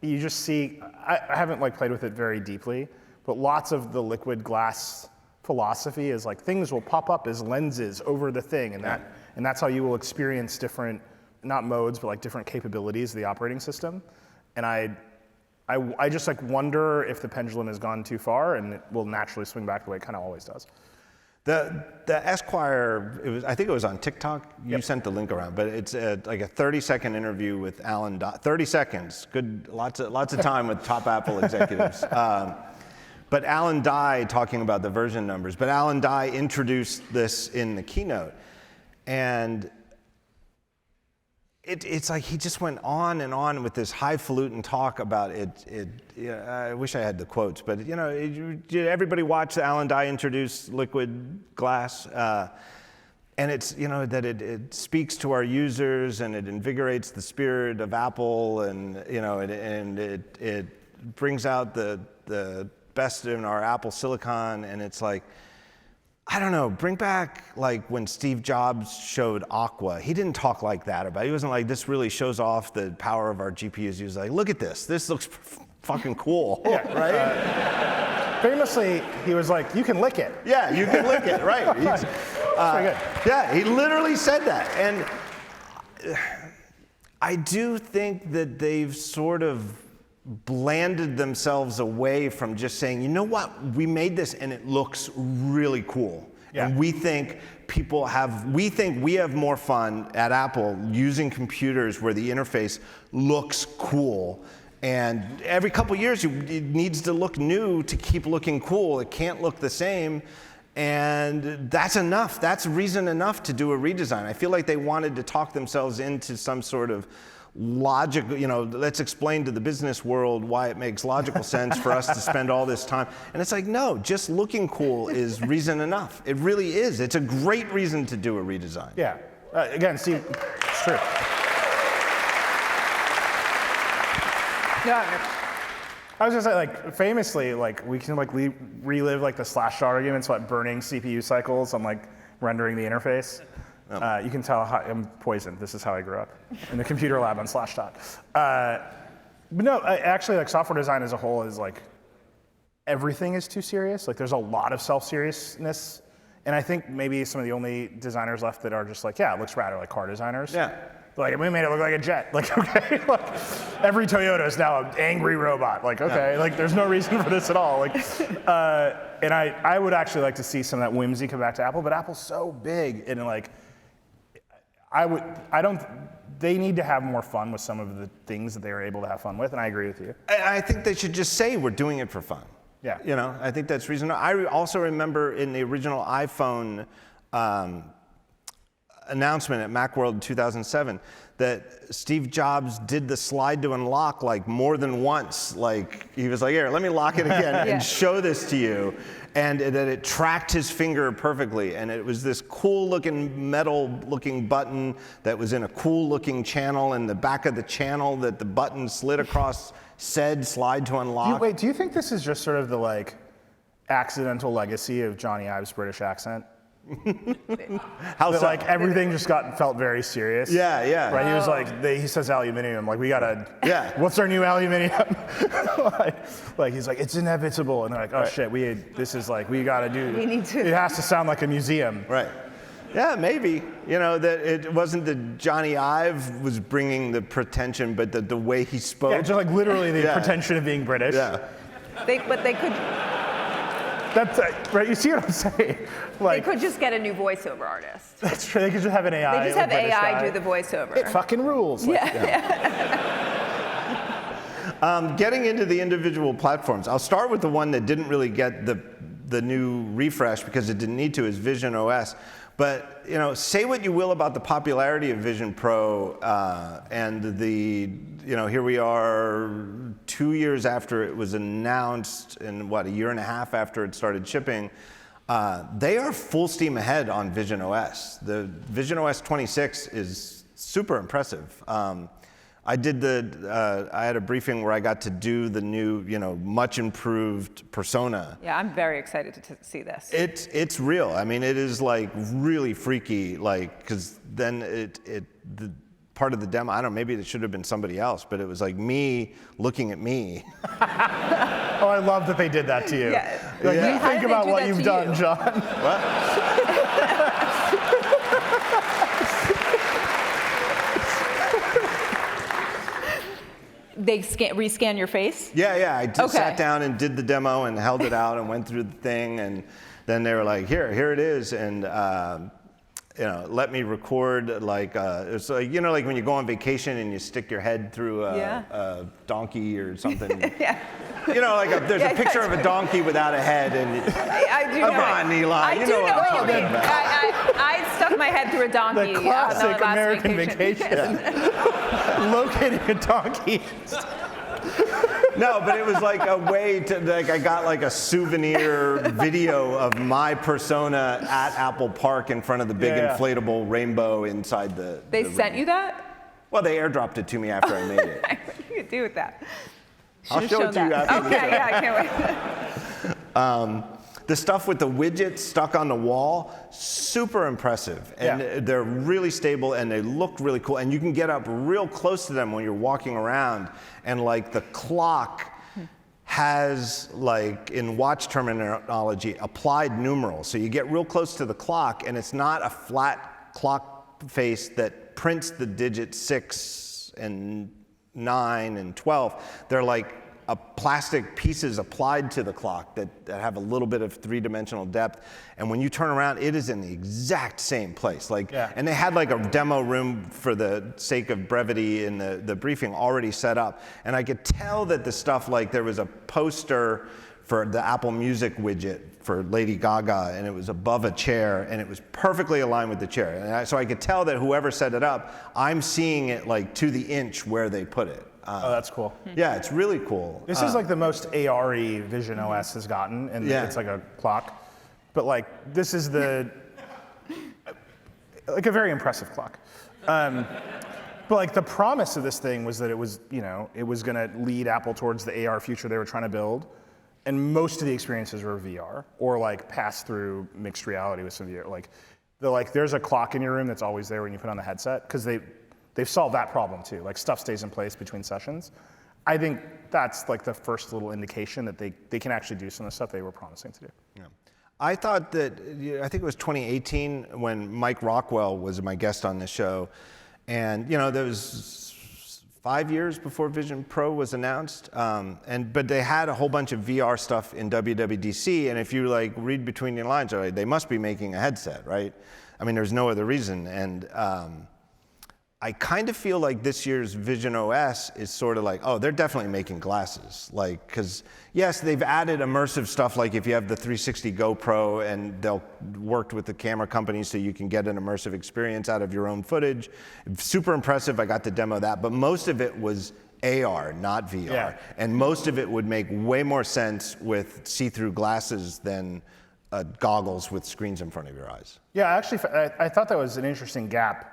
you just see, I haven't like played with it very deeply, but lots of the liquid glass philosophy is like things will pop up as lenses over the thing, and that's how you will experience different, not modes, but like different capabilities of the operating system. And I just like wonder if the pendulum has gone too far, and it will naturally swing back the way it kind of always does. The Esquire, I think it was on TikTok. You sent the link around, but it's like a 30-second interview with Alan Dye. 30 seconds, good, lots of time with top Apple executives. But Alan Dye talking about the version numbers. But Alan Dye introduced this in the keynote, and it's like he just went on and on with this highfalutin talk about it. I wish I had the quotes, but everybody watched Alan Dye introduce liquid glass, and it's that it speaks to our users and it invigorates the spirit of Apple, and it brings out the best in our Apple silicon, and it's like, I don't know, bring back like when Steve Jobs showed Aqua. He didn't talk like that about it. He wasn't like, this really shows off the power of our GPUs. He was like, look at this. This looks fucking cool, right? Famously, he was like, you can lick it. Yeah, you can lick it, right. Pretty good. Yeah, he literally said that. And I do think that they've sort of blanded themselves away from just saying, you know what, we made this and it looks really cool. Yeah. And we think we have more fun at Apple using computers where the interface looks cool. And every couple years, it needs to look new to keep looking cool. It can't look the same. And that's enough. That's reason enough to do a redesign. I feel like they wanted to talk themselves into some sort of logical, let's explain to the business world why it makes logical sense for us to spend all this time. And it's like, no, just looking cool is reason enough. It really is. It's a great reason to do a redesign. Yeah. Again, Steve, it's true. Yeah. I was gonna say, like, famously, like, we can like relive like the Slashdot arguments about burning CPU cycles on like rendering the interface. You can tell I'm poisoned. This is how I grew up in the computer lab on Slashdot. But no, actually, like software design as a whole is like everything is too serious. Like there's a lot of self-seriousness, and I think maybe some of the only designers left that are just like, yeah, it looks rad, are like car designers. Yeah. Like, we made it look like a jet. Like, okay, like, every Toyota is now an angry robot. Like, okay, like, there's no reason for this at all. Like, and I would actually like to see some of that whimsy come back to Apple, but Apple's so big, and like, they need to have more fun with some of the things that they were able to have fun with, and I agree with you. I think they should just say we're doing it for fun. Yeah. I think that's reasonable. I also remember in the original iPhone announcement at Macworld in 2007 that Steve Jobs did the slide to unlock like more than once. Like he was like, here, let me lock it again and show this to you. And that it tracked his finger perfectly. And it was this cool looking metal looking button that was in a cool looking channel, and the back of the channel that the button slid across said slide to unlock. Wait, do you think this is just sort of the like accidental legacy of Johnny Ive's British accent? How That, so? like everything just felt very serious. Yeah, yeah. Right. He was like, he says aluminium. Like we gotta. Yeah. What's our new aluminium? like he's like, it's inevitable, and they're like, oh shit, this is like we gotta do. We need to. It has to sound like a museum. Right. Yeah, maybe. You know, that it wasn't that Johnny Ive was bringing the pretension, but the way he spoke. Yeah, just like literally the Yeah. pretension of being British. Yeah. But they could. That's right. You see what I'm saying? They Like could just get a new voiceover artist. that's true. They could just have an AI. They just have British AI guy. do the voiceover. It fucking rules. Like, Getting into the individual platforms, I'll start with the one that didn't really get the new refresh because it didn't need to, is VisionOS. But you know, say what you will about the popularity of Vision Pro and here we are 2 years after it was announced and a year and a half after it started shipping. They are full steam ahead on VisionOS. The VisionOS 26 is super impressive. I had a briefing where I got to do the new, much improved persona. Yeah, I'm very excited to see this. It's real. I mean, it is like really freaky, like, because then the part of the demo, I don't know, maybe it should have been somebody else, but it was like me looking at me. oh, I love that they did that to you. Yeah. Like, Yeah. you How think did they about do what that you've to done, you? John. What? They rescan your face? Yeah. I Okay. sat down and did the demo and held it out and went through the thing, and then they were like, here it is, and let me record like it's like like when you go on vacation and you stick your head through a donkey or something. Yeah. There's a picture of a donkey without a head, and I do come know. on, Nilay, I you do know what I'm what you talking mean. about. I stuck my head through a donkey. The on the classic last American vacation. Locating a donkey. No, but it was like a way to, like, I got like a souvenir video of my persona at Apple Park in front of the big Yeah. inflatable rainbow inside the. They the sent room. you that? Well, they airdropped it to me after I made it. What do you do with that? I'll Should've show it shown to you that. after the Okay, show. yeah, I can't wait. The stuff with the widgets stuck on the wall, super impressive. And Yeah. they're really stable and they look really cool. And you can get up real close to them when you're walking around. And like the clock has, like in watch terminology, applied numerals. So you get real close to the clock and it's not a flat clock face that prints the digits 6 and 9 and 12. They're like plastic pieces applied to the clock that have a little bit of three-dimensional depth, and when you turn around, it is in the exact same place. And they had like a demo room for the sake of brevity in the briefing already set up, and I could tell that the stuff, like there was a poster for the Apple Music widget for Lady Gaga, and it was above a chair, and it was perfectly aligned with the chair, and so I could tell that whoever set it up, I'm seeing it like to the inch where they put it. Oh, that's cool. Yeah, it's really cool. This is like the most AR-y VisionOS has gotten, and it's like a clock. But like, this is like a very impressive clock. But like the promise of this thing was that it was, it was gonna lead Apple towards the AR future they were trying to build. And most of the experiences were VR, or like pass through mixed reality with some VR. Like there's a clock in your room that's always there when you put on the headset, because they've solved that problem too. Like stuff stays in place between sessions. I think that's like the first little indication that they can actually do some of the stuff they were promising to do. Yeah. I thought that, I think it was 2018 when Mike Rockwell was my guest on this show. And there was 5 years before Vision Pro was announced. But they had a whole bunch of VR stuff in WWDC. And if you like read between the lines, they must be making a headset, right? I mean, there's no other reason. And I kind of feel like this year's VisionOS is sort of like, oh, they're definitely making glasses. Like, because yes, they've added immersive stuff, like if you have the 360 GoPro, and they'll worked with the camera companies so you can get an immersive experience out of your own footage. Super impressive, I got to demo that, but most of it was AR, not VR. Yeah. And most of it would make way more sense with see-through glasses than goggles with screens in front of your eyes. Yeah, actually, I thought that was an interesting gap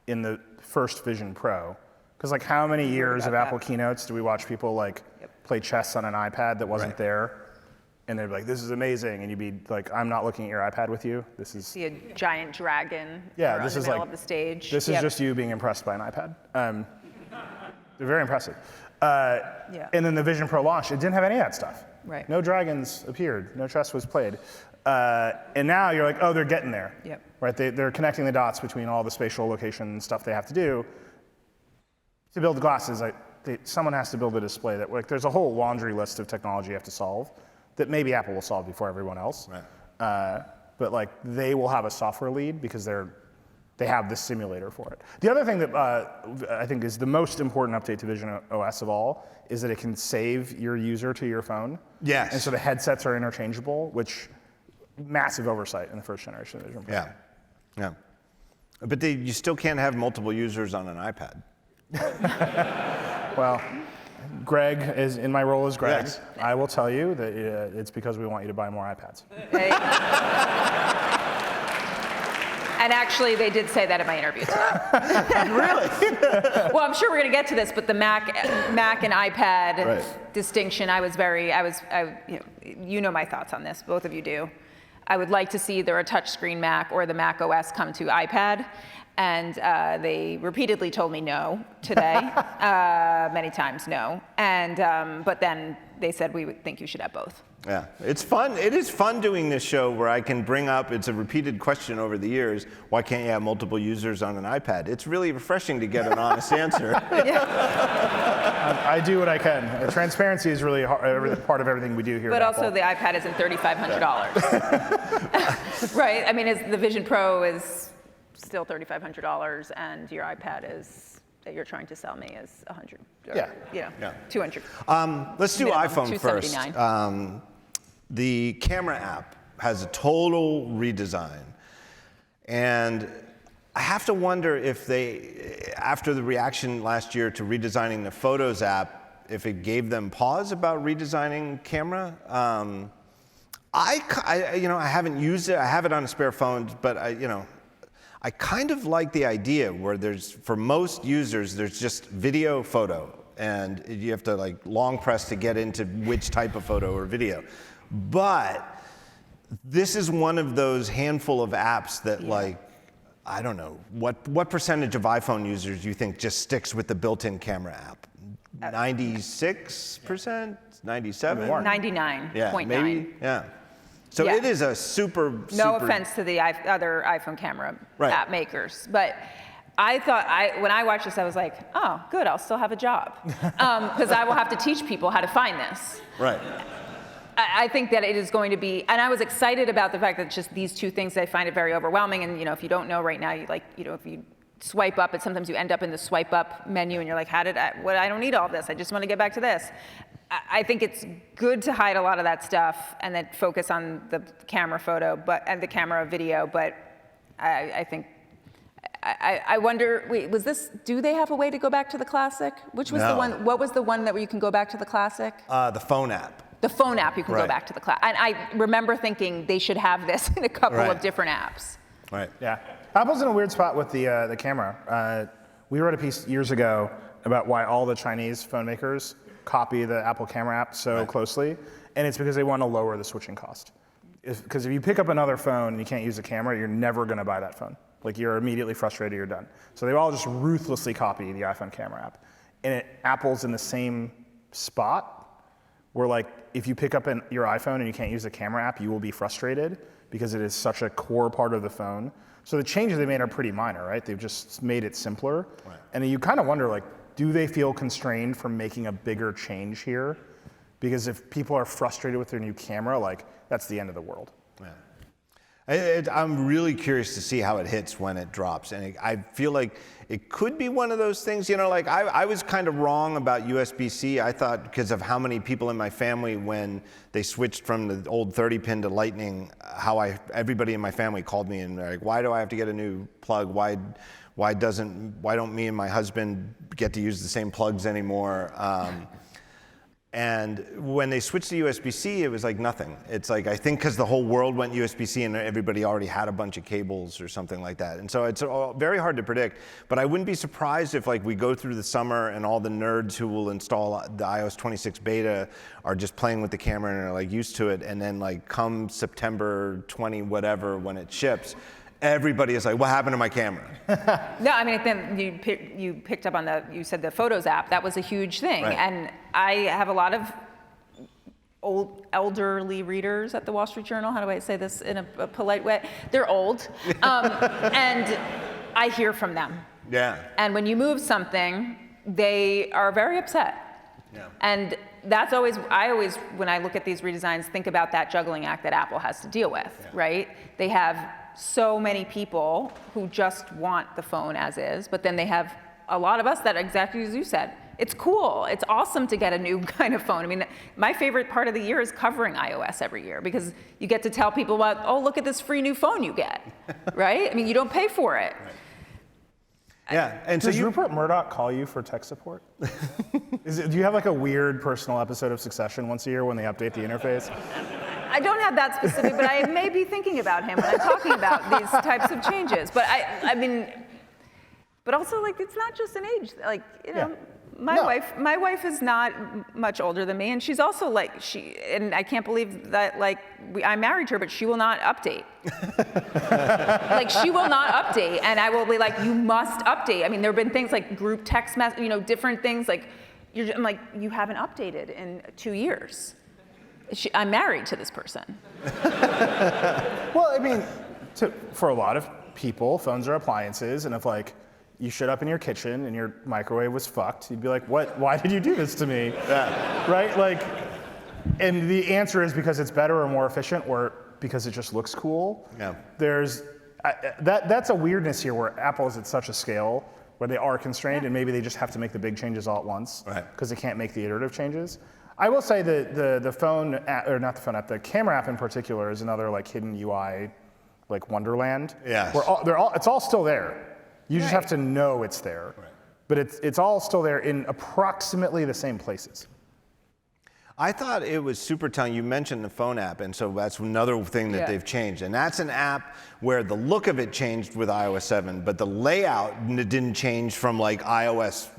in the first Vision Pro, because like how many years of Apple keynotes do we watch people like play chess on an iPad that wasn't there? and they'd be like, this is amazing, and you'd be like, I'm not looking at your iPad with you. This is See a giant dragon yeah, in this the is middle like of the stage. This is just you being impressed by an iPad. They're very impressive. And then the Vision Pro launched. It didn't have any of that stuff. Right. No dragons appeared. No chess was played. And now you're like, oh, they're getting there. Yep. Right. They're connecting the dots between all the spatial location stuff they have to do. To build glasses, someone has to build a display that, like, there's a whole laundry list of technology you have to solve that maybe Apple will solve before everyone else. Right. But like, they will have a software lead because they have the simulator for it. The other thing that I think is the most important update to VisionOS of all is that it can save your user to your phone. Yes. And so the headsets are interchangeable, which massive oversight in the first generation of Vision Pro. Yeah. Yeah. But you still can't have multiple users on an iPad. Well, Greg, in my role as Greg, Yes. I will tell you that it's because we want you to buy more iPads. And actually, they did say that in my interview today. Really? Well, I'm sure we're going to get to this, but the Mac and iPad distinction, you know my thoughts on this, both of you do. I would like to see either a touchscreen Mac or the macOS come to iPad, and they repeatedly told me no today, many times no, and but then they said we would think you should have both. Yeah, it's fun. It is fun doing this show where I can bring up, it's a repeated question over the years, why can't you have multiple users on an iPad? It's really refreshing to get an honest answer. I do what I can. Transparency is really part of everything we do here. But at also Apple. the iPad isn't $3,500. Right, I mean, the Vision Pro is still $3,500, and your iPad that you're trying to sell me is $100. Yeah. 200. Let's do Minimum, iPhone first. $279. The camera app has a total redesign. And I have to wonder if after the reaction last year to redesigning the Photos app, if it gave them pause about redesigning camera. I haven't used it. I have it on a spare phone, but I kind of like the idea where for most users, there's just video, photo, and you have to like long press to get into which type of photo or video. But this is one of those handful of apps that I don't know, what percentage of iPhone users do you think just sticks with the built-in camera app? 96%? 97%? 99.9. Yeah, maybe, yeah. So it is a super. No offense to the other iPhone camera app makers, but I thought when I watched this, I was like, oh, good, I'll still have a job because I will have to teach people how to find this. Right. I think that it is going to be, and I was excited about the fact that just these two things, I find it very overwhelming. And if you don't know right now, if you swipe up, and sometimes you end up in the swipe up menu, and you're like, I don't need all of this. I just want to get back to this. I think it's good to hide a lot of that stuff and then focus on the camera photo, and the camera video. But I think. I wonder, do they have a way to go back to the classic? Which was the one, what was the one where you can go back to the classic? The phone app. The phone app, you can go back to the classic. And I remember thinking they should have this in a couple of different apps. Right. Yeah. Apple's in a weird spot with the camera. We wrote a piece years ago about why all the Chinese phone makers copy the Apple camera app so closely, and it's because they want to lower the switching cost. Because if you pick up another phone and you can't use the camera, you're never going to buy that phone. Like, you're immediately frustrated, you're done. So they all just ruthlessly copy the iPhone camera app. And Apple's in the same spot where, like, if you pick up your iPhone and you can't use the camera app, you will be frustrated because it is such a core part of the phone. So the changes they made are pretty minor, right? They've just made it simpler. Right. And then you kind of wonder, like, do they feel constrained from making a bigger change here? Because if people are frustrated with their new camera, like, that's the end of the world. Yeah. I'm really curious to see how it hits when it drops. And I feel like it could be one of those things, like I was kind of wrong about USB-C. I thought because of how many people in my family, when they switched from the old 30-pin to Lightning, everybody in my family called me and they're like, why do I have to get a new plug? Why don't me and my husband get to use the same plugs anymore? And when they switched to USB-C, it was like nothing. It's like, I think because the whole world went USB-C and everybody already had a bunch of cables or something like that. And so it's very hard to predict. But I wouldn't be surprised if like we go through the summer and all the nerds who will install the iOS 26 beta are just playing with the camera and are like used to it. And then like come September 20 whatever when it ships, everybody is like, what happened to my camera? No, I mean, then you picked up on you said the Photos app. That was a huge thing. Right. And I have a lot of elderly readers at the Wall Street Journal. How do I say this in a polite way? They're old. And I hear from them. Yeah. And when you move something, they are very upset. Yeah. And that's I always, when I look at these redesigns, think about that juggling act that Apple has to deal with, right? They have so many people who just want the phone as is, but then they have a lot of us that, exactly as you said, it's cool. It's awesome to get a new kind of phone. I mean, my favorite part of the year is covering iOS every year because you get to tell people about, oh, look at this free new phone you get, right? I mean, you don't pay for it. Right. Yeah, and so Does Rupert Murdoch call you for tech support? Do you have like a weird personal episode of Succession once a year when they update the interface? I don't have that specific, but I may be thinking about him when I'm talking about these types of changes. But I mean, but also like it's not just an age. Like my wife is not much older than me, and she's also like and I can't believe that like I married her, but she will not update. Like she will not update, and I will be like, you must update. I mean, there have been things like group text message, different things like. I'm like, you haven't updated in 2 years. I'm married to this person. Well, I mean, for a lot of people, phones are appliances, and if like you showed up in your kitchen and your microwave was fucked, you'd be like, what? Why did you do this to me? Yeah. Right? Like, and the answer is because it's better or more efficient, or because it just looks cool. Yeah. That's a weirdness here where Apple is at such a scale where they are constrained, and maybe they just have to make the big changes all at once, because they can't make the iterative changes. I will say that the phone app, or not the phone app, the camera app in particular is another like hidden UI, like wonderland. Yes. Where it's all still there. You just have to know it's there. Right. But it's all still there in approximately the same places. I thought it was super telling. You mentioned the phone app, and so that's another thing that they've changed. And that's an app where the look of it changed with iOS 7, but the layout didn't change from like iOS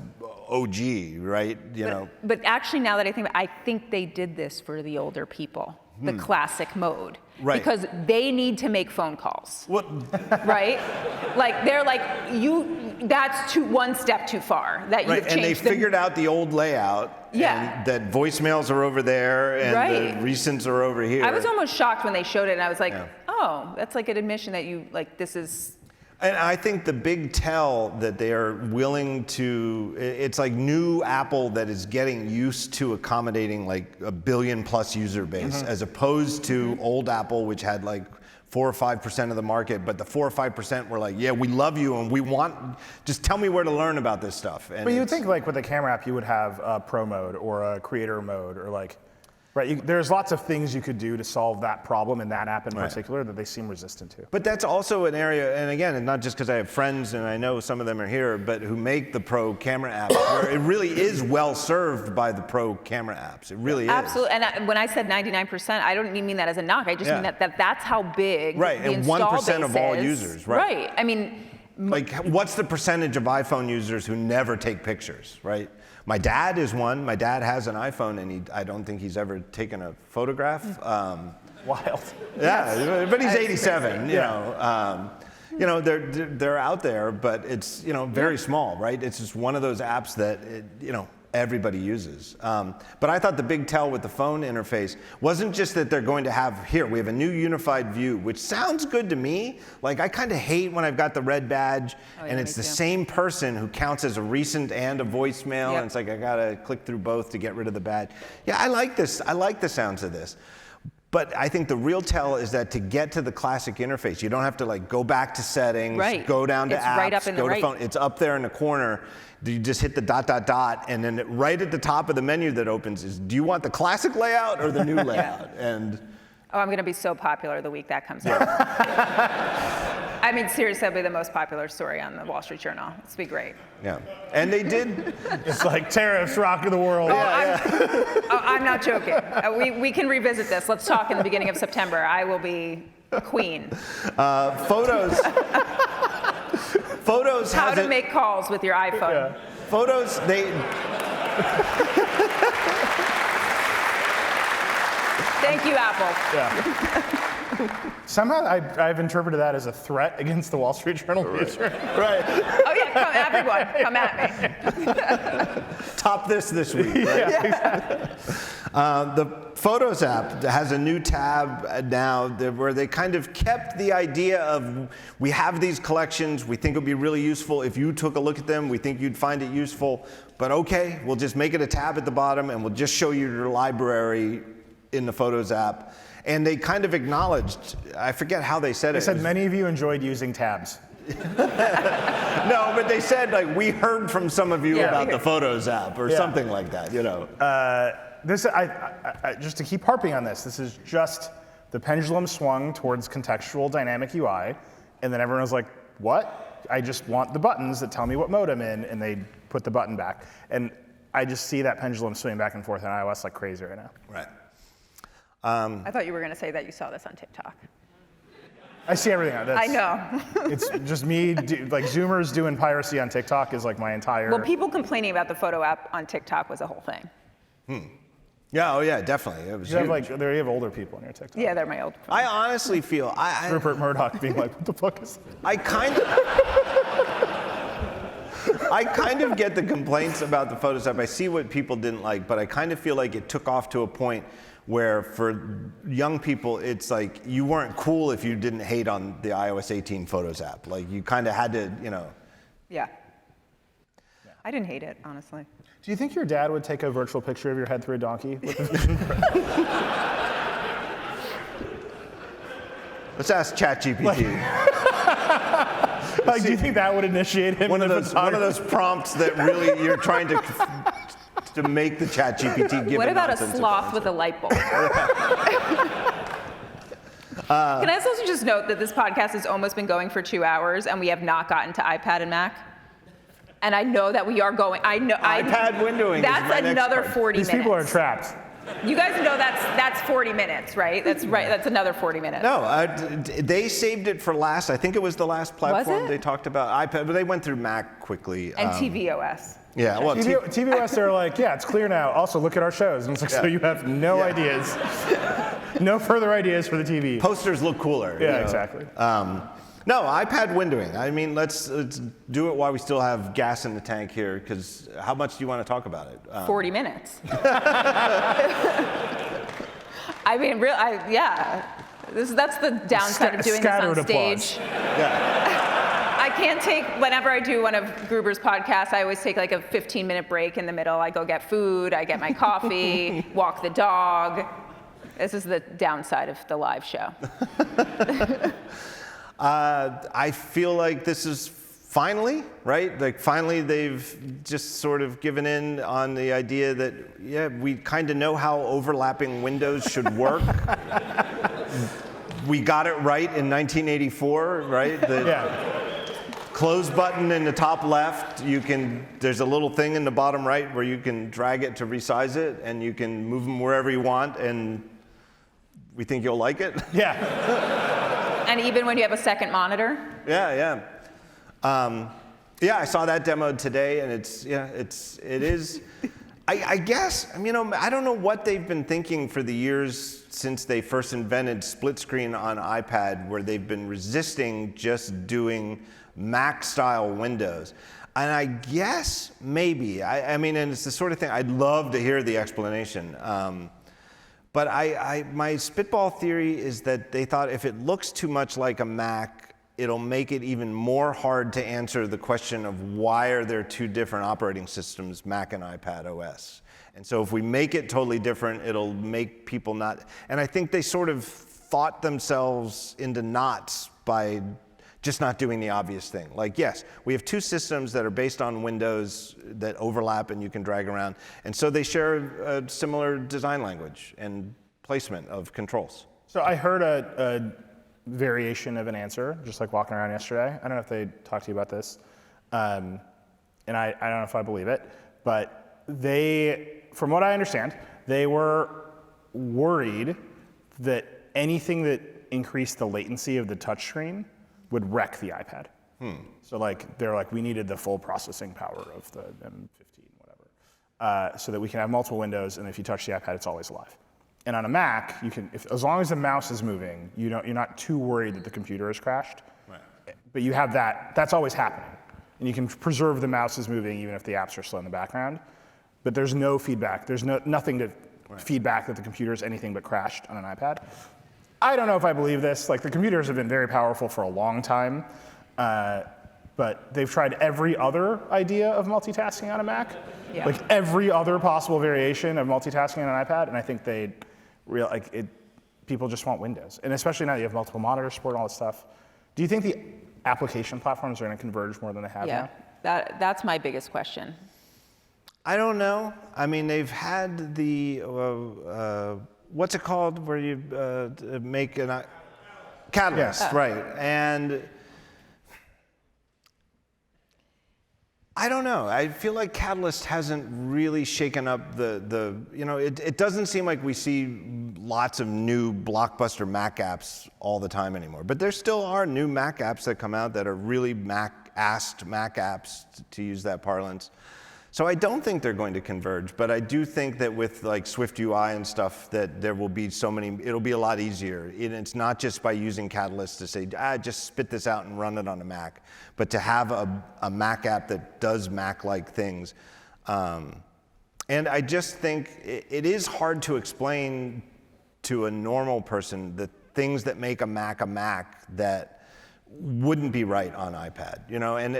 OG, right? But actually, now that I think they did this for the older people, the classic mode. Right. Because they need to make phone calls. What? Right? Like they're like, that's one step too far. That you've changed. And they figured out the old layout. Yeah. And that voicemails are over there and the recents are over here. I was almost shocked when they showed it, and I was like, oh, that's like an admission that this is. And I think the big tell that they are willing to, it's like new Apple that is getting used to accommodating like a billion plus user base, as opposed to old Apple, which had like 4 or 5% of the market, but the 4 or 5% were like, yeah, we love you and we want, just tell me where to learn about this stuff. And but you would think like with the camera app, you would have a pro mode or a creator mode or like, right, there's lots of things you could do to solve that problem in that app in particular that they seem resistant to. But that's also an area, and again, and not just because I have friends and I know some of them are here, but who make the pro camera apps, where it really is well served by the pro camera apps. It really is. Absolutely, and when I said 99%, I don't mean that as a knock. I just mean that's how big the and install 1% of all is. users, Right, I mean. Like, what's the percentage of iPhone users who never take pictures, right? My dad is one. My dad has an iPhone, and I don't think he's ever taken a photograph. Wild. Yeah, but he's 87. They're out there, but it's very small, right? It's just one of those apps that everybody uses. But I thought the big tell with the phone interface wasn't just that they're going to have, we have a new unified view, which sounds good to me. Like, I kind of hate when I've got the red badge and it's the same person who counts as a recent and a voicemail, and it's like, I gotta click through both to get rid of the badge. Yeah, I like this. I like the sounds of this. But I think the real tell is that to get to the classic interface, you don't have to like go back to settings, go down to apps, go to phone. It's up there in the corner. You just hit the ... and then right at the top of the menu that opens is, do you want the classic layout or the new layout? And I'm going to be so popular the week that comes out. I mean, seriously, that'll be the most popular story on the Wall Street Journal. It's be great. Yeah. And they did. It's like tariffs rocking the world. I'm not joking. We can revisit this. Let's talk in the beginning of September. I will be queen. Photos. Photos. How to make calls with your iPhone. Yeah. Photos. Thank you, Apple. Yeah. Somehow I've interpreted that as a threat against the Wall Street Journal newsroom. Right. Oh yeah, everyone, come at me. Top this week. Right? Yeah. The Photos app has a new tab now where they kind of kept the idea of, we have these collections, we think it would be really useful. If you took a look at them, we think you'd find it useful. But okay, we'll just make it a tab at the bottom and we'll just show you your library in the Photos app. And they kind of acknowledged, I forget how they said it. They said many of you enjoyed using tabs. No, but they said, like, we heard from some of you about the Photos app or something like that, you know. Just to keep harping on this is just the pendulum swung towards contextual dynamic UI, and then everyone was like, what? I just want the buttons that tell me what mode I'm in, and they put the button back. And I just see that pendulum swinging back and forth on iOS like crazy right now. Right. I thought you were going to say that you saw this on TikTok. I see everything. I know. It's just me, like Zoomers doing piracy on TikTok is like my entire. Well, people complaining about the photo app on TikTok was a whole thing. Yeah, oh yeah, definitely. It was You have huge. like, there you have older people on your TikTok. Yeah, they're my old. I honestly feel, Rupert Murdoch being like, what the fuck is I kind of get the complaints about the Photos app. I see what people didn't like, but I kind of feel like it took off to a point where for young people, it's like you weren't cool if you didn't hate on the iOS 18 Photos app. Like you kind of had to, you know. Yeah. I didn't hate it, honestly. Do you think your dad would take a virtual picture of your head through a donkey with the Vision Pro? Let's ask ChatGPT. Like, do you think that would initiate him one in of those prompts that really you're trying to make the ChatGPT give. What about a sloth with a light bulb? Can I also just note that this podcast has almost been going for 2 hours and we have not gotten to iPad and Mac? And I know that we are going. I know. iPad windowing. That's another 40 minutes. These people are trapped. You guys know that's 40 minutes, right? That's right. That's another 40 minutes. No, they saved it for last. I think it was the last platform Was it? they talked about. iPad, but they went through Mac quickly. And tvOS. Yeah, well, tvOS, they're like, yeah, it's clear now. Also, look at our shows. And it's like, so you have no ideas. No further ideas for the TV. posters look cooler. Yeah, exactly. No, iPad windowing. I mean, let's do it while we still have gas in the tank here, because how much do you want to talk about it? 40 minutes. I mean, yeah. That's the downside of doing this on stage. Yeah. I can't take, whenever I do one of Gruber's podcasts, I always take like a 15-minute break in the middle. I go get food, I get my coffee, walk the dog. This is the downside of the live show. I feel like this is finally, right? Like finally they've just sort of given in on the idea that, yeah, we kind of know how overlapping windows should work. We got it right in 1984, right? Close button in the top left, there's a little thing in the bottom right where you can drag it to resize it, and you can move them wherever you want, and we think you'll like it. Yeah. And even when you have a second monitor? Yeah. I saw that demoed today, and it is. I guess, I don't know what they've been thinking for the years since they first invented split screen on iPad, where they've been resisting just doing Mac-style windows. And I guess maybe, and it's the sort of thing, I'd love to hear the explanation. But my spitball theory is that they thought if it looks too much like a Mac, it'll make it even more hard to answer the question of why are there two different operating systems, Mac and iPadOS. And so if we make it totally different, it'll make people not, and I think they sort of thought themselves into knots by just not doing the obvious thing. Like, yes, we have two systems that are based on Windows that overlap and you can drag around. And so they share a similar design language and placement of controls. So I heard a variation of an answer, just like walking around yesterday. I don't know if they talked to you about this, and I don't know if I believe it, but from what I understand, they were worried that anything that increased the latency of the touchscreen would wreck the iPad. So they're like, we needed the full processing power of the M15, whatever, so that we can have multiple windows, and if you touch the iPad, it's always alive. And on a Mac, you can, as long as the mouse is moving, you're not too worried that the computer has crashed. Right. But you have that's always happening. And you can preserve the mouse is moving even if the apps are slow in the background. But there's no feedback. There's nothing to feedback that the computer is anything but crashed on an iPad. I don't know if I believe this. Like, the computers have been very powerful for a long time. But they've tried every other idea of multitasking on a Mac. Yeah. Like every other possible variation of multitasking on an iPad, and I think people just want Windows. And especially now that you have multiple monitor support and all this stuff. Do you think the application platforms are going to converge more than they have now? That's my biggest question. I don't know. I mean, they've had the, what's it called, where you make an Catalyst, right. And I don't know. I feel like Catalyst hasn't really shaken up it doesn't seem like we see lots of new blockbuster Mac apps all the time anymore. But there still are new Mac apps that come out that are really Mac-assed Mac apps, to use that parlance. So I don't think they're going to converge, but I do think that with like SwiftUI and stuff, that there will be it'll be a lot easier. It's not just by using Catalyst to say, just spit this out and run it on a Mac, but to have a Mac app that does Mac-like things. And I just think it is hard to explain to a normal person the things that make a Mac that wouldn't be right on iPad, and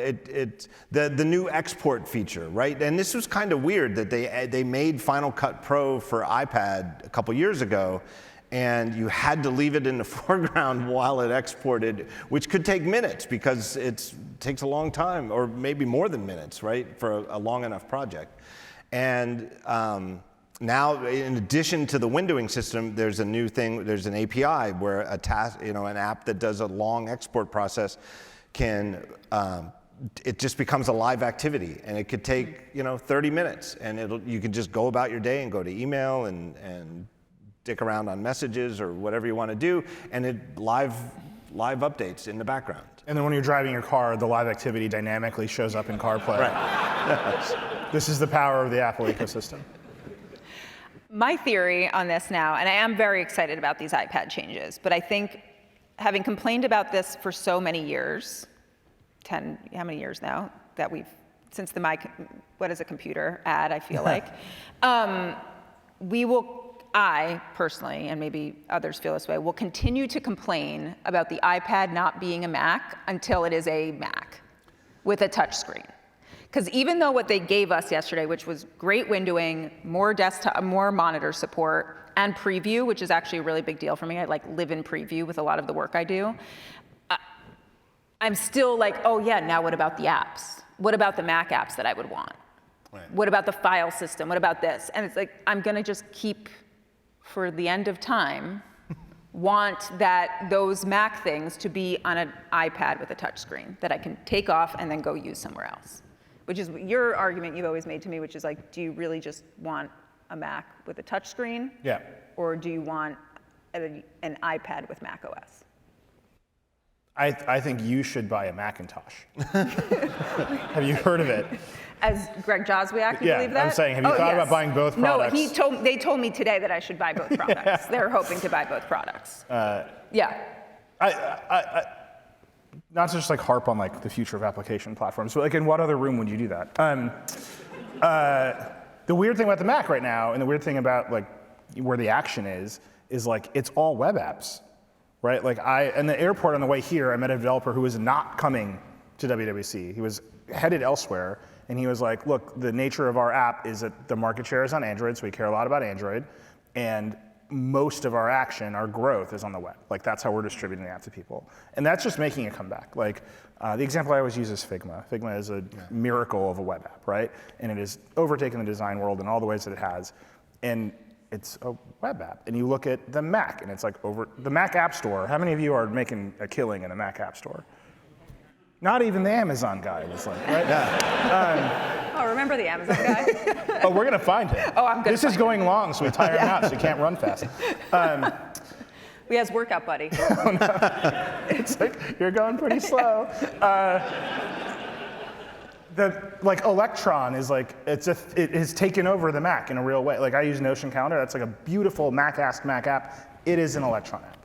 the new export feature, right? And this was kind of weird that they made Final Cut Pro for iPad a couple years ago, and you had to leave it in the foreground while it exported, which could take minutes because it takes a long time, or maybe more than minutes, right, for a long enough project. And now, in addition to the windowing system, there's a new thing. There's an API where an app that does a long export process it just becomes a live activity, and it could take 30 minutes, and you can just go about your day and go to email and dick around on messages or whatever you want to do, and it live updates in the background. And then when you're driving your car, the live activity dynamically shows up in CarPlay. Right. This is the power of the Apple ecosystem. My theory on this now, and I am very excited about these iPad changes, but I think having complained about this for so many years, how many years now that since the what is a computer ad, I feel like, I personally, and maybe others feel this way, will continue to complain about the iPad not being a Mac until it is a Mac with a touchscreen. Because even though what they gave us yesterday, which was great windowing, more desktop, more monitor support, and preview, which is actually a really big deal for me. I live in preview with a lot of the work I do. I'm still like, oh yeah, now what about the apps? What about the Mac apps that I would want? Right. What about the file system? What about this? And it's like, I'm gonna just keep, for the end of time, want those Mac things to be on an iPad with a touchscreen that I can take off and then go use somewhere else. Which is your argument you've always made to me, which is like, do you really just want a Mac with a touchscreen? Yeah. Or do you want an iPad with macOS? I think you should buy a Macintosh. Have you heard of it? As Greg Joswiak, you believe that? I'm saying, have you thought about buying both products? No, they told me today that I should buy both products. They're hoping to buy both products. Yeah. Not to just harp on the future of application platforms, but in what other room would you do that? The weird thing about the Mac right now, and the weird thing about where the action is it's all web apps, right? In the airport on the way here, I met a developer who was not coming to WWDC. He was headed elsewhere, and he was like, look, the nature of our app is that the market share is on Android, so we care a lot about Android, and most of our action, our growth, is on the web. That's how we're distributing the app to people. And that's just making a comeback. The example I always use is Figma. Figma is a miracle of a web app, right? And it has overtaken the design world in all the ways that it has. And it's a web app. And you look at the Mac, and it's like over the Mac App Store. How many of you are making a killing in a Mac App Store? Not even the Amazon guy was like, right? Yeah. Oh, remember the Amazon guy? Oh, we're gonna find him. Oh, I'm gonna This is find going long, so we tire him out, so he can't run fast. We has workout buddy. It's like, you're going pretty slow. Like Electron is like, it has taken over the Mac in a real way. Like I use Notion Calendar, that's like a beautiful Mac Ask Mac app. It is an Electron app.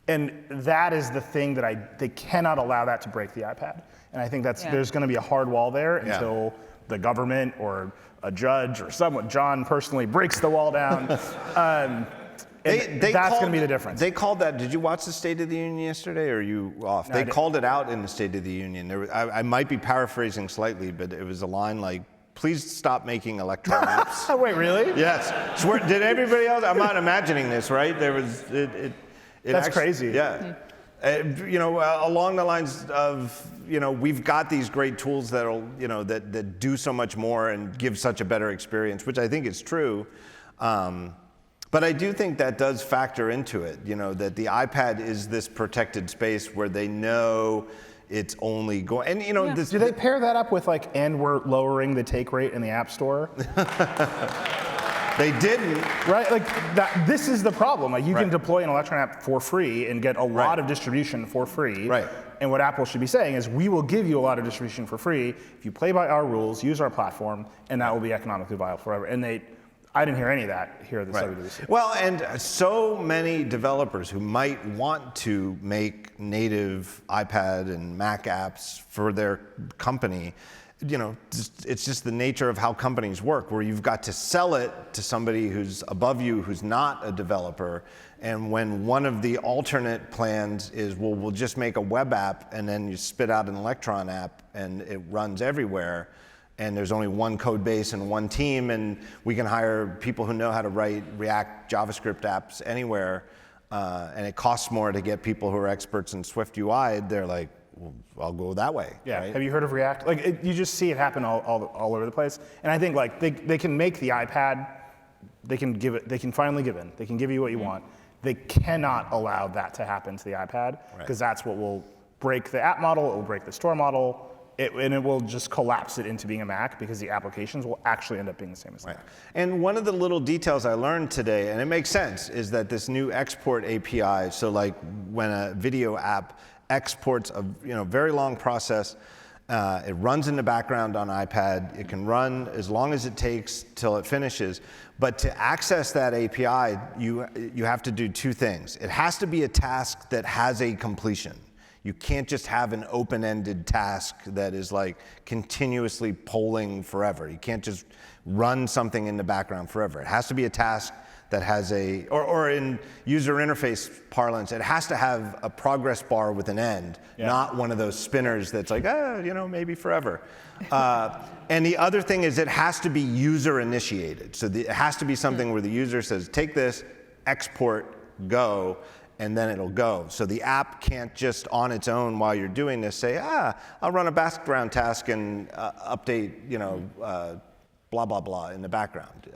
And that is the thing that they cannot allow that to break the iPad. And I think there's gonna be a hard wall there until the government or a judge or someone, John personally, breaks the wall down. That's going to be the difference. They called that. Did you watch the State of the Union yesterday, or are you off? No, they called it out in the State of the Union. I might be paraphrasing slightly, but it was a line like, "Please stop making Electron apps." Wait, really? Yes. Did everybody else? I'm not imagining this, right? There was That's crazy. Yeah. Along the lines of, we've got these great tools that'll, that do so much more and give such a better experience, which I think is true. But I do think that does factor into it, that the iPad is this protected space where they know it's only going, and Do they pair that up with and we're lowering the take rate in the App Store? They didn't. Right, this is the problem. You can deploy an Electron app for free and get a lot of distribution for free. Right. And what Apple should be saying is, we will give you a lot of distribution for free if you play by our rules, use our platform, and that will be economically viable forever. And I didn't hear any of that here at the WWDC. Well, and so many developers who might want to make native iPad and Mac apps for their company, it's just the nature of how companies work, where you've got to sell it to somebody who's above you, who's not a developer. And when one of the alternate plans is, well, we'll just make a web app and then you spit out an Electron app and it runs everywhere, and there's only one code base and one team, and we can hire people who know how to write React, JavaScript apps anywhere, and it costs more to get people who are experts in SwiftUI, they're like, well, I'll go that way. Yeah. Right? Have you heard of React? You just see it happen all over the place. And I think they can make the iPad, they can finally give in. They can give you what you want. They cannot allow that to happen to the iPad, because that's what will break the app model, it will break the store model, and it will just collapse it into being a Mac, because the applications will actually end up being the same as Mac. And one of the little details I learned today, and it makes sense, is that this new export API, so when a video app exports a very long process, it runs in the background on iPad, it can run as long as it takes till it finishes, but to access that API, you have to do two things. It has to be a task that has a completion. You can't just have an open-ended task that is continuously polling forever. You can't just run something in the background forever. It has to be a task that has or in user interface parlance, it has to have a progress bar with an end, not one of those spinners that's maybe forever. And the other thing is, it has to be user initiated. So it has to be something where the user says, take this, export, go, and then it'll go. So the app can't just on its own while you're doing this say, I'll run a background task and update, blah, blah, blah in the background.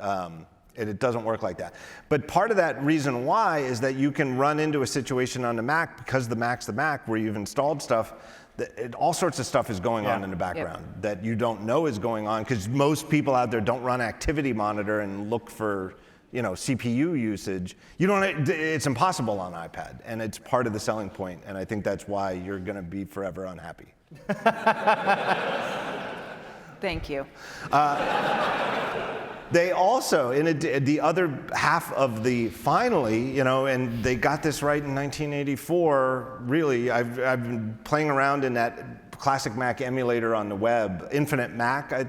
And it doesn't work like that. But part of that reason why is that you can run into a situation on the Mac, because the Mac's the Mac, where you've installed stuff, all sorts of stuff is going on in the background that you don't know is going on, because most people out there don't run Activity Monitor and look for CPU usage. It's impossible on iPad, and it's part of the selling point, and I think that's why you're gonna be forever unhappy. Thank you. They also, the other half of the finally, and they got this right in 1984, really, I've been playing around in that classic Mac emulator on the web, Infinite Mac, I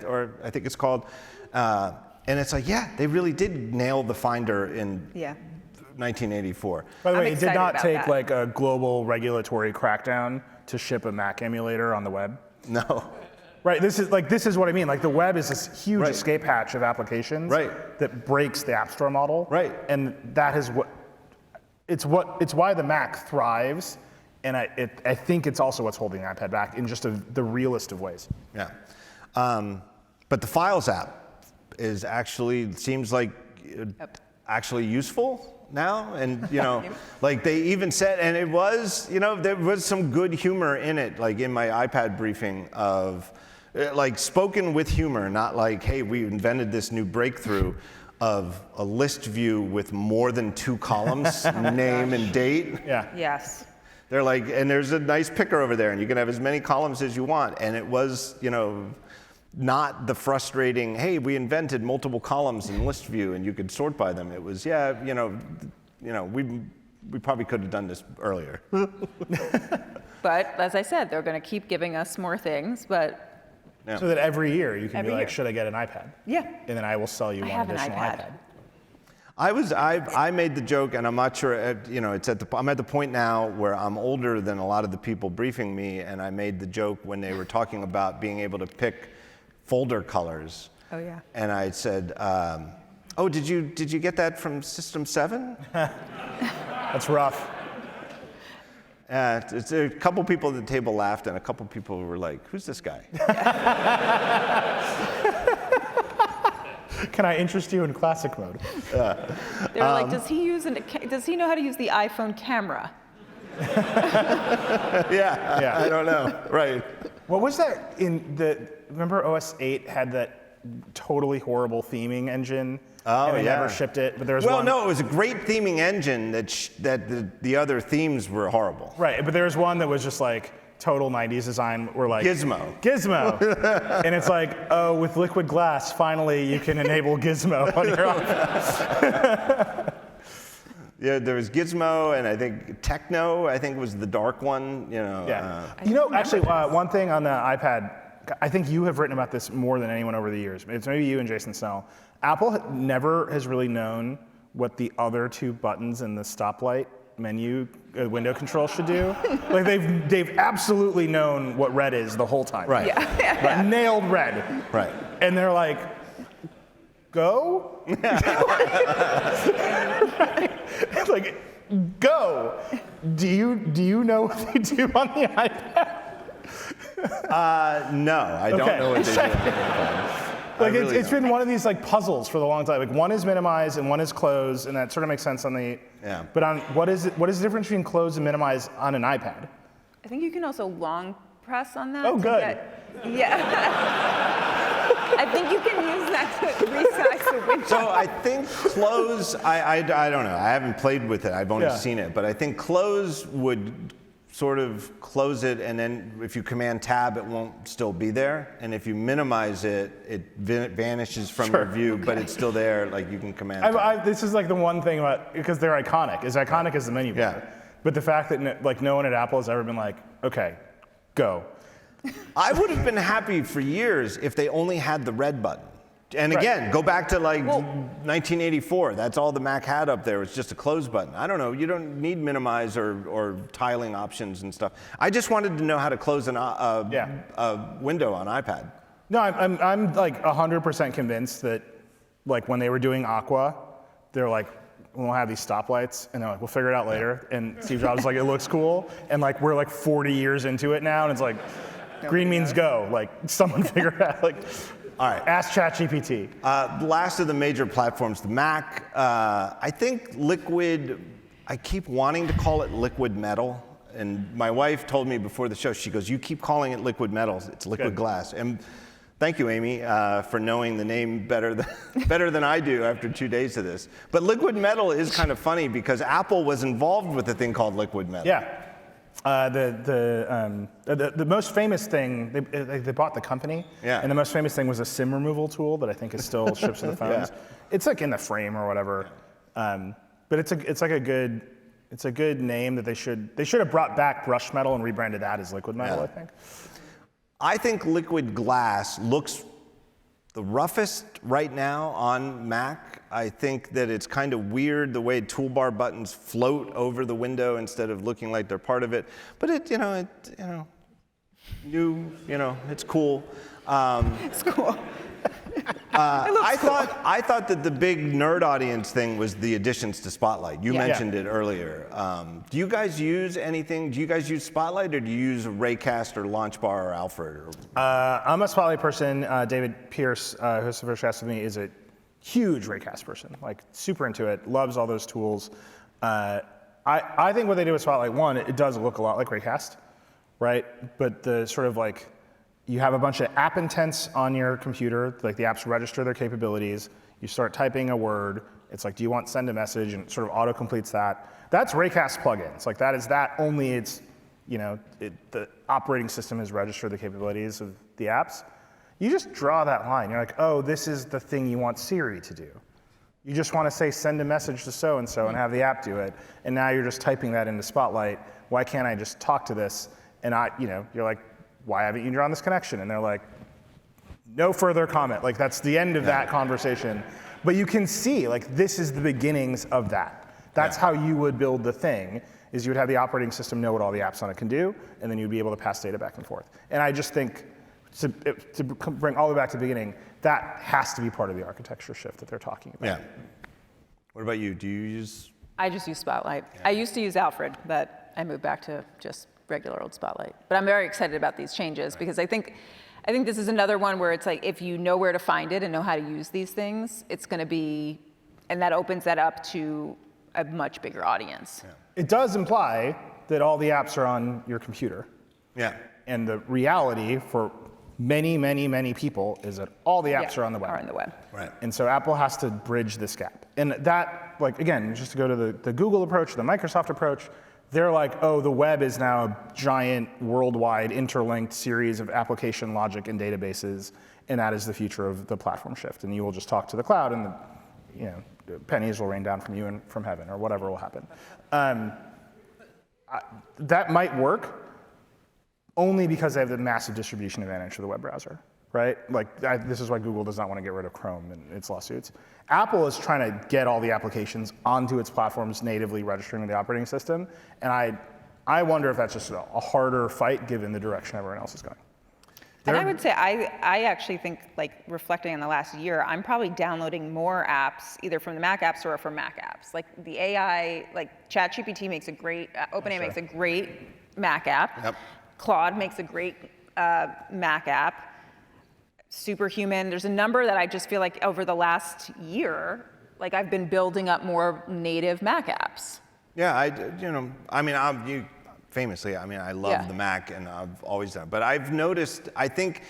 think it's called, and it's they really did nail the Finder in 1984. By the way, it did not take that. a global regulatory crackdown to ship a Mac emulator on the web. No. Right, this is what I mean. The web is this huge escape hatch of applications that breaks the App Store model. Right. And that is it's why the Mac thrives, and I think it's also what's holding the iPad back in just the realest of ways. Yeah. But the Files app is actually, seems like actually useful now, and like they even said, and it was, there was some good humor in it, like in my iPad briefing of, like spoken with humor, not like, hey, we invented this new breakthrough of a list view with more than 2 columns, name and date. Yeah. Yes. They're like, and there's a nice picker over there, and you can have as many columns as you want, and it was, not the frustrating, hey, we invented multiple columns in list view and you could sort by them. It was, we probably could have done this earlier. But as I said, they're going to keep giving us more things, but So that every year you can be Every like, year. should I get an iPad? yeah. And then I will sell you I one have an additional iPad. iPad. I made the joke, and I'm not sure, I'm at the point now where I'm older than a lot of the people briefing me, and I made the joke when they were talking about being able to pick folder colors. Oh, yeah. And I said, oh, did you get that from System 7? That's rough. It's a couple people at the table laughed, and a couple people were like, who's this guy? Can I interest you in classic mode? They were like, does he know how to use the iPhone camera? Yeah, I don't know. Right. What was that remember OS 8 had that totally horrible theming engine? Oh, and they yeah. never shipped it, but there was Well, one. no, it was a great theming engine that the other themes were horrible. Right, but there was one that was just like total 90s design where like Gizmo. And it's like, oh, with liquid glass, finally you can enable Gizmo on your iPhone. Yeah, there was Gizmo, and I think Techno, was the dark one, Yeah. Actually, one thing on the iPad, I think you have written about this more than anyone over the years. It's maybe you and Jason Snell. Apple never has really known what the other 2 buttons in the stoplight menu window control should do. Like they've absolutely known what red is the whole time. Right. Yeah. Nailed red. Right. And they're like, go? It's like, go. Do you know what they do on the iPad? No, I don't know what they do. Like it's been one of these like puzzles for the long time. Like one is minimize and one is close, and that sort of makes sense on the. Yeah. But on what is the difference between close and minimize on an iPad? I think you can also long press on that. Oh, to good. Yeah. I think you can use that to resize the window. So I think close, I don't know. I haven't played with it. I've only seen it. But I think close would sort of close it, and then if you command tab, it won't still be there. And if you minimize it, it vanishes from your view, but it's still there. Like you can command tab. This is like the one thing about, because they're iconic. As iconic as the menu bar. Yeah. But the fact that like no one at Apple has ever been like, okay, go. I would have been happy for years if they only had the red button. And again, go back to like 1984. That's all the Mac had up there. It's just a close button. I don't know. You don't need minimize or tiling options and stuff. I just wanted to know how to close a window on iPad. No, I'm like 100% convinced that like when they were doing Aqua, they're like, we'll have these stoplights, and they're like, we'll figure it out later. And Steve Jobs was like, it looks cool. And like we're like 40 years into it now, and it's like, green means go. Like someone figure it out. Like, all right, ask ChatGPT. Last of the major platforms, the Mac. I think Liquid. I keep wanting to call it Liquid Metal, and my wife told me before the show. She goes, "You keep calling it Liquid Metal. It's Liquid Glass." And thank you, Amy, for knowing the name better than I do after 2 days of this. But Liquid Metal is kind of funny because Apple was involved with a thing called Liquid Metal. Yeah. The most famous thing, they bought the company, and the most famous thing was a SIM removal tool that I think is still ships to the phones. It's like in the frame or whatever, but it's a good name that they should have brought back Brush Metal and rebranded that as Liquid Metal. I think Liquid Glass looks the roughest right now on Mac. I think that it's kind of weird the way toolbar buttons float over the window instead of looking like they're part of it. But it's cool. It's cool. I thought that the big nerd audience thing was the additions to Spotlight. You mentioned it earlier. Do you guys use anything? Do you guys use Spotlight, or do you use Raycast or Launchbar or Alfred? I'm a Spotlight person. David Pierce, who's the first guest with me, is a huge Raycast person, like super into it, loves all those tools. I think what they do with Spotlight, one, it does look a lot like Raycast, right? But the sort of like, you have a bunch of app intents on your computer, like the apps register their capabilities, you start typing a word, it's like, do you want to send a message, and it sort of auto-completes that. That's Raycast plugins, like that is that, only it's, the operating system has registered the capabilities of the apps. You just draw that line, you're like, oh, this is the thing you want Siri to do. You just want to say, send a message to so-and-so and have the app do it, and now you're just typing that into Spotlight. Why can't I just talk to this? And you're like, why haven't you drawn this connection? And they're like, no further comment. Like, that's the end of that conversation. But you can see, like, this is the beginnings of that. That's how you would build the thing, is you would have the operating system know what all the apps on it can do, and then you'd be able to pass data back and forth. And I just think, to bring all the way back to the beginning, that has to be part of the architecture shift that they're talking about. Yeah. What about you? Do you use? I just use Spotlight. Yeah. I used to use Alfred, but I moved back to just regular old Spotlight. But I'm very excited about these changes because I think this is another one where it's like, if you know where to find it and know how to use these things, it's going to be, and that opens that up to a much bigger audience. Yeah. It does imply that all the apps are on your computer. Yeah. And the reality for many, many, many people is that all the apps are on the web. Are on the web. Right. And so Apple has to bridge this gap. And that, like, again, just to go to the Google approach, the Microsoft approach, they're like, oh, the web is now a giant, worldwide, interlinked series of application logic and databases, and that is the future of the platform shift. And you will just talk to the cloud, and the pennies will rain down from you and from heaven, or whatever will happen. That might work only because they have the massive distribution advantage for the web browser, right? Like, this is why Google does not want to get rid of Chrome in its lawsuits. Apple is trying to get all the applications onto its platforms natively registering with the operating system, and I wonder if that's just a harder fight given the direction everyone else is going. And I would say, I actually think, like, reflecting on the last year, I'm probably downloading more apps, either from the Mac App Store or from Mac apps. Like, the AI, like, ChatGPT makes a great, OpenAI makes a great Mac app. Yep. Claude makes a great Mac app. Superhuman, there's a number that I just feel like over the last year, like, I've been building up more native Mac apps. Yeah, famously, I love the Mac, and I've always done it. But I've noticed, I think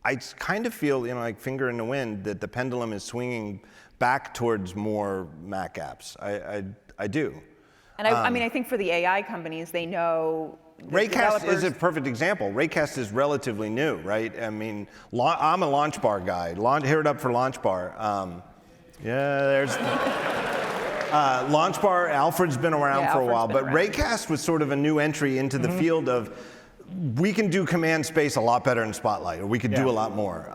I kind of feel, like finger in the wind, that the pendulum is swinging back towards more Mac apps. I do. And I think for the AI companies, they know. Raycast is a perfect example. Raycast is relatively new, right? I mean, I'm a Launch Bar guy. Hear it up for Launch Bar. There's Launch Bar. Alfred's been around for a while, but Raycast was sort of a new entry into the field of, we can do command space a lot better in Spotlight, or we could do a lot more.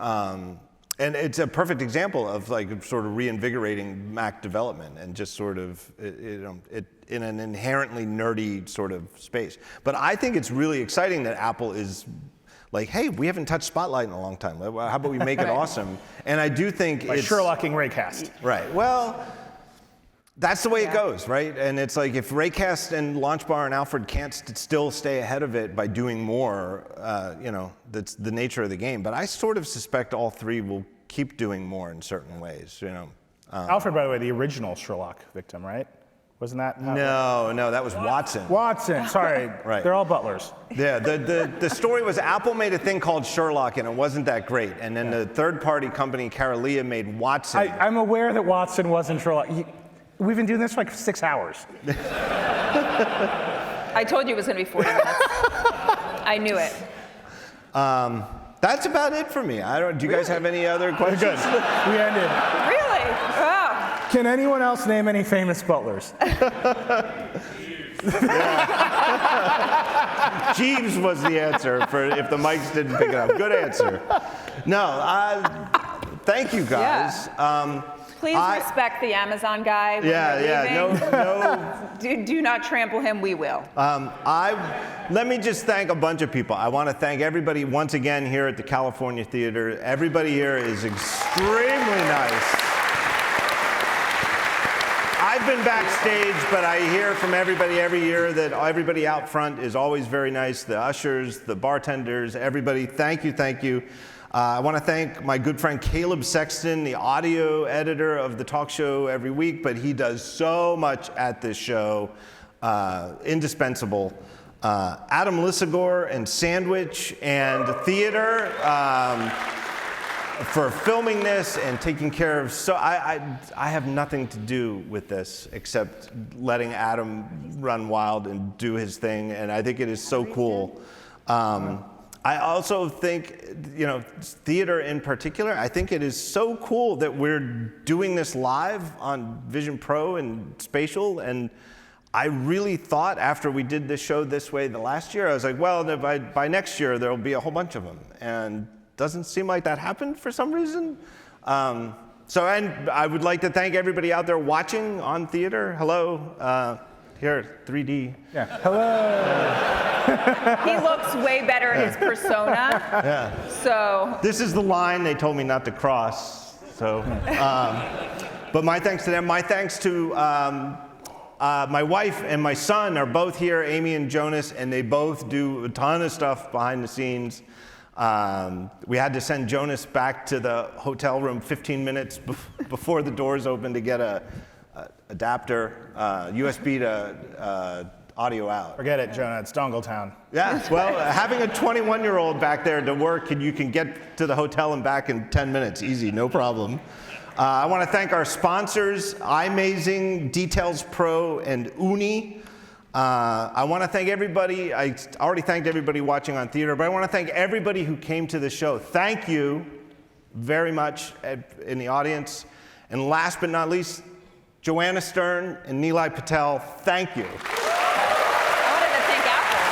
And it's a perfect example of, like, sort of reinvigorating Mac development and just sort of in an inherently nerdy sort of space. But I think it's really exciting that Apple is like, hey, we haven't touched Spotlight in a long time. How about we make it awesome? And I do think it's Sherlocking Raycast. Right. Well, that's the way it goes, right? And it's like, if Raycast and LaunchBar and Alfred can't still stay ahead of it by doing more, that's the nature of the game. But I sort of suspect all three will keep doing more in certain ways, Alfred, by the way, the original Sherlock victim, right? Wasn't that? No, that was Watson. Watson, sorry. Right. They're all butlers. Yeah, the story was Apple made a thing called Sherlock, and it wasn't that great. And then the third-party company, Caralia, made Watson. I'm aware that Watson wasn't Sherlock. We've been doing this for like 6 hours. I told you it was going to be 40 minutes. I knew it. That's about it for me. Do you guys have any other questions? Good. We ended. Really? Wow. Can anyone else name any famous butlers? Jeeves was the answer for if the mics didn't pick it up. Good answer. No, thank you guys. Yeah. Please respect the Amazon guy. No. Do not trample him. We will. Let me just thank a bunch of people. I want to thank everybody once again here at the California Theater. Everybody here is extremely nice. I've been backstage, but I hear from everybody every year that everybody out front is always very nice. The ushers, the bartenders, everybody, thank you. I want to thank my good friend Caleb Sexton, the audio editor of the talk show every week, but he does so much at this show, indispensable. Adam Lissagore and Sandwich and Theater for filming this and taking care of. So I have nothing to do with this except letting Adam run wild and do his thing, and I think it is so cool. I also think, theater in particular, I think it is so cool that we're doing this live on Vision Pro and Spatial, and I really thought after we did this show this way the last year, I was like, well, by next year there'll be a whole bunch of them, and doesn't seem like that happened for some reason. And I would like to thank everybody out there watching on theater. Hello, here, 3D. Yeah. Hello. He looks way better in his persona. Yeah. So. This is the line they told me not to cross. So, but my thanks to them. My thanks to my wife and my son are both here, Amy and Jonas, and they both do a ton of stuff behind the scenes. We had to send Jonas back to the hotel room 15 minutes before the doors opened to get a adapter, USB to audio out. Forget it, Jonah. It's Dongletown. Yeah, well, having a 21-year-old back there to work, and you can get to the hotel and back in 10 minutes, easy, no problem. I want to thank our sponsors, iMazing, DetailsPro, and Ooni. I want to thank everybody. I already thanked everybody watching on theater, but I want to thank everybody who came to the show. Thank you very much in the audience. And last but not least, Joanna Stern and Nilay Patel, thank you. I wanted to thank Apple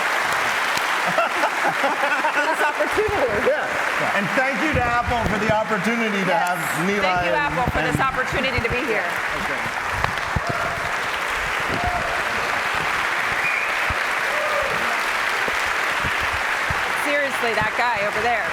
for this opportunity. Yeah. And thank you to Apple for the opportunity to have Nilay. Thank you, Apple, for this opportunity to be here. Okay. Seriously, that guy over there.